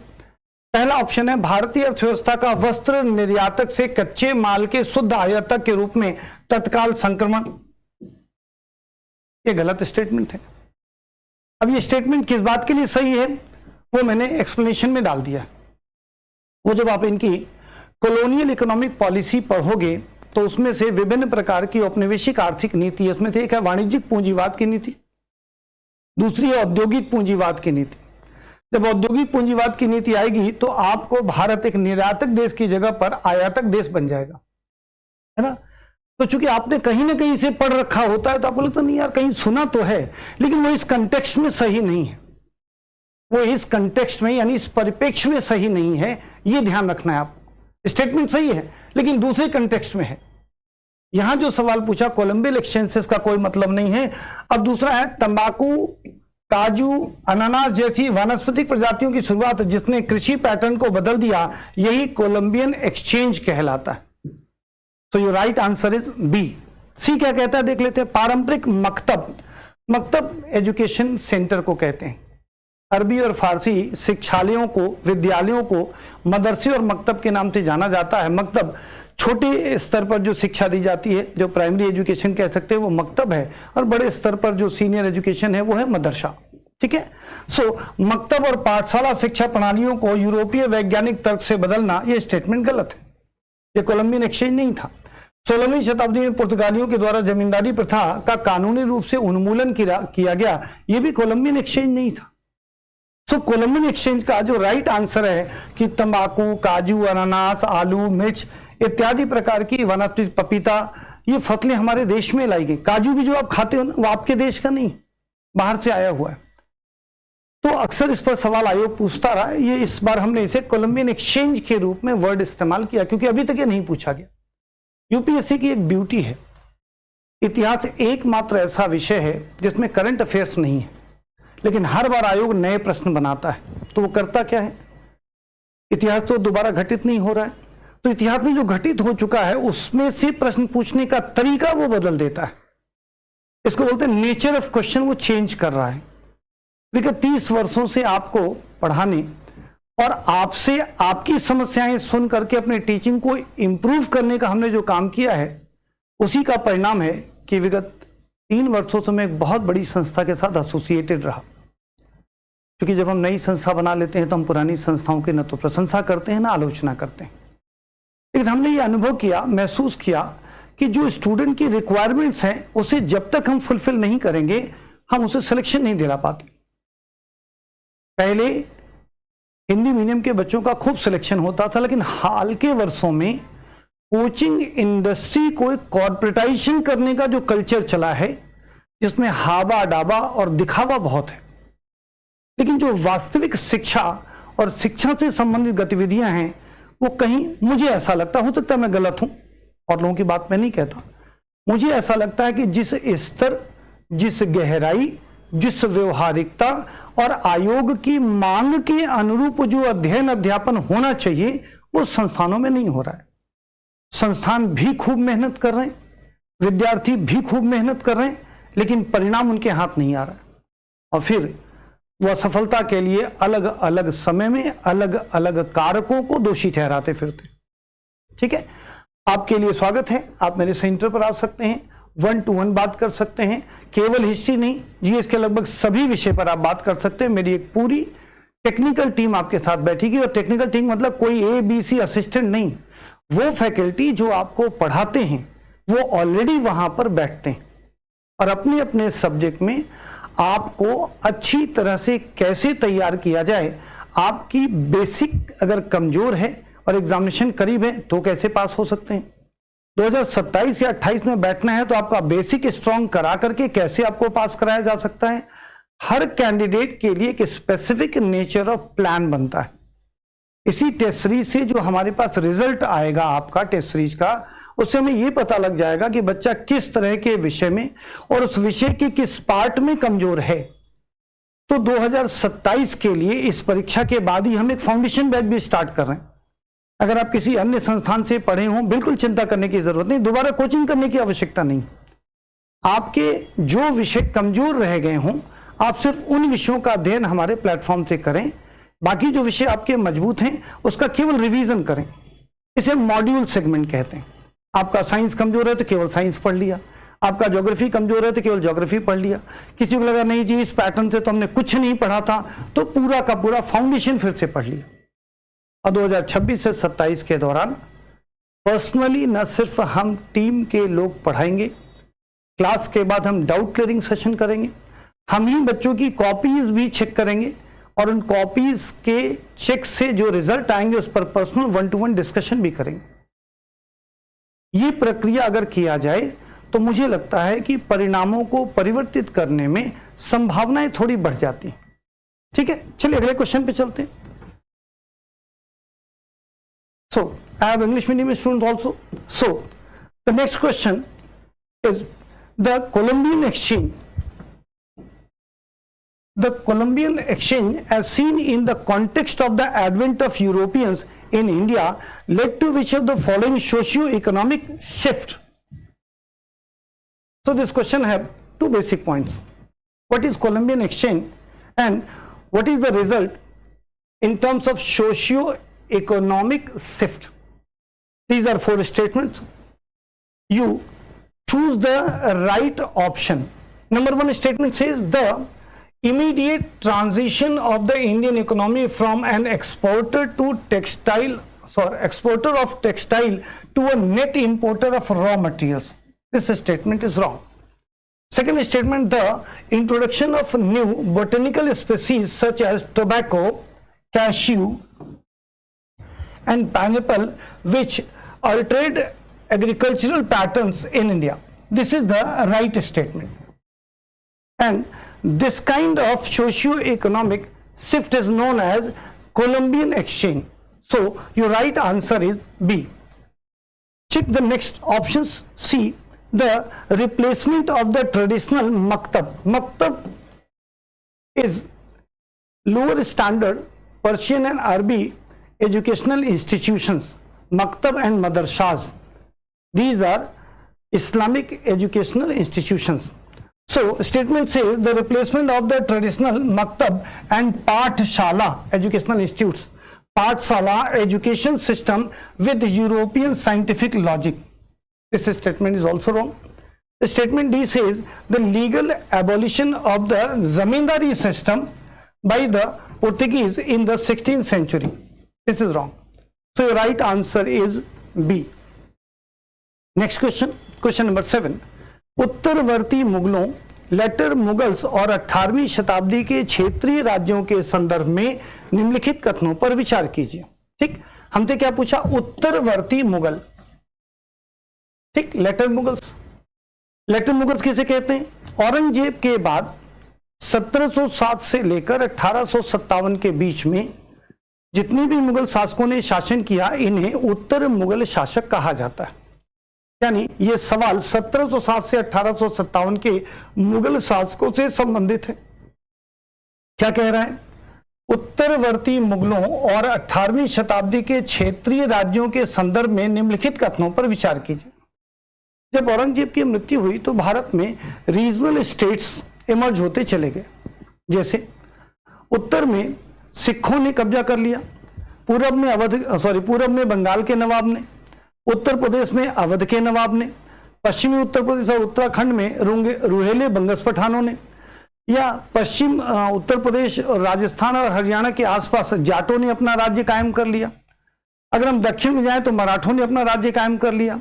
पहला ऑप्शन है भारतीय अर्थव्यवस्था का वस्त्र निर्यातक से कच्चे माल के शुद्ध आयातक के रूप में तत्काल संक्रमण। ये गलत स्टेटमेंट है। अब ये स्टेटमेंट किस बात के लिए सही है वो मैंने एक्सप्लेनेशन में डाल दिया है। वो जब आप इनकी कॉलोनियल इकोनॉमिक पॉलिसी पढ़ोगे तो उसमें से विभिन्न प्रकार की औपनिवेशिक आर्थिक नीति, इसमें से एक है वाणिज्यिक पूंजीवाद की नीति, दूसरी है औद्योगिक पूंजीवाद की नीति। जब औद्योगिक पूंजीवाद की नीति आएगी तो आपको भारत एक निर्यातक देश की जगह पर आयातक देश बन जाएगा, है ना। तो चूंकि आपने कहीं ना कहीं इसे पढ़ रखा होता है तो आपको लगता नहीं यार कहीं सुना तो है, लेकिन वो इस कंटेक्स्ट में सही नहीं है, वो इस कंटेक्स्ट में यानी इस परिप्रेक्ष्य में सही नहीं है। ये ध्यान रखना है आपको। स्टेटमेंट सही है लेकिन दूसरे कंटेक्स्ट में है। यहां जो सवाल पूछा कोलंबियन एक्सचेंज का कोई मतलब नहीं है। अब दूसरा है तंबाकू, काजू, अनानास जैसी वानस्पतिक प्रजातियों की शुरुआत जिसने कृषि पैटर्न को बदल दिया, यही कोलंबियन एक्सचेंज कहलाता है। So your right answer is B. C क्या कहता है देख लेते हैं। पारंपरिक मकतब, मकतब एजुकेशन सेंटर को कहते हैं। अरबी और फारसी शिक्षालयों को, विद्यालयों को मदरसे और मकतब के नाम से जाना जाता है। मकतब छोटे स्तर पर जो शिक्षा दी जाती है, जो प्राइमरी एजुकेशन कह सकते हैं, वो मकतब है, और बड़े स्तर पर जो सीनियर एजुकेशन है वो है मदरसा। ठीक है। सो मकतब और पाठशाला शिक्षा प्रणालियों को यूरोपीय वैज्ञानिक तर्क से बदलना, ये स्टेटमेंट गलत है। ये कोलंबियन एक्सचेंज नहीं था। 16वीं शताब्दी में पुर्तगालियों के द्वारा जमींदारी प्रथा का कानूनी रूप से उन्मूलन किया गया, ये भी कोलंबियन एक्सचेंज नहीं था। सो कोलंबियन एक्सचेंज का जो राइट आंसर है कि तंबाकू, काजू, अनानास, आलू, मिर्च इत्यादि प्रकार की वनस्पति, पपीता, ये फसलें हमारे देश में लाई गई। काजू भी जो आप खाते हो ना वो आपके देश का नहीं, बाहर से आया हुआ है। तो अक्सर इस पर सवाल आयोग पूछता रहा। ये इस बार हमने इसे कोलंबियन एक्सचेंज के रूप में वर्ड इस्तेमाल किया क्योंकि अभी तक ये नहीं पूछा गया। यूपीएससी की एक ब्यूटी है, इतिहास एकमात्र ऐसा विषय है जिसमें करंट अफेयर्स नहीं है, लेकिन हर बार आयोग नए प्रश्न बनाता है। तो वो करता क्या है, इतिहास तो दोबारा घटित नहीं हो रहा है, तो इतिहास में जो घटित हो चुका है उसमें से प्रश्न पूछने का तरीका वो बदल देता है। इसको बोलते हैं नेचर ऑफ क्वेश्चन, वो चेंज कर रहा है। विगत 30 वर्षों से आपको पढ़ाने और आपसे आपकी समस्याएं सुन करके अपने टीचिंग को इंप्रूव करने का हमने जो काम किया है, उसी का परिणाम है कि विगत 3 वर्षों से मैं एक बहुत बड़ी संस्था के साथ एसोसिएटेड रहा। क्योंकि जब हम नई संस्था बना लेते हैं तो हम पुरानी संस्थाओं की न तो प्रशंसा करते हैं ना आलोचना करते हैं। लेकिन हमने ये अनुभव किया, महसूस किया कि जो स्टूडेंट की रिक्वायरमेंट्स हैं उसे जब तक हम फुलफिल नहीं करेंगे हम उसे सिलेक्शन नहीं दिला पाते। पहले हिंदी मीडियम के बच्चों का खूब सिलेक्शन होता था, लेकिन हाल के वर्षों में कोचिंग इंडस्ट्री को कॉर्पोरेटाइजेशन करने का जो कल्चर चला है, जिसमें हावा डाबा और दिखावा बहुत है, लेकिन जो वास्तविक शिक्षा और शिक्षा से संबंधित गतिविधियां हैं वो कहीं, मुझे ऐसा लगता, हो सकता है मैं गलत हूं और लोगों की बात मैं नहीं कहता, मुझे ऐसा लगता है कि जिस स्तर, जिस गहराई, जिस व्यवहारिकता और आयोग की मांग के अनुरूप जो अध्ययन अध्यापन होना चाहिए वो संस्थानों में नहीं हो रहा है। संस्थान भी खूब मेहनत कर रहे हैं, विद्यार्थी भी खूब मेहनत कर रहे हैं, लेकिन परिणाम उनके हाथ नहीं आ रहा है। और फिर वह असफलता के लिए अलग अलग समय में अलग अलग कारकों को दोषी ठहराते फिरते। ठीक है, आपके लिए स्वागत है। आप मेरे सेंटर पर आ सकते हैं, 1-to-1 बात कर सकते हैं। केवल हिस्ट्री नहीं, जीएस के लगभग सभी विषय पर आप बात कर सकते हैं। मेरी एक पूरी टेक्निकल टीम आपके साथ बैठेगी, और टेक्निकल टीम मतलब कोई ABC असिस्टेंट नहीं, वो फैकल्टी जो आपको पढ़ाते हैं वो ऑलरेडी वहां पर बैठते हैं और अपने अपने सब्जेक्ट में आपको अच्छी तरह से कैसे तैयार किया जाए, आपकी बेसिक अगर कमजोर है और एग्जामिनेशन करीब है तो कैसे पास हो सकते हैं। 2027 या 28 में बैठना है तो आपका बेसिक स्ट्रांग करा करके कैसे आपको पास कराया जा सकता है। हर कैंडिडेट के लिए एक स्पेसिफिक नेचर ऑफ प्लान बनता है। इसी टेस्ट सीरीज से जो हमारे पास रिजल्ट आएगा आपका टेस्ट सीरीज का, उससे हमें यह पता लग जाएगा कि बच्चा किस तरह के विषय में और उस विषय के किस पार्ट में कमजोर है। तो 2027 के लिए इस परीक्षा के बाद ही हम एक फाउंडेशन बैच भी स्टार्ट कर रहे हैं। अगर आप किसी अन्य संस्थान से पढ़े हों, बिल्कुल चिंता करने की जरूरत नहीं, दोबारा कोचिंग करने की आवश्यकता नहीं। आपके जो विषय कमजोर रह गए हों, आप सिर्फ उन विषयों का अध्ययन हमारे प्लेटफॉर्म से करें। बाकी जो विषय आपके मजबूत हैं उसका केवल रिवीजन करें। इसे मॉड्यूल सेगमेंट कहते हैं। आपका साइंस कमजोर है तो केवल साइंस पढ़ लिया, आपका ज्योग्राफी कमजोर है तो केवल ज्योग्राफी पढ़ लिया। किसी को लगा नहीं जी इस पैटर्न से तो हमने कुछ नहीं पढ़ा था, तो पूरा का पूरा फाउंडेशन फिर से पढ़ लिया। और 2026 से 27 के दौरान पर्सनली न सिर्फ हम टीम के लोग पढ़ाएंगे, क्लास के बाद हम डाउट क्लियरिंग सेशन करेंगे, हम ही बच्चों की कॉपीज भी चेक करेंगे और उन कॉपीज के चेक से जो रिजल्ट आएंगे उस पर पर्सनल 1-to-1 डिस्कशन भी करेंगे। ये प्रक्रिया अगर किया जाए तो मुझे लगता है कि परिणामों को परिवर्तित करने में संभावनाएं थोड़ी बढ़ जाती हैं। ठीक है, चलिए अगले क्वेश्चन पे चलते हैं। So, I have English medium students also. So, the next question is the Columbian Exchange. The Columbian Exchange, as seen in the context of the advent of Europeans in India, led to which of the following socio-economic shift? So, this question have two basic points. What is Columbian Exchange and what is the result in terms of socio-economic shift? These are four statements. You choose the right option. Number one statement says the immediate transition of the Indian economy from an exporter of textile to a net importer of raw materials. This statement is wrong. Second statement, the introduction of new botanical species such as tobacco, cashew and pineapple which altered agricultural patterns in India. This is the right statement. And this kind of socio-economic shift is known as Columbian Exchange. So your right answer is B. Check the next options. C, the replacement of the traditional maktab. Maktab is lower standard Persian and Arabic educational institutions. Maktab and madrasas, these are Islamic educational institutions. So statement says the replacement of the traditional maktab and pathshala educational institutes, pathshala education system with European scientific logic. This statement is also wrong. The statement D says the legal abolition of the zamindari system by the Portuguese in the 16th century. This is wrong. So your right answer is B. Next question, question number 7. उत्तरवर्ती मुगलों, letter Mughals और 18वीं शताब्दी के क्षेत्रीय राज्यों के संदर्भ में निम्नलिखित कथनों पर विचार कीजिए। ठीक, हमसे क्या पूछा? उत्तरवर्ती मुगल। ठीक, लेटर मुगल्स। लेटर मुगल्स किसे कहते हैं? औरंगजेब के बाद 1707 से लेकर 1857 के बीच में जितनी भी मुगल शासकों ने शासन किया, इन्हें उत्तर मुगल शासक कहा जाता है। यानी ये सवाल 1707 से 1857 के मुगल शासकों से संबंधित है। क्या कह रहा है? उत्तरवर्ती मुगलों और 18वीं शताब्दी के क्षेत्रीय राज्यों के संदर्भ में निम्नलिखित कथनों पर विचार कीजिए। जब औरंगजेब की मृत्यु हुई तो भारत में रीजनल स्टेट्स इमर्ज होते चले गए। जैसे उत्तर में सिखों ने कब्जा कर लिया, पूरब में बंगाल के नवाब ने, उत्तर प्रदेश में अवध के नवाब ने, पश्चिमी उत्तर प्रदेश और उत्तराखंड में रुहेले बंगस पठानों ने, या पश्चिम उत्तर प्रदेश और राजस्थान और हरियाणा के आसपास जाटों ने अपना राज्य कायम कर लिया। अगर हम दक्षिण में जाएं तो मराठों ने अपना राज्य कायम कर लिया,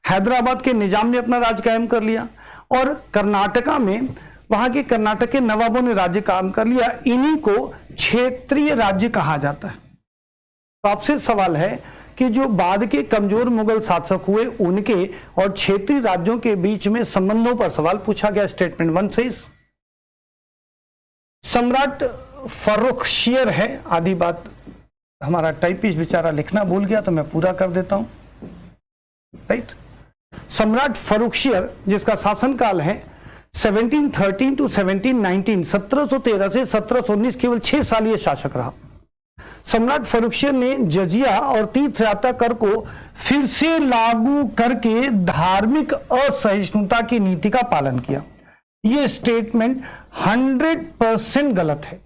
हैदराबाद के निजाम ने अपना राज्य कायम कर लिया, और कर्नाटका में वहां के कर्नाटक के नवाबों ने राज्य कायम कर लिया। इन्हीं को क्षेत्रीय राज्य कहा जाता है। तो आपसे सवाल है कि जो बाद के कमजोर मुगल शासक हुए उनके और क्षेत्रीय राज्यों के बीच में संबंधों पर सवाल पूछा गया। स्टेटमेंट 1 से सम्राट फर्रुखशियर है। आधी बात हमारा टाइपिस्ट बेचारा लिखना भूल गया तो मैं पूरा कर देता हूं। राइट, सम्राट फर्रुखशियर जिसका शासनकाल है 1713 टू 1719, 1713 से 1719, केवल 6 साल ये शासक रहा। सम्राट फर्रुखियर ने जजिया और तीर्थ यात्रा कर को फिर से लागू करके धार्मिक असहिष्णुता की नीति का पालन किया। यह स्टेटमेंट 100% गलत है,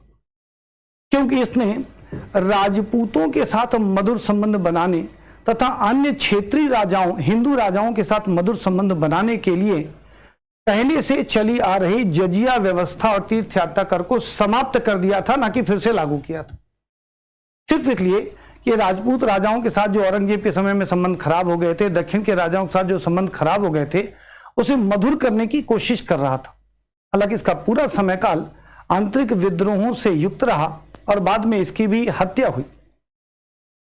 क्योंकि इसने राजपूतों के साथ मधुर संबंध बनाने तथा अन्य क्षेत्रीय राजाओं, हिंदू राजाओं के साथ मधुर संबंध बनाने के लिए पहले से चली आ रही जजिया व्यवस्था और तीर्थ यात्रा कर को समाप्त कर दिया था, ना कि फिर से लागू किया था। सिर्फ इसलिए कि राजपूत राजाओं के साथ जो औरंगजेब के समय में संबंध खराब हो गए थे, दक्षिण के राजाओं के साथ जो संबंध खराब हो गए थे, उसे मधुर करने की कोशिश कर रहा था। हालांकि इसका पूरा समयकाल आंतरिक विद्रोहों से युक्त रहा और बाद में इसकी भी हत्या हुई।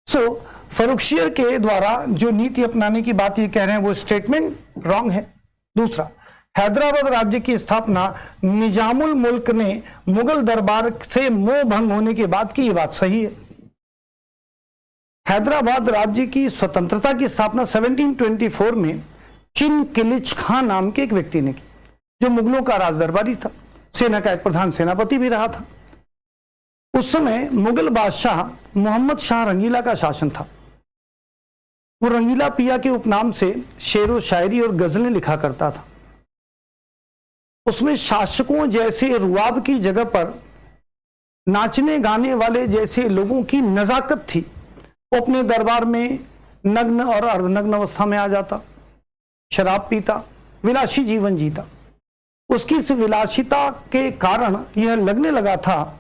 फर्रुखियर के द्वारा जो नीति अपनाने की बात ये कह रहे हैं वो स्टेटमेंट रॉन्ग है। दूसरा, हैदराबाद राज्य की स्थापना निजामुल मुल्क ने मुगल दरबार से मोह भंग होने के बाद की, ये बात सही है। हैदराबाद राज्य की स्वतंत्रता की स्थापना 1724 में चिन किलिच खान नाम के एक व्यक्ति ने की, जो मुगलों का राज दरबारी था, सेना का एक प्रधान सेनापति भी रहा था। उस समय मुगल बादशाह मोहम्मद शाह रंगीला का शासन था। वो रंगीला पिया के उपनाम से शेरो शायरी और गजलें लिखा करता था। उसमें शासकों जैसे रुआब की जगह पर नाचने गाने वाले जैसे लोगों की नजाकत थी। वो अपने दरबार में नग्न और अर्धनग्न अवस्था में आ जाता, शराब पीता, विलासी जीवन जीता। उसकी इस विलासिता के कारण यह लगने लगा था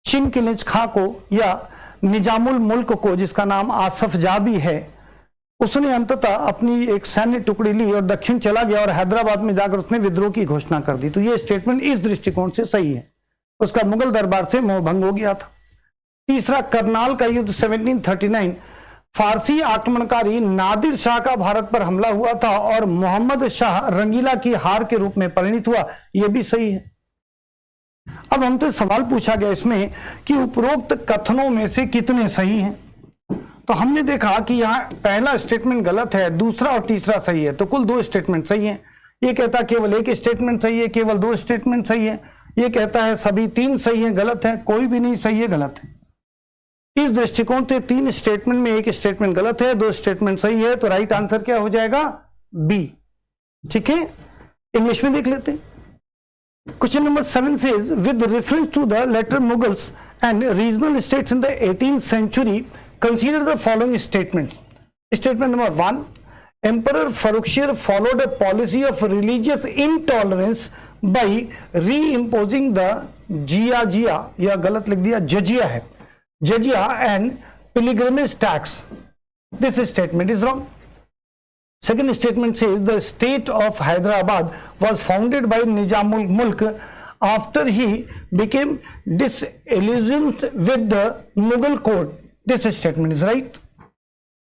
चिन किलिच खां को या निजामुल मुल्क को, जिसका नाम आसफ जा भी है, उसने अंततः अपनी एक सैन्य टुकड़ी ली और दक्षिण चला गया और हैदराबाद में जाकर उसने विद्रोह की घोषणा कर दी। तो यह स्टेटमेंट इस दृष्टिकोण से सही है, उसका मुगल दरबार से मोह भंग हो गया था। तीसरा, करनाल का युद्ध 1739 फारसी आक्रमणकारी नादिर शाह का भारत पर हमला हुआ था और मोहम्मद शाह रंगीला की हार के रूप में परिणित हुआ, यह भी सही है। अब हमसे सवाल पूछा गया इसमें कि उपरोक्त कथनों में से कितने सही हैं। तो हमने देखा कि यहाँ पहला स्टेटमेंट गलत है, दूसरा और तीसरा सही है, तो कुल 2 स्टेटमेंट सही हैं। ये कहता है केवल एक स्टेटमेंट सही है, केवल 2 स्टेटमेंट सही है। ये कहता है सभी 3 सही हैं, गलत है, कोई भी नहीं सही है, गलत है। इस दृष्टिकोण से 3 स्टेटमेंट में एक स्टेटमेंट गलत है, 2 स्टेटमेंट सही है, तो राइट आंसर क्या हो जाएगा? बी। ठीक है, इंग्लिश में देख लेते हैं। Question number 7 says, with reference to the later Mughals and regional states in the 18th century, consider the following statements. Statement number 1, Emperor Farrukhsir followed a policy of religious intolerance by reimposing the jizya, या गलत लिख दिया, जजिया है, jizya and pilgrimage tax. This statement is wrong. Second statement says the state of Hyderabad was founded by Nizamul Mulk after he became disillusioned with the Mughal court. This statement is right.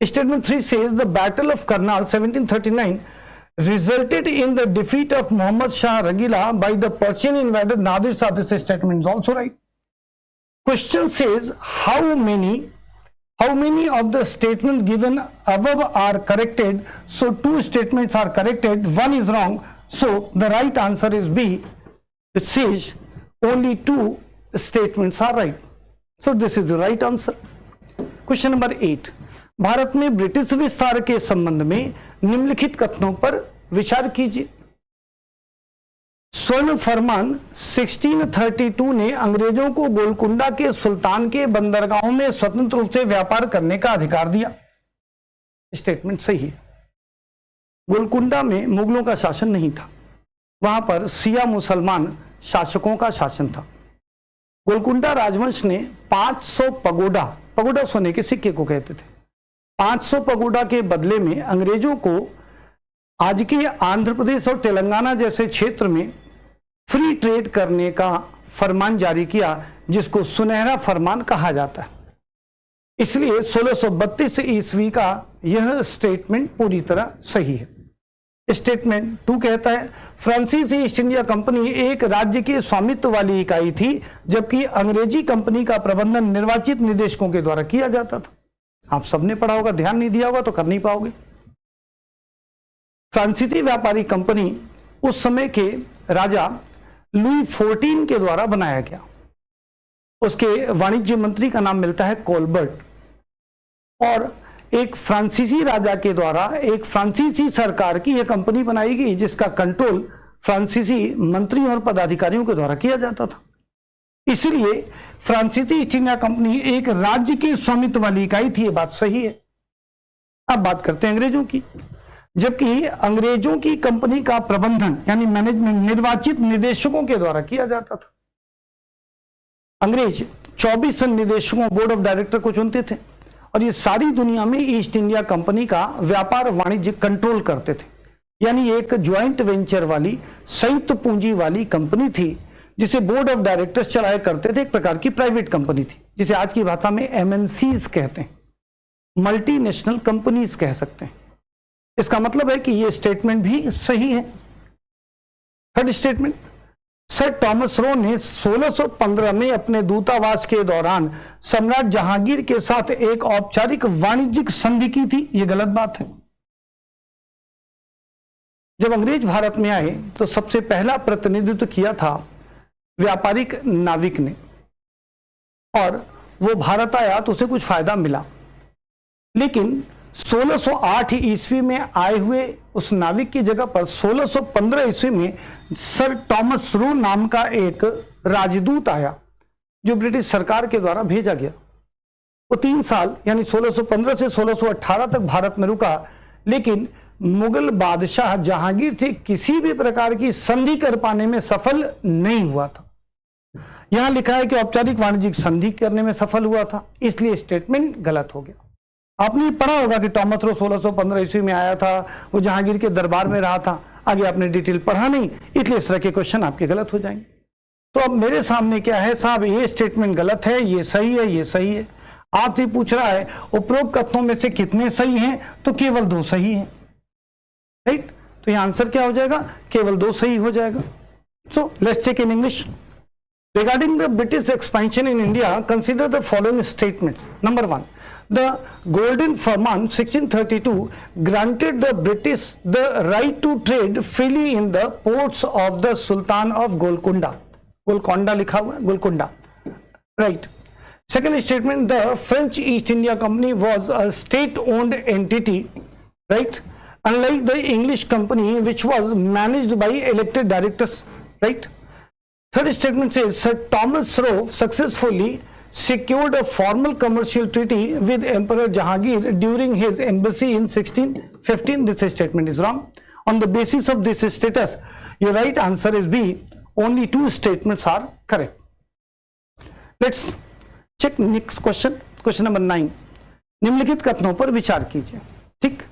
Statement 3 says the Battle of Karnal 1739 resulted in the defeat of Muhammad Shah Rangila by the Persian invader Nadir Shah. This statement is also right. Question says how many of the statements given above are corrected? So 2 statements are corrected, 1 is wrong. So the right answer is B. It says only 2 statements are right. So this is the right answer. Question number 8. Bharat में British विस्तार के संबंध में निम्नलिखित कथनों पर विचार कीजिए। स्वर्ण फरमान 1632 ने अंग्रेजों को गोलकुंडा के सुल्तान के बंदरगाहों में स्वतंत्र रूप से व्यापार करने का अधिकार दिया। स्टेटमेंट सही है। गोलकुंडा में मुगलों का शासन नहीं था, वहां पर सिया मुसलमान शासकों का शासन था। गोलकुंडा राजवंश ने 500 पगोडा सोने के सिक्के को कहते थे, 500 पगोडा के बदले में अंग्रेजों को आज के आंध्र प्रदेश और तेलंगाना जैसे क्षेत्र में फ्री ट्रेड करने का फरमान जारी किया, जिसको सुनहरा फरमान कहा जाता है। इसलिए 1632 ईस्वी का यह स्टेटमेंट पूरी तरह सही है। स्टेटमेंट 2 कहता है फ्रांसीसी ईस्ट इंडिया कंपनी एक राज्य के स्वामित्व वाली इकाई थी, जबकि अंग्रेजी कंपनी का प्रबंधन निर्वाचित निदेशकों के द्वारा किया जाता था। आप सबने पढ़ा होगा, ध्यान नहीं दिया होगा तो कर नहीं पाओगे। फ्रांसीसी व्यापारी कंपनी उस समय के राजा लुई 14 के द्वारा बनाया गया। उसके वाणिज्य मंत्री का नाम मिलता है कोलबर्ट, और एक फ्रांसीसी राजा के द्वारा एक फ्रांसीसी सरकार की यह कंपनी बनाई गई जिसका कंट्रोल फ्रांसीसी मंत्रियों और पदाधिकारियों के द्वारा किया जाता था। इसलिए फ्रांसीसी ईस्ट इंडिया कंपनी एक राज्य की स्वामित्व वाली इकाई थी, ये बात सही है। अब बात करते हैं अंग्रेजों की। जबकि अंग्रेजों की कंपनी का प्रबंधन यानी मैनेजमेंट निर्वाचित निदेशकों के द्वारा किया जाता था। अंग्रेज 24 निदेशकों बोर्ड ऑफ डायरेक्टर को चुनते थे और ये सारी दुनिया में ईस्ट इंडिया कंपनी का व्यापार वाणिज्य कंट्रोल करते थे। यानी एक ज्वाइंट वेंचर वाली संयुक्त पूंजी वाली कंपनी थी जिसे बोर्ड ऑफ डायरेक्टर्स चलाया करते थे। एक प्रकार की प्राइवेट कंपनी थी जिसे आज की भाषा में एमएनसीज कहते हैं, मल्टीनेशनल कंपनीज कह सकते हैं। इसका मतलब है कि यह स्टेटमेंट भी सही है। Third statement, sir Thomas Roe ने 1615 में अपने दूतावास के दौरान सम्राट जहांगीर के साथ एक औपचारिक वाणिज्यिक संधि की थी। यह गलत बात है। जब अंग्रेज भारत में आए तो सबसे पहला प्रतिनिधित्व किया था व्यापारिक नाविक ने, और वो भारत आया तो उसे कुछ फायदा मिला, लेकिन 1608 ईस्वी में आए हुए उस नाविक की जगह पर 1615 ईस्वी में सर टॉमस रो नाम का एक राजदूत आया जो ब्रिटिश सरकार के द्वारा भेजा गया। वो 3 साल यानी 1615 से 1618 तक भारत में रुका, लेकिन मुगल बादशाह जहांगीर से किसी भी प्रकार की संधि कर पाने में सफल नहीं हुआ था। यहां लिखा है कि औपचारिक वाणिज्यिक संधि करने में सफल हुआ था, इसलिए स्टेटमेंट गलत हो गया। आपने पढ़ा होगा कि टॉमस रो 1615 ईस्वी में आया था, वो जहांगीर के दरबार में रहा था। आगे आपने डिटेल पढ़ा नहीं, इसलिए इस तरह के क्वेश्चन आपके गलत हो जाएंगे। तो अब मेरे सामने क्या है साहब, ये स्टेटमेंट गलत है, ये सही है, ये सही है। आपसे पूछ रहा है उपरोक्त कथनों में से कितने सही हैं, तो केवल 2 सही हैं, राइट। तो ये आंसर क्या हो जाएगा, केवल 2 सही हो जाएगा। So let's check in English. Regarding the British expansion in India, consider the following statements. Number 1, the Golden Firman 1632 granted the British the right to trade freely in the ports of the Sultan of Golconda. Golconda लिखा हुआ है, Golconda, right. Second statement, the French East India Company was a state-owned entity, right, unlike the English company which was managed by elected directors, right. Third statement says Sir Thomas Roe successfully secured a formal commercial treaty with Emperor Jahangir during his embassy in 1615. This statement is wrong. On the basis of this status, your right answer is B. Only 2 statements are correct. Let's check next question. Question number 9. निम्नलिखित कथनों पर विचार कीजिए। ठीक,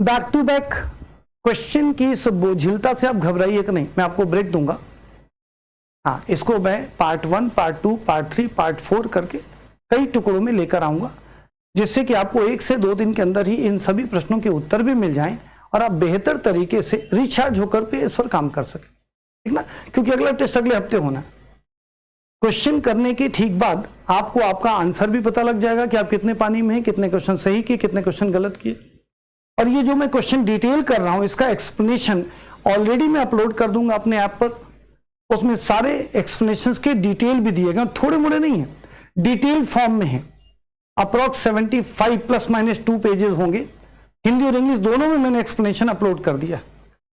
back to back question की इस बोझिलता से आप घबराइए कि नहीं, मैं आपको ब्रेक दूंगा। हाँ, इसको मैं पार्ट 1, पार्ट 2, पार्ट 3, पार्ट 4 करके कई टुकड़ों में लेकर आऊंगा, जिससे कि आपको 1 से 2 दिन के अंदर ही इन सभी प्रश्नों के उत्तर भी मिल जाएं और आप बेहतर तरीके से रिचार्ज होकर पे इस पर काम कर सकें, ठीक ना। क्योंकि अगला टेस्ट अगले हफ्ते होना है। क्वेश्चन करने के ठीक बाद आपको आपका आंसर भी पता लग जाएगा कि आप कितने पानी में हैं, कितने क्वेश्चन सही किए, कितने क्वेश्चन गलत किए। और ये जो मैं क्वेश्चन डिटेल कर रहा हूं, इसका एक्सप्लेनेशन ऑलरेडी मैं अपलोड कर दूंगा अपने ऐप पर। उसमें सारे एक्सप्लेनेशंस के डिटेल भी दिए गए, थोड़े मोड़े नहीं है, डिटेल फॉर्म में है। अप्रॉक्स 75 ±2 पेजेस होंगे, हिंदी और इंग्लिश दोनों में मैंने एक्सप्लेनेशन अपलोड कर दिया।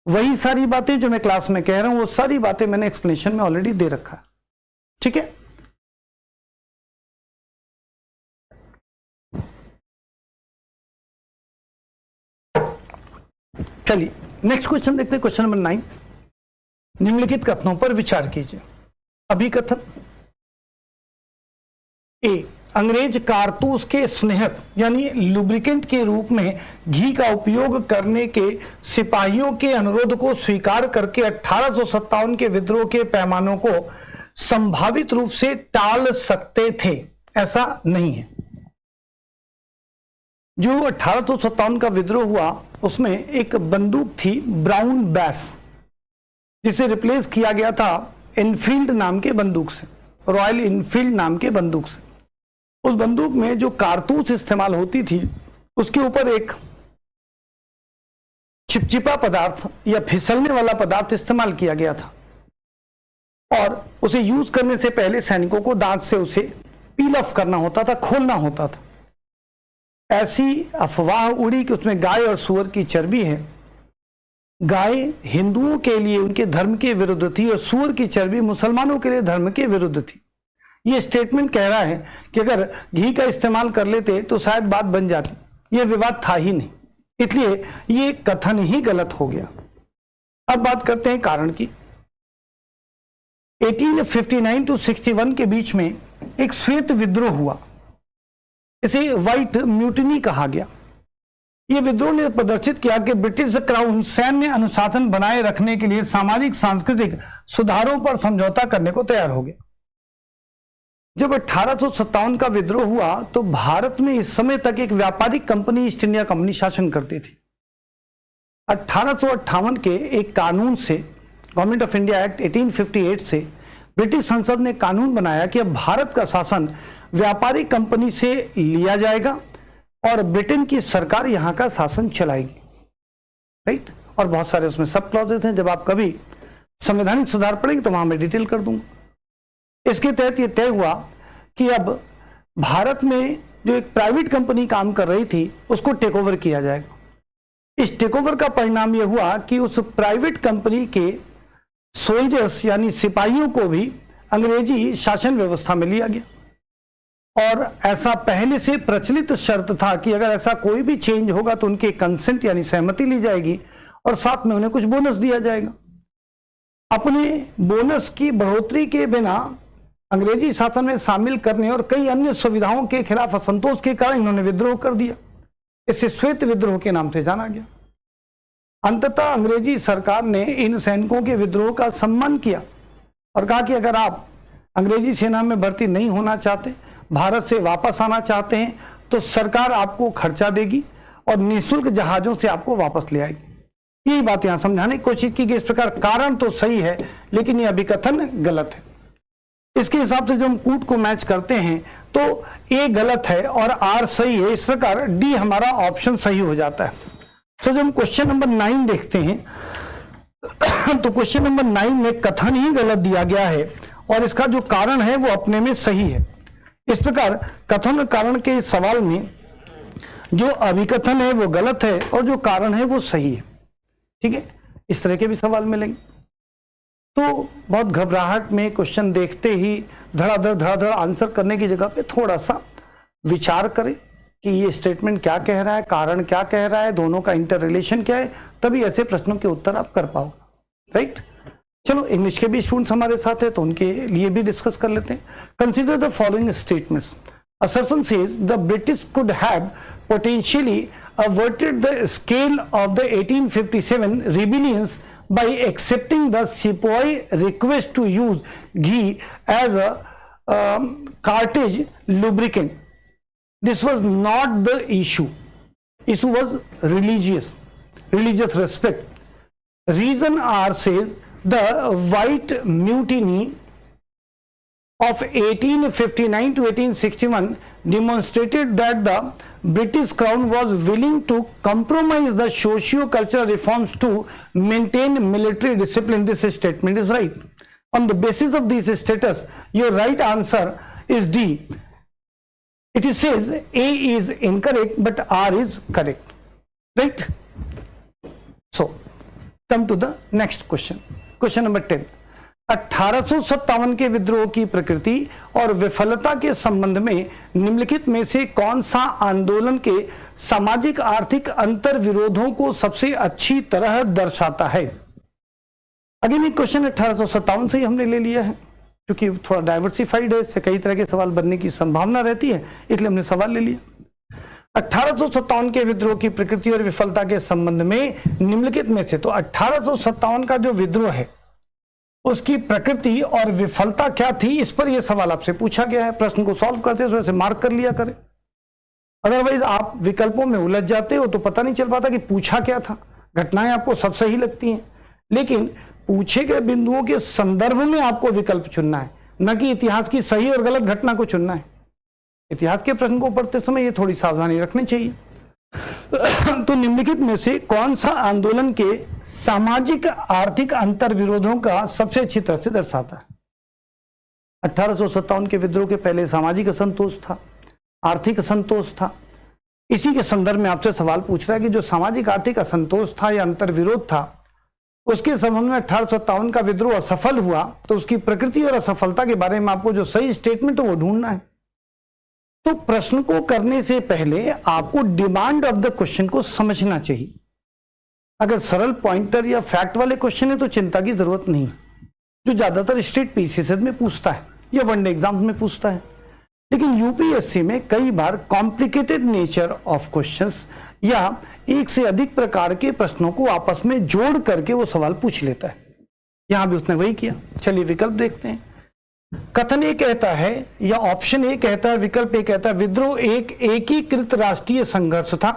वही सारी बातें जो मैं क्लास में कह रहा हूं, वो सारी बातें मैंने एक्सप्लेनेशन में ऑलरेडी दे रखा है, ठीक है। चलिए नेक्स्ट क्वेश्चन देखते हैं। क्वेश्चन नंबर 9, निम्नलिखित कथनों पर विचार कीजिए। अभिकथन ए, अंग्रेज कारतूस के स्नेहक यानी लुब्रिकेंट के रूप में घी का उपयोग करने के सिपाहियों के अनुरोध को स्वीकार करके 1857 के विद्रोह के पैमानों को संभावित रूप से टाल सकते थे। ऐसा नहीं है। जो 1857 का विद्रोह हुआ उसमें एक बंदूक थी ब्राउन बैस, जिसे रिप्लेस किया गया था इनफील्ड नाम के बंदूक से, रॉयल इनफील्ड नाम के बंदूक से। उस बंदूक में जो कारतूस इस्तेमाल होती थी उसके ऊपर एक चिपचिपा पदार्थ या फिसलने वाला पदार्थ इस्तेमाल किया गया था। और उसे यूज करने से पहले सैनिकों को दांत से उसे पील ऑफ करना होता था, खोलना होता था। ऐसी अफवाह उड़ी कि उसमें गाय और सूअर की चर्बी है। गाय हिंदुओं के लिए उनके धर्म के विरुद्ध थी और सूअर की चर्बी मुसलमानों के लिए धर्म के विरुद्ध थी। यह स्टेटमेंट कह रहा है कि अगर घी का इस्तेमाल कर लेते तो शायद बात बन जाती। यह विवाद था ही नहीं, इसलिए यह कथन ही गलत हो गया। अब बात करते हैं कारण की। 1859 to 61 के बीच में एक श्वेत विद्रोह हुआ, इसे व्हाइट म्यूटिनी कहा गया। यह विद्रोह ने प्रदर्शित किया कि ब्रिटिश क्राउन सैन्य अनुशासन बनाए रखने के लिए सामाजिक सांस्कृतिक सुधारों पर समझौता करने को तैयार हो गया। जब 1857 का विद्रोह हुआ तो भारत में इस समय तक एक व्यापारिक कंपनी ईस्ट इंडिया कंपनी शासन करती थी। 1858 के एक कानून से, गवर्नमेंट ऑफ इंडिया एक्ट 1858 से, ब्रिटिश संसद ने कानून बनाया कि अब भारत का शासन व्यापारिक कंपनी से लिया जाएगा और ब्रिटेन की सरकार यहां का शासन चलाएगी, राइट। और बहुत सारे उसमें सब क्लॉजेस हैं, जब आप कभी संवैधानिक सुधार पढ़ेंगे तो वहां मैं डिटेल कर दूंगा। इसके तहत यह तय हुआ कि अब भारत में जो एक प्राइवेट कंपनी काम कर रही थी उसको टेक ओवर किया जाएगा। इस टेक ओवर का परिणाम यह हुआ कि उस प्राइवेट कंपनी के सोल्जर्स यानी सिपाहियों को भी अंग्रेजी शासन व्यवस्था में लिया गया। और ऐसा पहले से प्रचलित शर्त था कि अगर ऐसा कोई भी चेंज होगा तो उनके कंसेंट यानी सहमति ली जाएगी और साथ में उन्हें कुछ बोनस दिया जाएगा। अपने बोनस की बढ़ोतरी के बिना अंग्रेजी शासन में शामिल करने और कई अन्य सुविधाओं के खिलाफ असंतोष के कारण इन्होंने विद्रोह कर दिया। इसे श्वेत विद्रोह के नाम से जाना गया। अंततः अंग्रेजी सरकार ने इन सैनिकों के विद्रोह का सम्मान किया और कहा कि अगर आप अंग्रेजी सेना में भर्ती नहीं होना चाहते, भारत से वापस आना चाहते हैं, तो सरकार आपको खर्चा देगी और निःशुल्क जहाजों से आपको वापस ले आएगी। यही बात यहां समझाने की कोशिश की कि इस प्रकार कारण तो सही है लेकिन यह अभिकथन गलत है। इसके हिसाब से जब हम कूट को मैच करते हैं तो ए गलत है और आर सही है, इस प्रकार डी हमारा ऑप्शन सही हो जाता है। तो जब हम क्वेश्चन नंबर 9 देखते हैं तो क्वेश्चन नंबर 9 में कथन ही गलत दिया गया है और इसका जो कारण है वो अपने में सही है। इस प्रकार कथन कारण के सवाल में जो अभिकथन है वो गलत है और जो कारण है वो सही है। ठीक है, इस तरह के भी सवाल मिलेंगे। तो बहुत घबराहट में क्वेश्चन देखते ही धड़ाधड़ आंसर करने की जगह पे थोड़ा सा विचार करें कि ये स्टेटमेंट क्या कह रहा है, कारण क्या कह रहा है, दोनों का इंटर रिलेशन क्या है, तभी ऐसे प्रश्नों के उत्तर आप कर पाओगे, राइट। चलो इंग्लिश के भी स्टूडेंट्स हमारे साथ है तो उनके लिए भी डिस्कस कर लेते हैं। Consider the following statements. Assertion says the British could have potentially averted the scale of the 1857 rebellions by accepting the Sepoy request to use ghee as a cartridge lubricant. This was not the issue. Issue was religious respect. Reason R says the White Mutiny of 1859 to 1861 demonstrated that the British Crown was willing to compromise the socio-cultural reforms to maintain military discipline. This statement is right. On the basis of this status, your right answer is D. It says A is incorrect but R is correct. Right? So, come to the next question. Question number 10. 1857 के विद्रोह की प्रकृति और विफलता के संबंध में निम्नलिखित में से कौन सा आंदोलन के सामाजिक आर्थिक अंतर विरोधों को सबसे अच्छी तरह दर्शाता है? अगेन एक क्वेश्चन 1857 से ही हमने ले लिया है क्योंकि थोड़ा डाइवर्सिफाइड है, इससे कई तरह के सवाल बनने की संभावना रहती है, इसलिए हमने सवाल ले लिया। 1857 के विद्रोह की प्रकृति और विफलता के संबंध में निम्नलिखित में से, तो 1857 का जो विद्रोह है उसकी प्रकृति और विफलता क्या थी, इस पर यह सवाल आपसे पूछा गया है। प्रश्न को सॉल्व करते समय मार्क कर लिया करें, अदरवाइज आप विकल्पों में उलझ जाते हो तो पता नहीं चल पाता कि पूछा क्या था। घटनाएं आपको सब सही लगती हैं लेकिन पूछे गए बिंदुओं के संदर्भ में आपको विकल्प चुनना है, न कि इतिहास की सही और गलत घटना को चुनना है। इतिहास के प्रश्न को पढ़ते समय ये थोड़ी सावधानी रखनी चाहिए। तो निम्नलिखित में से कौन सा आंदोलन के सामाजिक आर्थिक अंतर विरोधों का सबसे अच्छी तरह से दर्शाता है? 1857 के विद्रोह के पहले सामाजिक असंतोष था, आर्थिक असंतोष था। इसी के संदर्भ में आपसे सवाल पूछ रहा है कि जो सामाजिक आर्थिक असंतोष था या अंतर्विरोध था, उसके संबंध में 1857 का विद्रोह असफल हुआ, तो उसकी प्रकृति और असफलता के बारे में आपको जो सही स्टेटमेंट है वो ढूंढना है। तो प्रश्न को करने से पहले आपको डिमांड ऑफ द क्वेश्चन को समझना चाहिए। अगर सरल पॉइंटर या फैक्ट वाले क्वेश्चन है तो चिंता की जरूरत नहीं, जो ज्यादातर स्टेट पीसीएस में पूछता है या वनडे एग्जाम्स में पूछता है। लेकिन यूपीएससी में कई बार कॉम्प्लिकेटेड नेचर ऑफ क्वेश्चंस या एक से अधिक प्रकार के प्रश्नों को आपस में जोड़ करके वो सवाल पूछ लेता है। यहां भी उसने वही किया। चलिए विकल्प देखते हैं। कथन ए कहता है या ऑप्शन ए कहता है, विकल्प ए कहता है विद्रोह एक एकीकृत राष्ट्रीय संघर्ष था।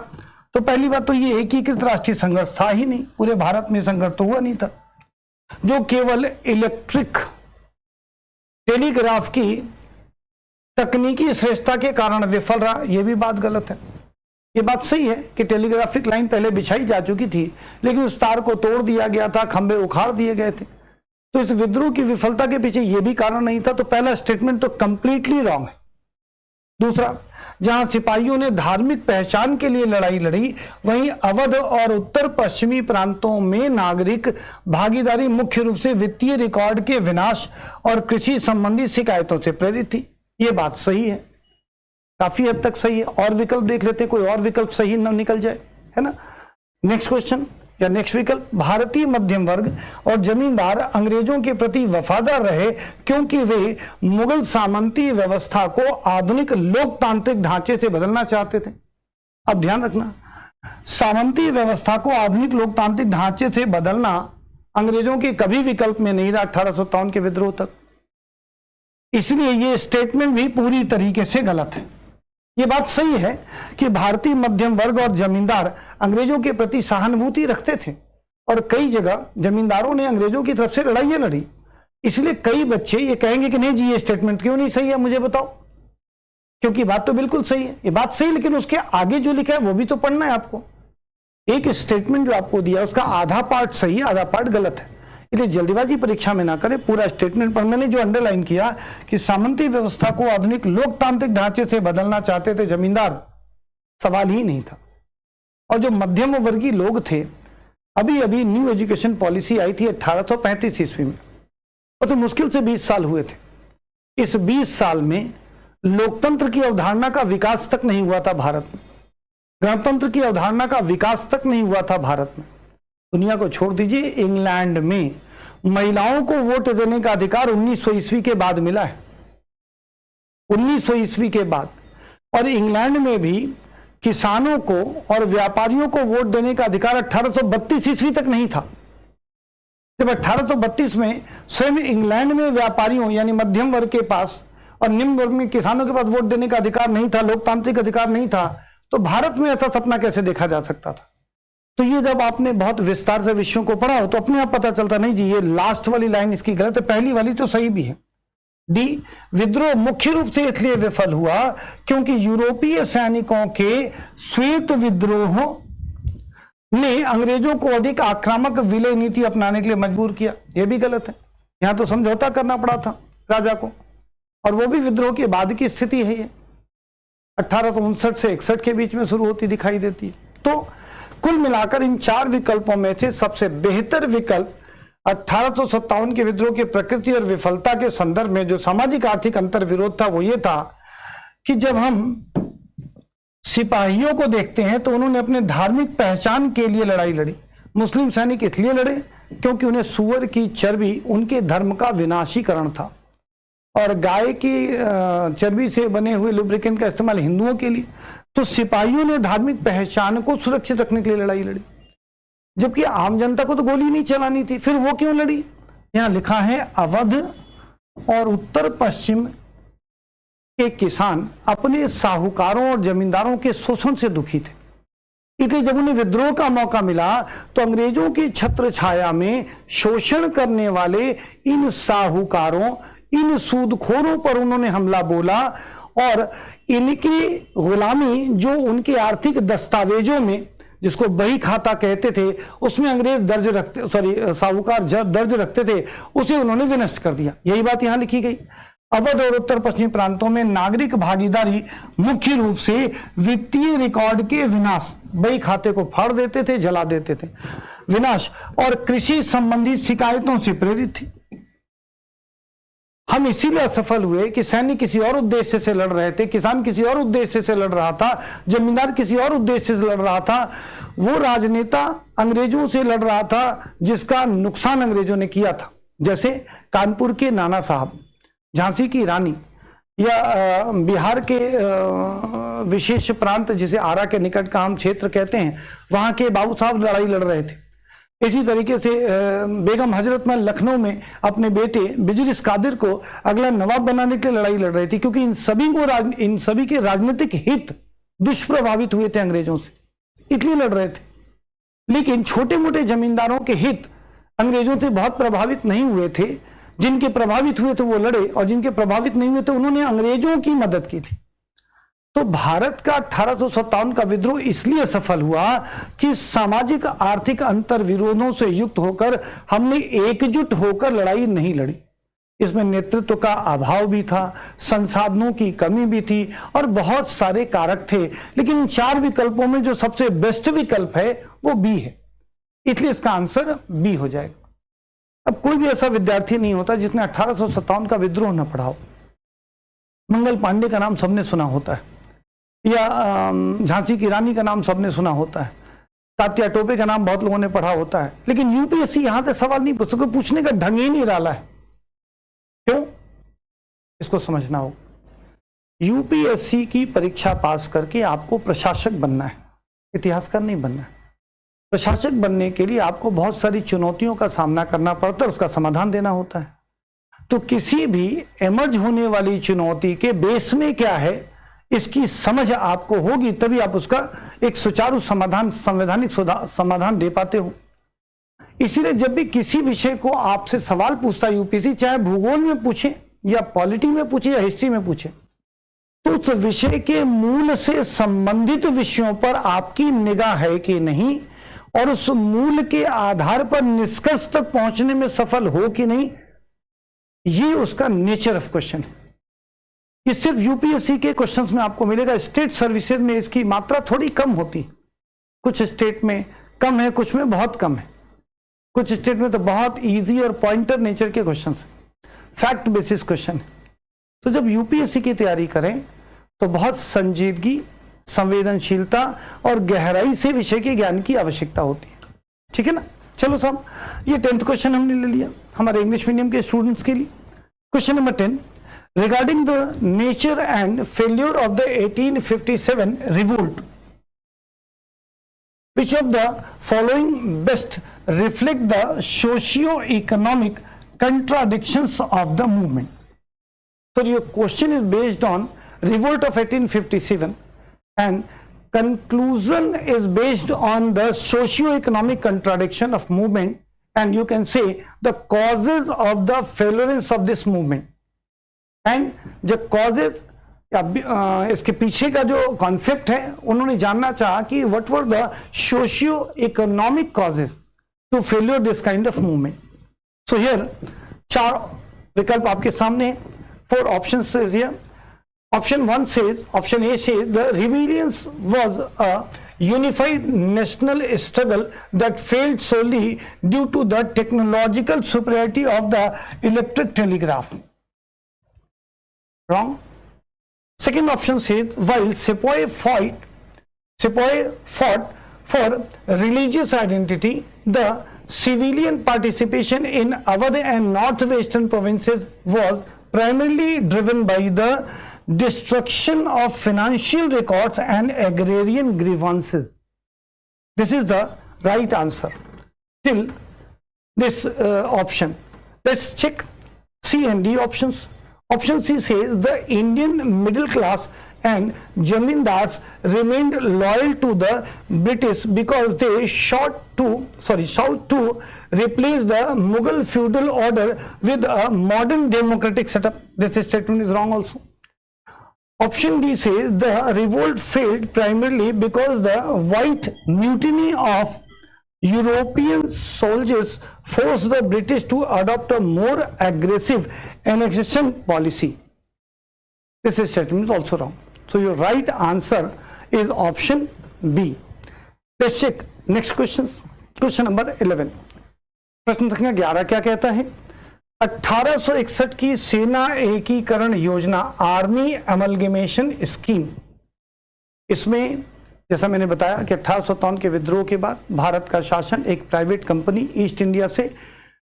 तो पहली बात तो ये एकीकृत राष्ट्रीय संघर्ष था ही नहीं, पूरे भारत में संघर्ष तो हुआ नहीं था, जो केवल इलेक्ट्रिक टेलीग्राफ की तकनीकी श्रेष्ठता के कारण विफल रहा। यह भी बात गलत है। ये बात सही है कि टेलीग्राफिक लाइन पहले बिछाई जा चुकी थी, लेकिन उस तार को तोड़ दिया गया था, खंभे उखाड़ दिए गए थे। तो इस विद्रोह की विफलता के पीछे यह भी कारण नहीं था। तो पहला स्टेटमेंट तो कंप्लीटली रॉन्ग है। दूसरा, जहां सिपाहियों ने धार्मिक पहचान के लिए लड़ाई लड़ी, वहीं अवध और उत्तर पश्चिमी प्रांतों में नागरिक भागीदारी मुख्य रूप से वित्तीय रिकॉर्ड के विनाश और कृषि संबंधी शिकायतों से प्रेरित थी। ये बात सही है, काफी हद तक सही है। और विकल्प देख लेते हैं, कोई और विकल्प सही न निकल जाए, है ना। नेक्स्ट क्वेश्चन या नेक्स्ट विकल्प, भारतीय मध्यम वर्ग और जमींदार अंग्रेजों के प्रति वफादार रहे क्योंकि वे मुगल सामंती व्यवस्था को आधुनिक लोकतांत्रिक ढांचे से बदलना चाहते थे। अब ध्यान रखना, सामंती व्यवस्था को आधुनिक लोकतांत्रिक ढांचे से बदलना अंग्रेजों के कभी विकल्प में नहीं रहा 1857 के विद्रोह तक। इसलिए यह स्टेटमेंट भी पूरी तरीके से गलत है। यह बात सही है कि भारतीय मध्यम वर्ग और जमींदार अंग्रेजों के प्रति सहानुभूति रखते थे और कई जगह जमींदारों ने अंग्रेजों की तरफ से लड़ाइयां लड़ी। इसलिए कई बच्चे ये कहेंगे कि नहीं जी ये स्टेटमेंट क्यों नहीं सही है, मुझे बताओ, क्योंकि बात तो बिल्कुल सही है। ये बात सही, लेकिन उसके आगे जो लिखा है वो भी तो पढ़ना है आपको। एक स्टेटमेंट जो आपको दिया उसका आधा पार्ट सही है, आधा पार्ट गलत है। इसलिए जल्दीबाजी परीक्षा में ना करें, पूरा स्टेटमेंट पर। मैंने जो अंडरलाइन किया कि सामंती व्यवस्था को आधुनिक लोकतांत्रिक ढांचे से बदलना चाहते थे जमींदार, सवाल ही नहीं था। और जो मध्यम वर्गीय लोग थे, अभी अभी न्यू एजुकेशन पॉलिसी आई थी 1835 ईस्वी में, और तो मुश्किल से 20 साल हुए थे। इस 20 साल में लोकतंत्र की अवधारणा का विकास तक नहीं हुआ था भारत में, गणतंत्र की अवधारणा का विकास तक नहीं हुआ था भारत में। दुनिया को छोड़ दीजिए, इंग्लैंड में महिलाओं को वोट देने का अधिकार 1900 ईस्वी के बाद मिला है, 1900 ईस्वी के बाद। और इंग्लैंड में भी किसानों को और व्यापारियों को वोट देने का अधिकार 1832 ईस्वी तक नहीं था। जब 1832 में स्वयं इंग्लैंड में व्यापारियों यानी मध्यम वर्ग के पास और निम्न वर्ग में किसानों के पास वोट देने का अधिकार नहीं था, लोकतांत्रिक अधिकार नहीं था, तो भारत में ऐसा सपना कैसे देखा जा सकता था। तो ये जब आपने बहुत विस्तार से विषयों को पढ़ा हो तो अपने आप पता चलता नहीं जी ये लास्ट वाली लाइन इसकी गलत है, पहली वाली तो सही भी है। डी, विद्रोह मुख्य रूप से इसलिए विफल हुआ क्योंकि यूरोपीय सैनिकों के श्वेत विद्रोह ने अंग्रेजों को अधिक आक्रामक विलय नीति अपनाने के लिए मजबूर किया। यह भी गलत है। यहां तो समझौता करना पड़ा था राजा को, और वो भी विद्रोह के बाद की स्थिति है। ये 1859 से 61 के बीच में शुरू होती दिखाई देती है। तो कुल मिलाकर इन चार विकल्पों में से सबसे बेहतर विकल्प 1857 के विद्रोह की प्रकृति और विफलता के संदर्भ में जो सामाजिक आर्थिक अंतर विरोध था वो ये था कि जब हम सिपाहियों को देखते हैं तो उन्होंने अपने धार्मिक पहचान के लिए लड़ाई लड़ी। मुस्लिम सैनिक इसलिए लड़े क्योंकि उन्हें सूअर की चर्बी उनके धर्म का विनाशीकरण था, और गाय की चर्बी से बने हुए लुब्रिकेंट का इस्तेमाल हिंदुओं के लिए। तो सिपाहियों ने धार्मिक पहचान को सुरक्षित रखने के लिए लड़ाई लड़ी, जबकि आम जनता को तो गोली नहीं चलानी थी। फिर वो क्यों लड़ी? यहां लिखा है अवध और उत्तर पश्चिम के किसान अपने साहूकारों और जमींदारों के शोषण से दुखी थे, इसलिए जब उन्हें विद्रोह का मौका मिला तो अंग्रेजों की छत्र छाया में शोषण करने वाले इन साहूकारों, इन सूदखोरों पर उन्होंने हमला बोला, और इनकी गुलामी जो उनके आर्थिक दस्तावेजों में, जिसको बही खाता कहते थे, उसमें अंग्रेज दर्ज रखते, साहूकार दर्ज रखते थे, उसे उन्होंने विनष्ट कर दिया। यही बात यहां लिखी गई। अवध और उत्तर पश्चिमी प्रांतों में नागरिक भागीदारी मुख्य रूप से वित्तीय रिकॉर्ड के विनाश, बही खाते को फाड़ देते थे, जला देते थे, विनाश और कृषि संबंधी शिकायतों से प्रेरित थी। हम इसीलिए असफल हुए कि सैनिक किसी और उद्देश्य से लड़ रहे थे, किसान किसी और उद्देश्य से लड़ रहा था, जमींदार किसी और उद्देश्य से लड़ रहा था, वो राजनेता अंग्रेजों से लड़ रहा था जिसका नुकसान अंग्रेजों ने किया था। जैसे कानपुर के नाना साहब, झांसी की रानी, या बिहार के विशेष प्रांत जिसे आरा के निकट का हम क्षेत्र कहते हैं, वहां के बाबू साहब लड़ाई लड़ रहे थे। इसी तरीके से बेगम हजरतमहल लखनऊ में अपने बेटे बिजलिस कादिर को अगला नवाब बनाने के लिए लड़ाई लड़ रही थी, क्योंकि इन सभी के राजनीतिक हित दुष्प्रभावित हुए थे अंग्रेजों से, इसलिए लड़ रहे थे। लेकिन छोटे मोटे जमींदारों के हित अंग्रेजों से बहुत प्रभावित नहीं हुए थे। जिनके प्रभावित हुए थे वो लड़े, और जिनके प्रभावित नहीं हुए थे उन्होंने अंग्रेजों की मदद की थी। तो भारत का 1857 का विद्रोह इसलिए सफल हुआ कि सामाजिक आर्थिक अंतर विरोधों से युक्त होकर हमने एकजुट होकर लड़ाई नहीं लड़ी। इसमें नेतृत्व का अभाव भी था, संसाधनों की कमी भी थी, और बहुत सारे कारक थे। लेकिन इन 4 विकल्पों में जो सबसे बेस्ट विकल्प है वो बी है, इसलिए इसका आंसर बी हो जाएगा। अब कोई भी ऐसा विद्यार्थी नहीं होता जिसने 1857 का विद्रोह न पढ़ा हो। मंगल पांडे का नाम सबने सुना होता है, या झांसी की रानी का नाम सबने सुना होता है, तात्या टोपे का नाम बहुत लोगों ने पढ़ा होता है। लेकिन यूपीएससी यहां से सवाल नहीं पूछ सकते, पूछने का ढंग ही नहीं डाला है। क्यों? इसको समझना हो। यूपीएससी की परीक्षा पास करके आपको प्रशासक बनना है, इतिहासकार नहीं बनना है। प्रशासक बनने के लिए आपको बहुत सारी चुनौतियों का सामना करना पड़ता है, उसका समाधान देना होता है। तो किसी भी एमर्ज होने वाली चुनौती के बेस में क्या है, इसकी समझ आपको होगी, तभी आप उसका एक सुचारू समाधान, संवैधानिक समाधान दे पाते हो। इसीलिए जब भी किसी विषय को आपसे सवाल पूछता है यूपीएससी, चाहे भूगोल में पूछे या पॉलिटी में पूछे या हिस्ट्री में पूछे, तो उस विषय के मूल से संबंधित विषयों पर आपकी निगाह है कि नहीं, और उस मूल के आधार पर निष्कर्ष तक पहुंचने में सफल हो कि नहीं, ये उसका नेचर ऑफ क्वेश्चन है। ये सिर्फ यूपीएससी के क्वेश्चंस में आपको मिलेगा। स्टेट सर्विसेज में इसकी मात्रा थोड़ी कम होती, कुछ स्टेट में कम है, कुछ में बहुत कम है, कुछ स्टेट में तो बहुत इजी और पॉइंटर नेचर के क्वेश्चंस है, फैक्ट बेसिस क्वेश्चन है। तो जब यूपीएससी की तैयारी करें तो बहुत संजीदगी, संवेदनशीलता और गहराई से विषय के ज्ञान की आवश्यकता होती है। ठीक है ना? चलो साहब, ये 10th क्वेश्चन हमने ले लिया हमारे इंग्लिश मीडियम के स्टूडेंट्स के लिए। Question number 10, regarding the nature and failure of the 1857 revolt, which of the following best reflect the socio-economic contradictions of the movement? So your question is based on revolt of 1857 and conclusion is based on the socio-economic contradiction of movement, and you can say the causes of the failure of this movement, and the causes इसके पीछे का जो concept है उन्होंने जानना चाहा कि what were the socio economic causes to failure this kind of movement. So here 4 विकल्प आपके सामने, 4 options is here. Option 1 says, option A says, the rebellion was a unified national struggle that failed solely due to the technological superiority of the electric telegraph. Wrong. Second option says, while Sepoy fought for religious identity, the civilian participation in Awadh and northwestern provinces was primarily driven by the destruction of financial records and agrarian grievances. This is the right answer till this option. Let's check C and D options. Option C says the Indian middle class and zamindars remained loyal to the British because they sought to replace the Mughal feudal order with a modern democratic setup. This statement is wrong also. Option D says the revolt failed primarily because the white mutiny of European soldiers forced the British to adopt a more aggressive annexation policy. This statement is also wrong. So your right answer is option B. Let's check next questions. Question number 11. प्रश्न संख्या 11 क्या कहता है? 1861 की सेना एकीकरण योजना, army amalgamation scheme, इसमें जैसा मैंने बताया कि 1857 के विद्रोह के बाद भारत का शासन एक प्राइवेट कंपनी ईस्ट इंडिया से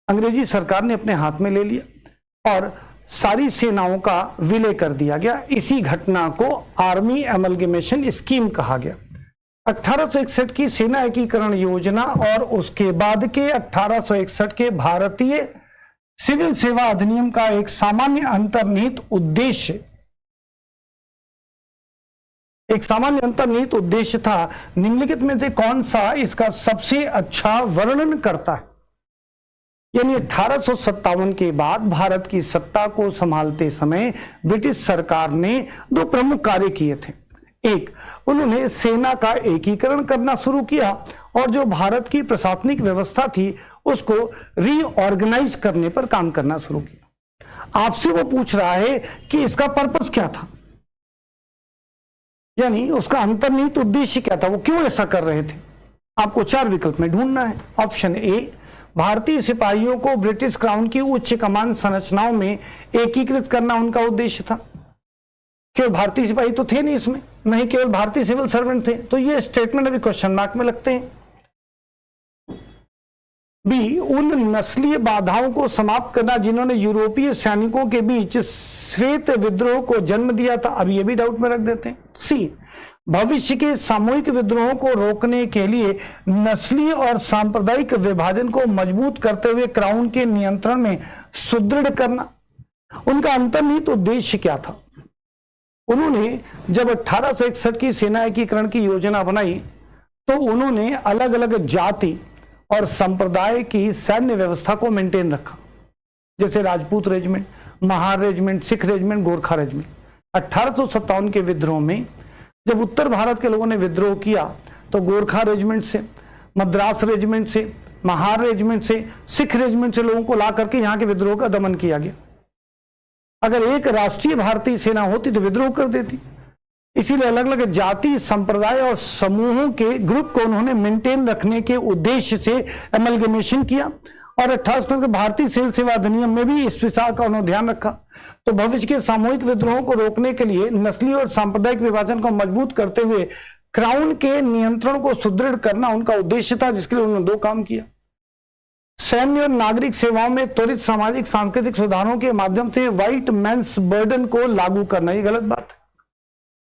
अंग्रेजी सरकार ने अपने हाथ में ले लिया और सारी सेनाओं का विलय कर दिया गया। इसी घटना को आर्मी अमलगेमेशन स्कीम कहा गया। 1861 की सेना एकीकरण योजना और उसके बाद के 1861 के भारतीय सिविल सेवा अधिनियम का एक सामान्य अंतर्निहित उद्देश्य था। निम्नलिखित में से कौन सा इसका सबसे अच्छा वर्णन करता है? यानी 1857 के बाद भारत की सत्ता को संभालते समय ब्रिटिश सरकार ने दो प्रमुख कार्य किए थे। एक, उन्होंने सेना का एकीकरण करना शुरू किया और जो भारत की प्रशासनिक व्यवस्था थी उसको रीऑर्गेनाइज करने पर काम करना शुरू किया। आपसे वो पूछ रहा है कि इसका पर्पस क्या था, यानी उसका अंतर्निहित उद्देश्य क्या था, वो क्यों ऐसा कर रहे थे? आपको चार विकल्प में ढूंढना है। ऑप्शन ए, भारतीय सिपाहियों को ब्रिटिश क्राउन की उच्च कमान संरचनाओं में एकीकृत करना उनका उद्देश्य था। केवल भारतीय सिपाही तो थे नहीं इसमें, नहीं केवल भारतीय सिविल सर्वेंट थे, तो ये स्टेटमेंट अभी क्वेश्चन मार्क में लगते हैं। बी, उन नस्लीय बाधाओं को समाप्त करना जिन्होंने यूरोपीय सैनिकों के बीच श्वेत विद्रोह को जन्म दिया था, अब ये भी डाउट में रख देते हैं। सी, भविष्य के सामूहिक विद्रोहों को रोकने के लिए नस्लीय और सांप्रदायिक विभाजन को मजबूत करते हुए क्राउन के नियंत्रण में सुदृढ़ करना। उनका अंतर्निहित उद्देश्य क्या था? उन्होंने जब 1861 की सेना एकीकरण की योजना बनाई तो उन्होंने अलग अलग जाति और संप्रदाय की सैन्य व्यवस्था को मेंटेन रखा, जैसे Rajput regiment, Mahar regiment, Sikh regiment, Gorkha regiment. 1857 के विद्रोह में जब उत्तर भारत के लोगों ने विद्रोह किया तो गोरखा रेजिमेंट से, मद्रास रेजिमेंट से, महार रेजिमेंट से, सिख रेजिमेंट से लोगों को ला करके यहाँ के विद्रोह का दमन किया गया। अगर एक राष्ट्रीय भारतीय सेना होती तो विद्रोह कर देती, इसीलिए अलग अलग जाति, संप्रदाय और समूहों के ग्रुप को उन्होंने मेंटेन रखने के उद्देश्य से अमलगमेशन किया और 1861 के भारतीय सिविल सेवा अधिनियम में भी इस विचार का उन्होंने ध्यान रखा। तो भविष्य के सामूहिक विद्रोहों को रोकने के लिए नस्लीय और सांप्रदायिक विभाजन को मजबूत करते हुए क्राउन के नियंत्रण को सुदृढ़ करना उनका उद्देश्य था, जिसके लिए उन्होंने दो काम किया। सैन्य और नागरिक सेवाओं में त्वरित सामाजिक सांस्कृतिक सुधारों के माध्यम से व्हाइट मैन्स बर्डन को लागू करना, ये गलत बात है।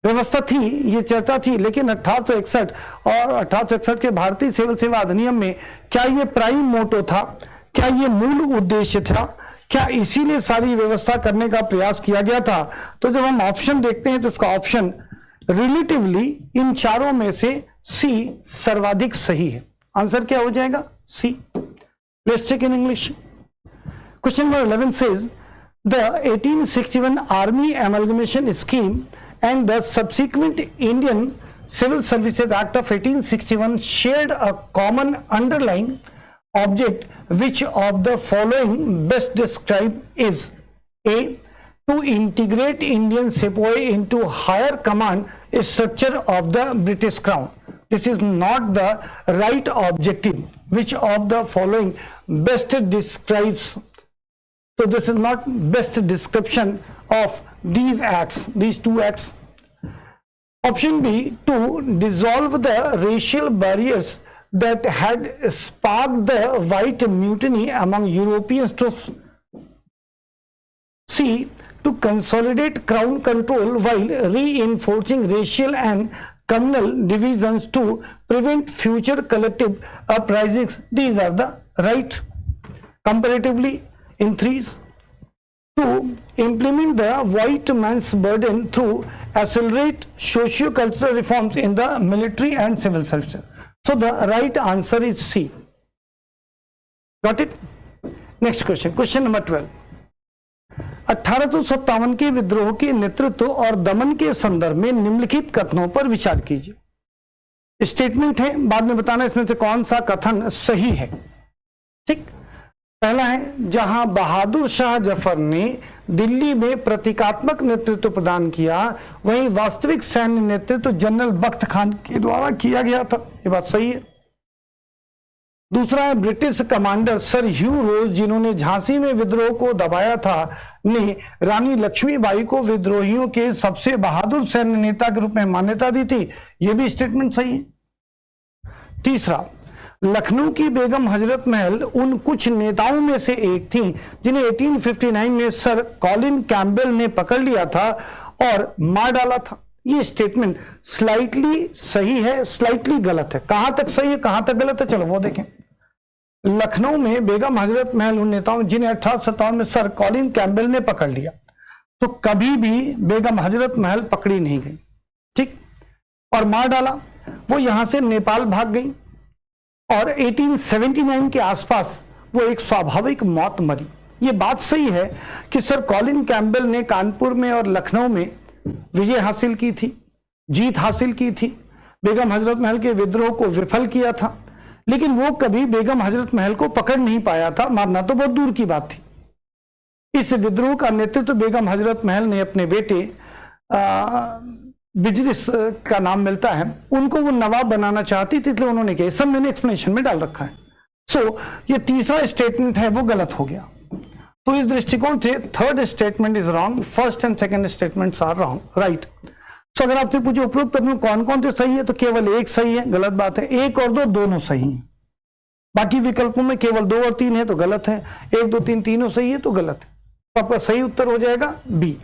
व्यवस्था थी, ये चर्चा थी, लेकिन 1861 और 1861 के भारतीय सिविल सेवा अधिनियम में क्या ये प्राइम मोटो था? क्या ये मूल उद्देश्य था? क्या इसीलिए सारी व्यवस्था करने का प्रयास किया गया था? तो जब हम ऑप्शन देखते हैं तो इसका ऑप्शन रिलेटिवली इन चारों में से सी सर्वाधिक सही है। आंसर क्या हो जाएगा? सी। Let's check in English. Question number 11 says, the 1861 Army Amalgamation Scheme and the subsequent Indian Civil Services Act of 1861 shared a common underlying object. Which of the following best described is? A, to integrate Indian sepoy into higher command structure of the British Crown. This is not the right objective. Which of the following best describes? So this is not best description of these acts, these two acts. Option B, to dissolve the racial barriers that had sparked the white mutiny among European troops. C, to consolidate crown control while reinforcing racial and communal divisions to prevent future collective uprisings. These are the right. Comparatively, in threes, to implement the white man's burden through accelerate socio-cultural reforms in the military and civil service. So the right answer is C. Got it? Next question. Question number 12. 1857 के विद्रोह के नेतृत्व और दमन के संदर्भ में निम्नलिखित कथनों पर विचार कीजिए। स्टेटमेंट है, बाद में बताना इसमें से कौन सा कथन सही है। ठीक, पहला है, जहां बहादुर शाह जफर ने दिल्ली में प्रतीकात्मक नेतृत्व प्रदान किया, वहीं वास्तविक सैन्य नेतृत्व जनरल बख्त खान के द्वारा किया गया था। ये बात सही है। दूसरा है, ब्रिटिश कमांडर सर ह्यू रोज, जिन्होंने झांसी में विद्रोह को दबाया था, ने रानी लक्ष्मीबाई को विद्रोहियों के सबसे बहादुर सैन्य नेता के रूप में मान्यता दी थी। यह भी स्टेटमेंट सही है। तीसरा, लखनऊ की बेगम हजरत महल उन कुछ नेताओं में से एक थी जिन्हें 1859 में सर कॉलिन कैम्पबेल ने पकड़ लिया था और मार डाला था। ये स्टेटमेंट स्लाइटली सही है, स्लाइटली गलत है। कहां तक सही है, कहां तक गलत है, चलो वो देखें। लखनऊ में बेगम हजरत महल उन नेताओं जिन्हें 1857 में सर कॉलिन कैम्पबेल ने पकड़ लिया, तो कभी भी बेगम हजरत महल पकड़ी नहीं गई। ठीक, और मार डाला। वो यहां से नेपाल भाग गई और 1879 के आसपास वो एक स्वाभाविक मौत मरी। ये बात सही है कि सर कॉलिन कैम्पबेल ने कानपुर में और लखनऊ में विजय हासिल की थी, जीत हासिल की थी, बेगम हजरत महल के विद्रोह को विफल किया था, लेकिन वो कभी बेगम हजरत महल को पकड़ नहीं पाया था। मारना तो बहुत दूर की बात थी। इस विद्रोह का नेतृत्व बेगम हजरत महल ने अपने बेटे बिजलिस का नाम मिलता है, उनको वो नवाब बनाना चाहती थी, इसलिए उन्होंने किया। सब मैंने एक्सप्लेनेशन में डाल रखा है। सो ये तीसरा स्टेटमेंट है वो गलत हो गया। तो इस दृष्टिकोण से third statement is wrong, first and second statements are wrong, right. So अगर आपसे पूछे उपरोक्त में कौन कौन से सही है, तो केवल एक सही है, गलत बात है। एक और दो दोनों सही हैं। बाकी विकल्पों में केवल 2 और 3 है तो गलत है, 1 2 3 तीनों सही है तो गलत है। तो आपका सही उत्तर हो जाएगा बी।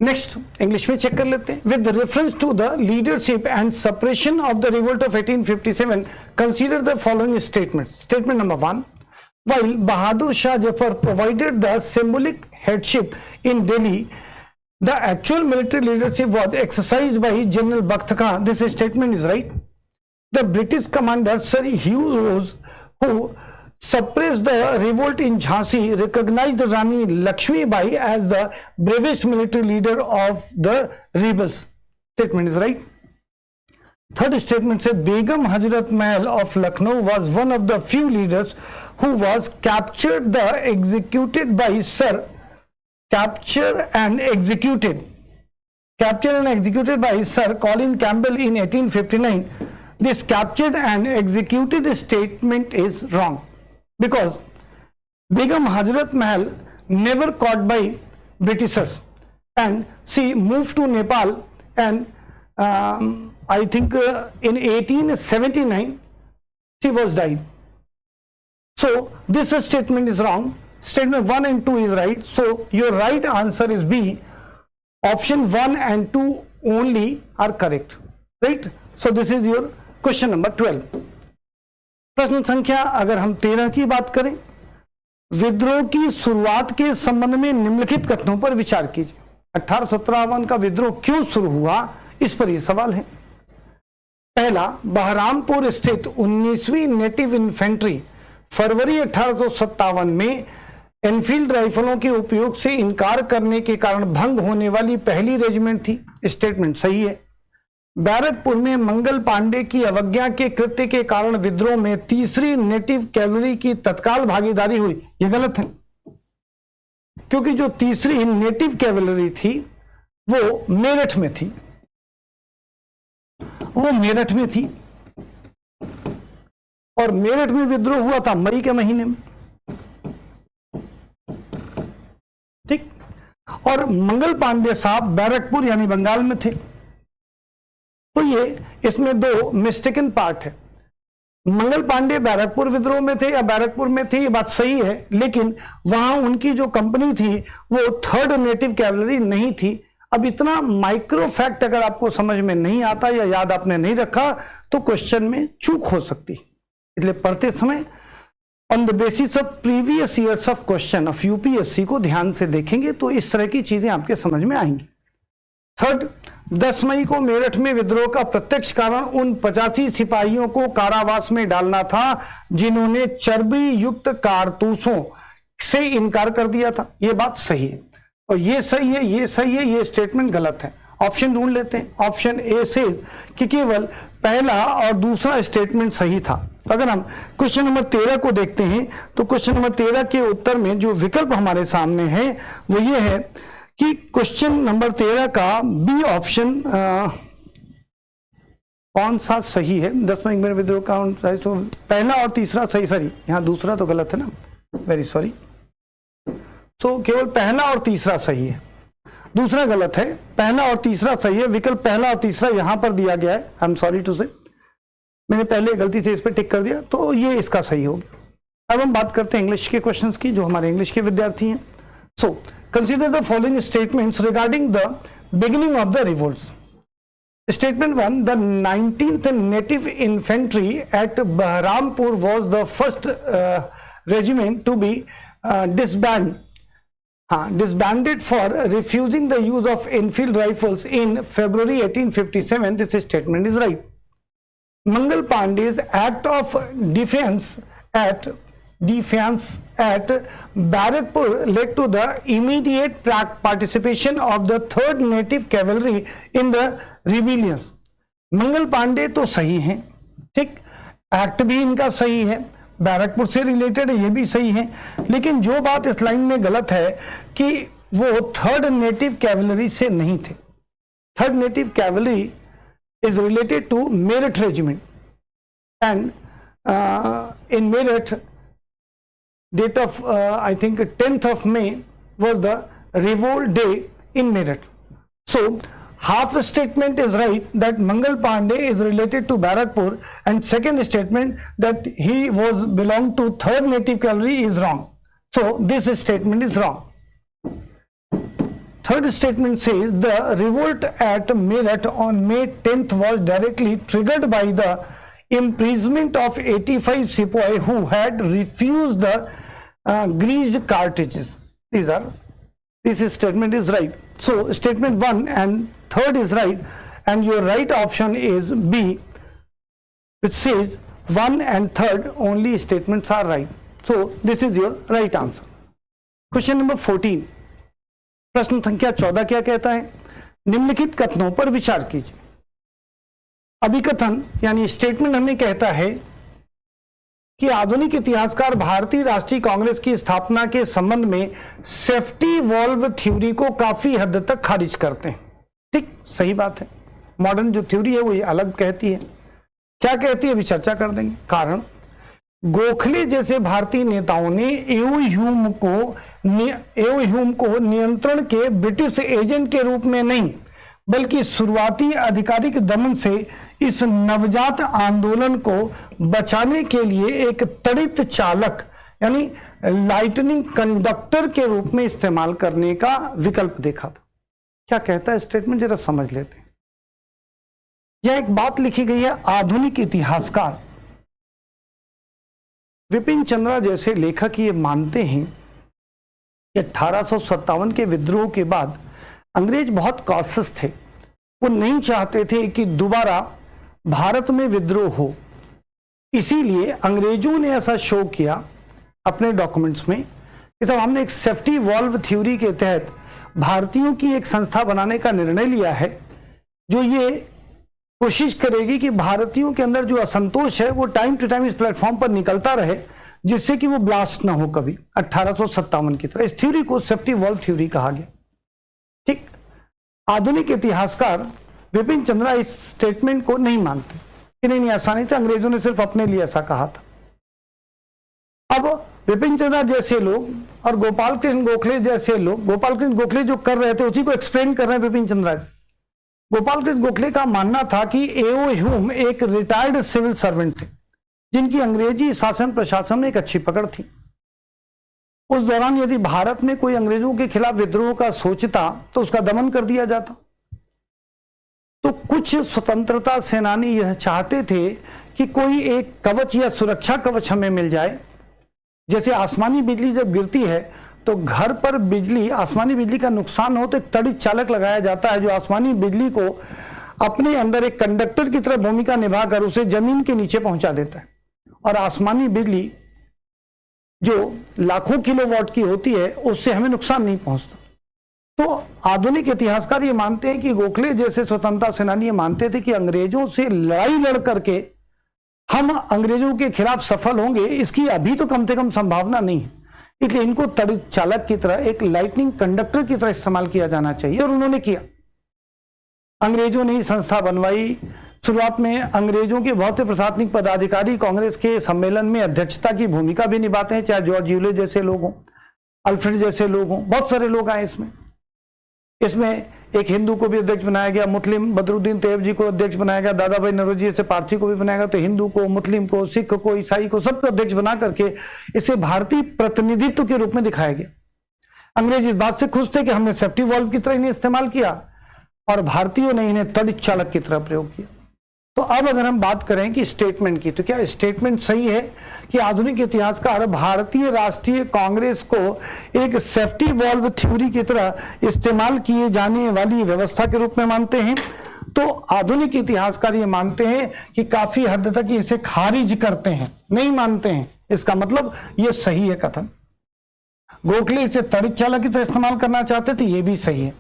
नेक्स्ट इंग्लिश में चेक कर लेते हैं। With reference to the leadership and suppression of the revolt of 1857 consider the following statement. Statement number 1, while Bahadur Shah Zafar provided the symbolic headship in Delhi, the actual military leadership was exercised by General Bakht Khan. This statement is right. The British commander Sir Hugh Ross, who suppressed the revolt in Jhansi, recognized Rani Lakshmi Bai as the bravest military leader of the rebels. Statement is right. Third statement says Begum Hazrat Mahal of Lucknow was one of the few leaders who was captured and executed by Sir Colin Campbell in 1859. This captured and executed statement is wrong because Begum Hazrat Mahal never caught by Britishers and she moved to Nepal and I think in 1879 she was died. So this statement is wrong. Statement 1 and 2 is right. So your right answer is B. Option 1 and 2 only are correct. Right? So this is your question number 12. प्रश्न संख्या अगर हम 13 की बात करें, विद्रोह की शुरुआत के संबंध में निम्नलिखित कथनों पर विचार कीजिए। 1857 का विद्रोह क्यों शुरू हुआ, इस पर यह सवाल है। पहला, बहरामपुर स्थित 19वीं नेटिव इन्फेंट्री फरवरी 1857 में एनफील्ड राइफलों के उपयोग से इनकार करने के कारण भंग होने वाली पहली रेजिमेंट थी। स्टेटमेंट सही है। बैरकपुर में मंगल पांडे की अवज्ञा के कृत्य के कारण विद्रोह में तीसरी नेटिव कैवलरी की तत्काल भागीदारी हुई, यह गलत है, क्योंकि जो तीसरी नेटिव कैवलरी थी वो मेरठ में थी, और मेरठ में विद्रोह हुआ था मई के महीने में। ठीक, और मंगल पांडे साहब बैरकपुर यानी बंगाल में थे। तो ये इसमें 2 मिस्टेकन पार्ट है। मंगल पांडे बैरकपुर विद्रोह में थे या बैरकपुर में थे, ये बात सही है, लेकिन वहां उनकी जो कंपनी थी वो थर्ड नेटिव कैवलरी नहीं थी। अब इतना माइक्रो फैक्ट अगर आपको समझ में नहीं आता या याद आपने नहीं रखा तो क्वेश्चन में चूक हो सकती है। इसलिए पढ़ते समय on the basis of previous years of question of UPSC को ध्यान से देखेंगे तो इस तरह की चीजें आपके समझ में आएंगी। थर्ड, 10 मई को मेरठ में विद्रोह का प्रत्यक्ष कारण उन 85 सिपाहियों को कारावास में डालना था जिन्होंने चर्बी युक्त कारतूसों से इनकार कर दिया था। यह बात सही है और ये सही है, ये सही है, ये स्टेटमेंट गलत है। ऑप्शन ढूंढ लेते हैं। ऑप्शन ए से कि केवल पहला और दूसरा स्टेटमेंट सही था। अगर हम क्वेश्चन नंबर 13 को देखते हैं तो क्वेश्चन नंबर 13 के उत्तर में जो विकल्प हमारे सामने है वो ये है कि क्वेश्चन नंबर 13 का बी ऑप्शन कौन सा सही है। 10 में विद्रोह काउंट पहला और तीसरा सही, सॉरी यहाँ दूसरा तो गलत है ना, वेरी सॉरी। तो केवल पहला और तीसरा सही है, दूसरा गलत है, पहला और तीसरा सही है। विकल्प पहला और तीसरा यहां पर दिया गया है, आई एम सॉरी टू से, मैंने पहले गलती से इस पर टिक कर दिया, तो ये इसका सही हो गया। अब हम बात करते हैं इंग्लिश के क्वेश्चंस की, जो हमारे इंग्लिश के विद्यार्थी हैं। So consider the following statements regarding the beginning of the revolts. Statement 1, the 19th Native Infantry at Bahrampur was the first regiment to be disbanded for refusing the use of Enfield rifles in February 1857. This statement is right. Mangal Pandey's act of defense at Barakpur led to the immediate participation of the 3rd Native Cavalry in the rebellions. Mangal Pandey तो सही हैं, ठीक, act भी इनका सही है, बैरकपुर से related है, ये भी सही है, लेकिन जो बात इस लाइन में गलत है कि वो 3rd नेटिव कैवलरी से नहीं थे। 3rd native cavalry is related to Meerut regiment and in Meerut date of I think 10th of May was the revolt day in Meerut. So half statement is right that Mangal Pandey is related to Barakpur, and second statement that he was belonged to 3rd Native Cavalry is wrong. So this statement is wrong. Third statement says the revolt at Meerut on May 10th was directly triggered by the imprisonment of 85 sepoy who had refused the greased cartridges. This statement is right. So statement 1 and 3rd is right, and your right option is B, which says 1 and 3rd only statements are right. So this is your right answer. Question number 14, प्रश्न संख्या 14 क्या कहता है? निम्नलिखित कथनों पर विचार कीजिए। अभिकथन यानी स्टेटमेंट हमें कहता है कि आधुनिक इतिहासकार भारतीय राष्ट्रीय कांग्रेस की स्थापना के संबंध में सेफ्टी वॉल्व थ्योरी को काफी हद तक खारिज करते हैं। ठीक, सही बात है। मॉडर्न जो थ्योरी है वो ये अलग कहती है। क्या कहती है अभी चर्चा कर देंगे। कारण, गोखले जैसे भारतीय नेताओं ने एओ ह्यूम को नियंत्रण के ब्रिटिश एजेंट के रूप में नहीं बल्कि शुरुआती आधिकारिक दमन से इस नवजात आंदोलन को बचाने के लिए एक त्वरित चालक यानी लाइटनिंग कंडक्टर के रूप में इस्तेमाल करने का विकल्प देखा था। क्या कहता है स्टेटमेंट, जरा समझ लेते हैं। यह एक बात लिखी गई है, आधुनिक इतिहासकार विपिन चंद्रा जैसे लेखक ये मानते हैं कि 1857 के विद्रोह के बाद अंग्रेज बहुत कॉशियस थे। वो नहीं चाहते थे कि दोबारा भारत में विद्रोह हो, इसीलिए अंग्रेजों ने ऐसा शो किया अपने डॉक्यूमेंट्स में कि साहब हमने एक सेफ्टी वॉल्व थ्योरी के तहत भारतीयों की एक संस्था बनाने का निर्णय लिया है जो ये कोशिश करेगी कि भारतीयों के अंदर जो असंतोष है वो टाइम टू टाइम इस प्लेटफॉर्म पर निकलता रहे, जिससे कि वो ब्लास्ट ना हो कभी 1857 की तरह। इस थ्योरी को सेफ्टी वॉल्व थ्योरी कहा गया। ठीक, आधुनिक इतिहासकार विपिन चंद्रा इस स्टेटमेंट को नहीं मानते कि नहीं ऐसा नहीं था, अंग्रेजों ने सिर्फ अपने लिए ऐसा कहा था। अब विपिन चंद्रा जैसे लोग और गोपाल कृष्ण गोखले जैसे लोग, गोपाल कृष्ण गोखले जो कर रहे थे उसी को एक्सप्लेन कर रहे हैं विपिन चंद्रा जी। गोपाल कृष्ण गोखले का मानना था कि एओ ह्यूम एक रिटायर्ड सिविल सर्वेंट थे जिनकी अंग्रेजी शासन प्रशासन में एक अच्छी पकड़ थी। उस दौरान यदि भारत में कोई अंग्रेजों के खिलाफ विद्रोह का सोचता तो उसका दमन कर दिया जाता। तो कुछ स्वतंत्रता सेनानी यह चाहते थे कि कोई एक कवच या सुरक्षा कवच हमें मिल जाए। जैसे आसमानी बिजली जब गिरती है तो घर पर बिजली, आसमानी बिजली का नुकसान हो तो एक त्वरित चालक लगाया जाता है जो आसमानी बिजली को अपने अंदर एक कंडक्टर की तरह भूमिका निभाकर उसे जमीन के नीचे पहुंचा देता है। और आसमानी बिजली जो लाखों किलोवाट की होती है उससे हमें नुकसान नहीं पहुंचता। तो आधुनिक इतिहासकार ये मानते हैं कि गोखले जैसे स्वतंत्रता सेनानी ये मानते थे कि अंग्रेजों से लड़ाई लड़ करके हम अंग्रेजों के खिलाफ सफल होंगे, इसकी अभी तो कम से कम संभावना नहीं है। इसलिए इनको तड़ित चालक की तरह, एक लाइटनिंग कंडक्टर की तरह इस्तेमाल किया जाना चाहिए, और उन्होंने किया। अंग्रेजों ने ही संस्था बनवाई। शुरुआत में अंग्रेजों के बहुत से प्रशासनिक पदाधिकारी कांग्रेस के सम्मेलन में अध्यक्षता की भूमिका भी निभाते हैं, चाहे जॉर्ज यूले जैसे लोग हों, अल्फ्रेड जैसे लोग हों, बहुत सारे लोग आए इसमें एक हिंदू को भी अध्यक्ष बनाया गया, मुस्लिम बदरुद्दीन तैयब जी को अध्यक्ष बनाया गया, दादा भाई नौरोजी जैसे पारसी को भी बनाया गया। तो हिंदू को, मुस्लिम को, सिख को, ईसाई को, सबको अध्यक्ष बना करके इसे भारतीय प्रतिनिधित्व के रूप में दिखाया गया। अंग्रेज इस बात से खुश थे कि हमने सेफ्टी वॉल्व की तरह इन्हें इस्तेमाल किया, और भारतीयों ने इन्हें तड़ित चालक की तरह प्रयोग किया। तो अब अगर हम बात करें कि स्टेटमेंट की, तो क्या स्टेटमेंट सही है कि आधुनिक इतिहासकार भारतीय राष्ट्रीय कांग्रेस को एक सेफ्टी वॉल्व थ्योरी की तरह इस्तेमाल किए जाने वाली व्यवस्था के रूप में मानते हैं? तो आधुनिक इतिहासकार ये मानते हैं कि काफी हद तक इसे खारिज करते हैं, नहीं मानते हैं। इसका मतलब ये सही है कथन। गोखले इसे तड़ित चालक की तरह इस्तेमाल करना चाहते थे, ये भी सही है।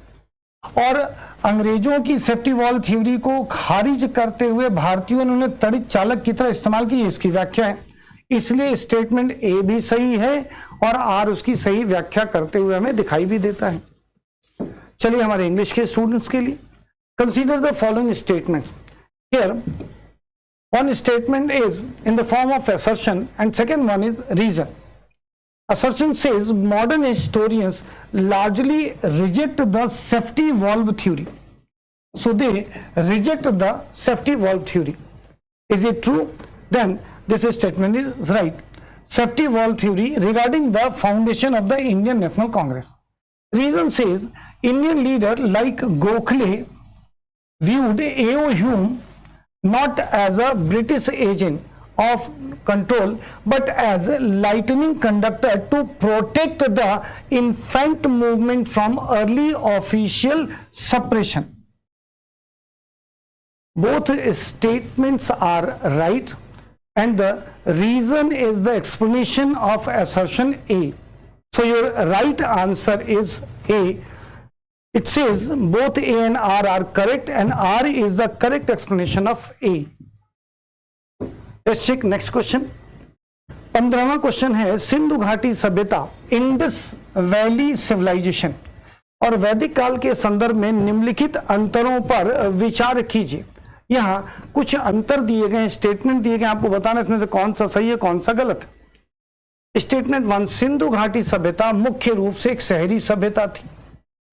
और अंग्रेजों की सेफ्टी वॉल्व थ्योरी को खारिज करते हुए भारतीयों ने उन्हें तड़ित चालक की तरह इस्तेमाल की, इसकी व्याख्या है। इसलिए स्टेटमेंट ए भी सही है और आर उसकी सही व्याख्या करते हुए हमें दिखाई भी देता है। चलिए हमारे इंग्लिश के स्टूडेंट्स के लिए, consider the following statements. Here one statement is in the form of assertion and second one is reason. Assertion says modern historians largely reject the safety valve theory. So they reject the safety valve theory. Is it true? Then this statement is right. Safety valve theory regarding the foundation of the Indian National Congress. Reason says Indian leader like Gokhale viewed A.O. Hume not as a British agent of control but as a lightning conductor to protect the infant movement from early official suppression. Both statements are right and the reason is the explanation of assertion A. So your right answer is A. It says both A and R are correct and R is the correct explanation of A. Let's check next question. 15वां question है, सिंधु घाटी सभ्यता, Indus valley civilisation और वैदिक काल के संदर्भ में निम्नलिखित अंतरों पर विचार कीजिए। यहाँ कुछ अंतर दिए गए, स्टेटमेंट दिए गए, आपको बताना इसमें से कौन सा सही है कौन सा गलत है। स्टेटमेंट 1, सिंधु घाटी सभ्यता मुख्य रूप से एक शहरी सभ्यता थी,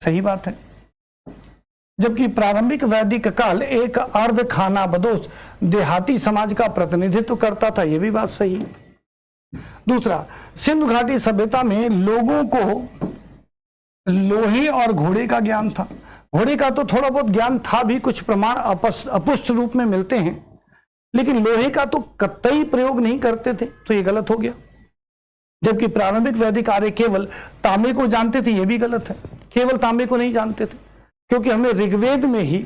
सही बात है। जबकि प्रारंभिक वैदिक काल एक अर्ध खाना बदोश देहाती समाज का प्रतिनिधित्व करता था, यह भी बात सही है। दूसरा, सिंधु घाटी सभ्यता में लोगों को लोहे और घोड़े का ज्ञान था। घोड़े का तो थोड़ा बहुत ज्ञान था भी, कुछ प्रमाण अपुष्ट रूप में मिलते हैं, लेकिन लोहे का तो कतई प्रयोग नहीं करते थे, तो ये गलत हो गया। जबकि प्रारंभिक वैदिक आर्य केवल तांबे को जानते थे, यह भी गलत है। केवल तांबे को नहीं जानते थे, क्योंकि हमें ऋग्वेद में ही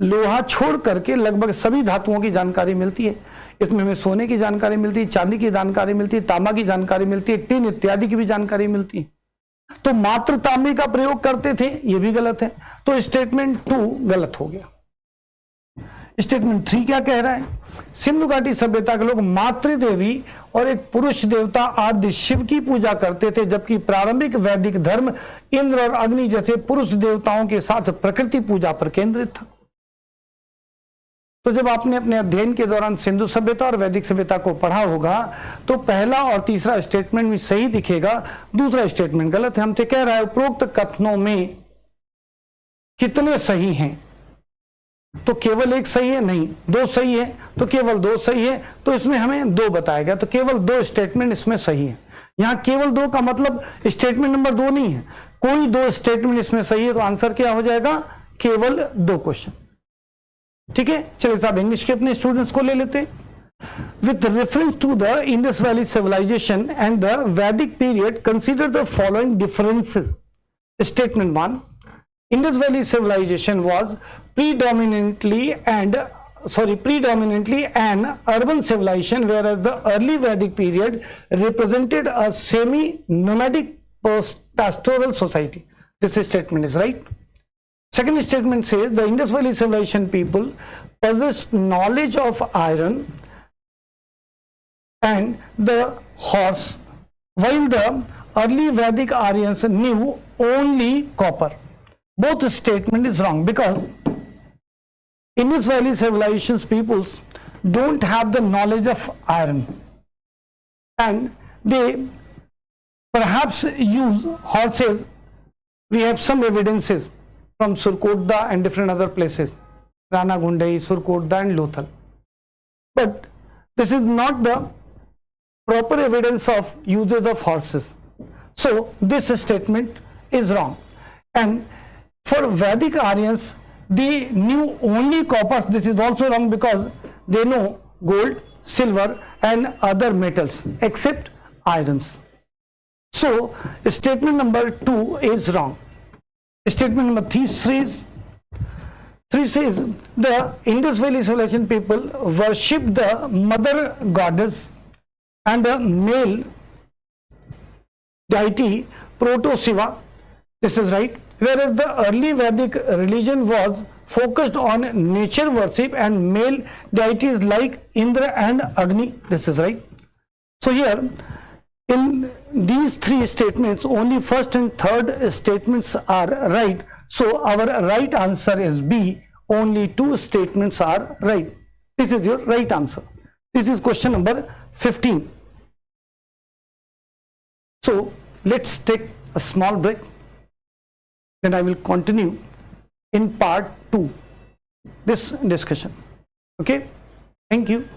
लोहा छोड़ करके लगभग सभी धातुओं की जानकारी मिलती है। इसमें हमें सोने की जानकारी मिलती है, चांदी की जानकारी मिलती है, तांबा की जानकारी मिलती है, टिन इत्यादि की भी जानकारी मिलती है। तो मात्र तांबे का प्रयोग करते थे, यह भी गलत है। तो स्टेटमेंट 2 गलत हो गया। स्टेटमेंट 3 क्या कह रहा है? सिंधु घाटी सभ्यता के लोग मातृदेवी और एक पुरुष देवता आदि शिव की पूजा करते थे, जबकि प्रारंभिक वैदिक धर्म इंद्र और अग्नि जैसे पुरुष देवताओं के साथ प्रकृति पूजा पर केंद्रित था। तो जब आपने अपने अध्ययन के दौरान सिंधु सभ्यता और वैदिक सभ्यता को पढ़ा होगा तो पहला और तीसरा स्टेटमेंट भी सही दिखेगा, दूसरा स्टेटमेंट गलत है। हमसे कह रहा है उपरोक्त कथनों में कितने सही हैं? तो केवल एक सही है? नहीं। 2 सही है? तो केवल 2 सही है, तो इसमें हमें 2 बताया गया, तो केवल 2 स्टेटमेंट इसमें सही है। यहां केवल 2 का मतलब स्टेटमेंट नंबर 2 नहीं है, कोई 2 स्टेटमेंट इसमें सही है, तो आंसर क्या हो जाएगा? केवल 2 क्वेश्चन। ठीक है, चलिए साहब इंग्लिश के अपने स्टूडेंट्स को ले लेते हैं। With reference to the Indus Valley civilization and the Vedic period, consider the following differences. Statement 1, Indus Valley civilization was predominantly an urban civilization, whereas the early Vedic period represented a semi-nomadic pastoral society. This statement is right. Second statement says the Indus Valley civilization people possessed knowledge of iron and the horse, while the early Vedic Aryans knew only copper. Both statement is wrong, because Indus Valley civilizations peoples don't have the knowledge of iron, and they perhaps use horses. We have some evidences from Surkotda and different other places, Rana Gundai, Surkotda and Lothal, but this is not the proper evidence of uses of horses. So this statement is wrong. And for Vedic Aryans, they knew only copper. This is also wrong, because they know gold, silver and other metals except irons. So statement number 2 is wrong. Statement number 3 says the Indus Valley civilization people worship the mother goddess and the male deity Proto-Shiva. This is right. Whereas the early Vedic religion was focused on nature worship and male deities like Indra and Agni. This is right. So here in these 3 statements, only first and third statements are right. So our right answer is B. Only 2 statements are right. This is your right answer. This is question number 15. So let's take a small break. Then I will continue in part 2 this discussion. Okay, thank you.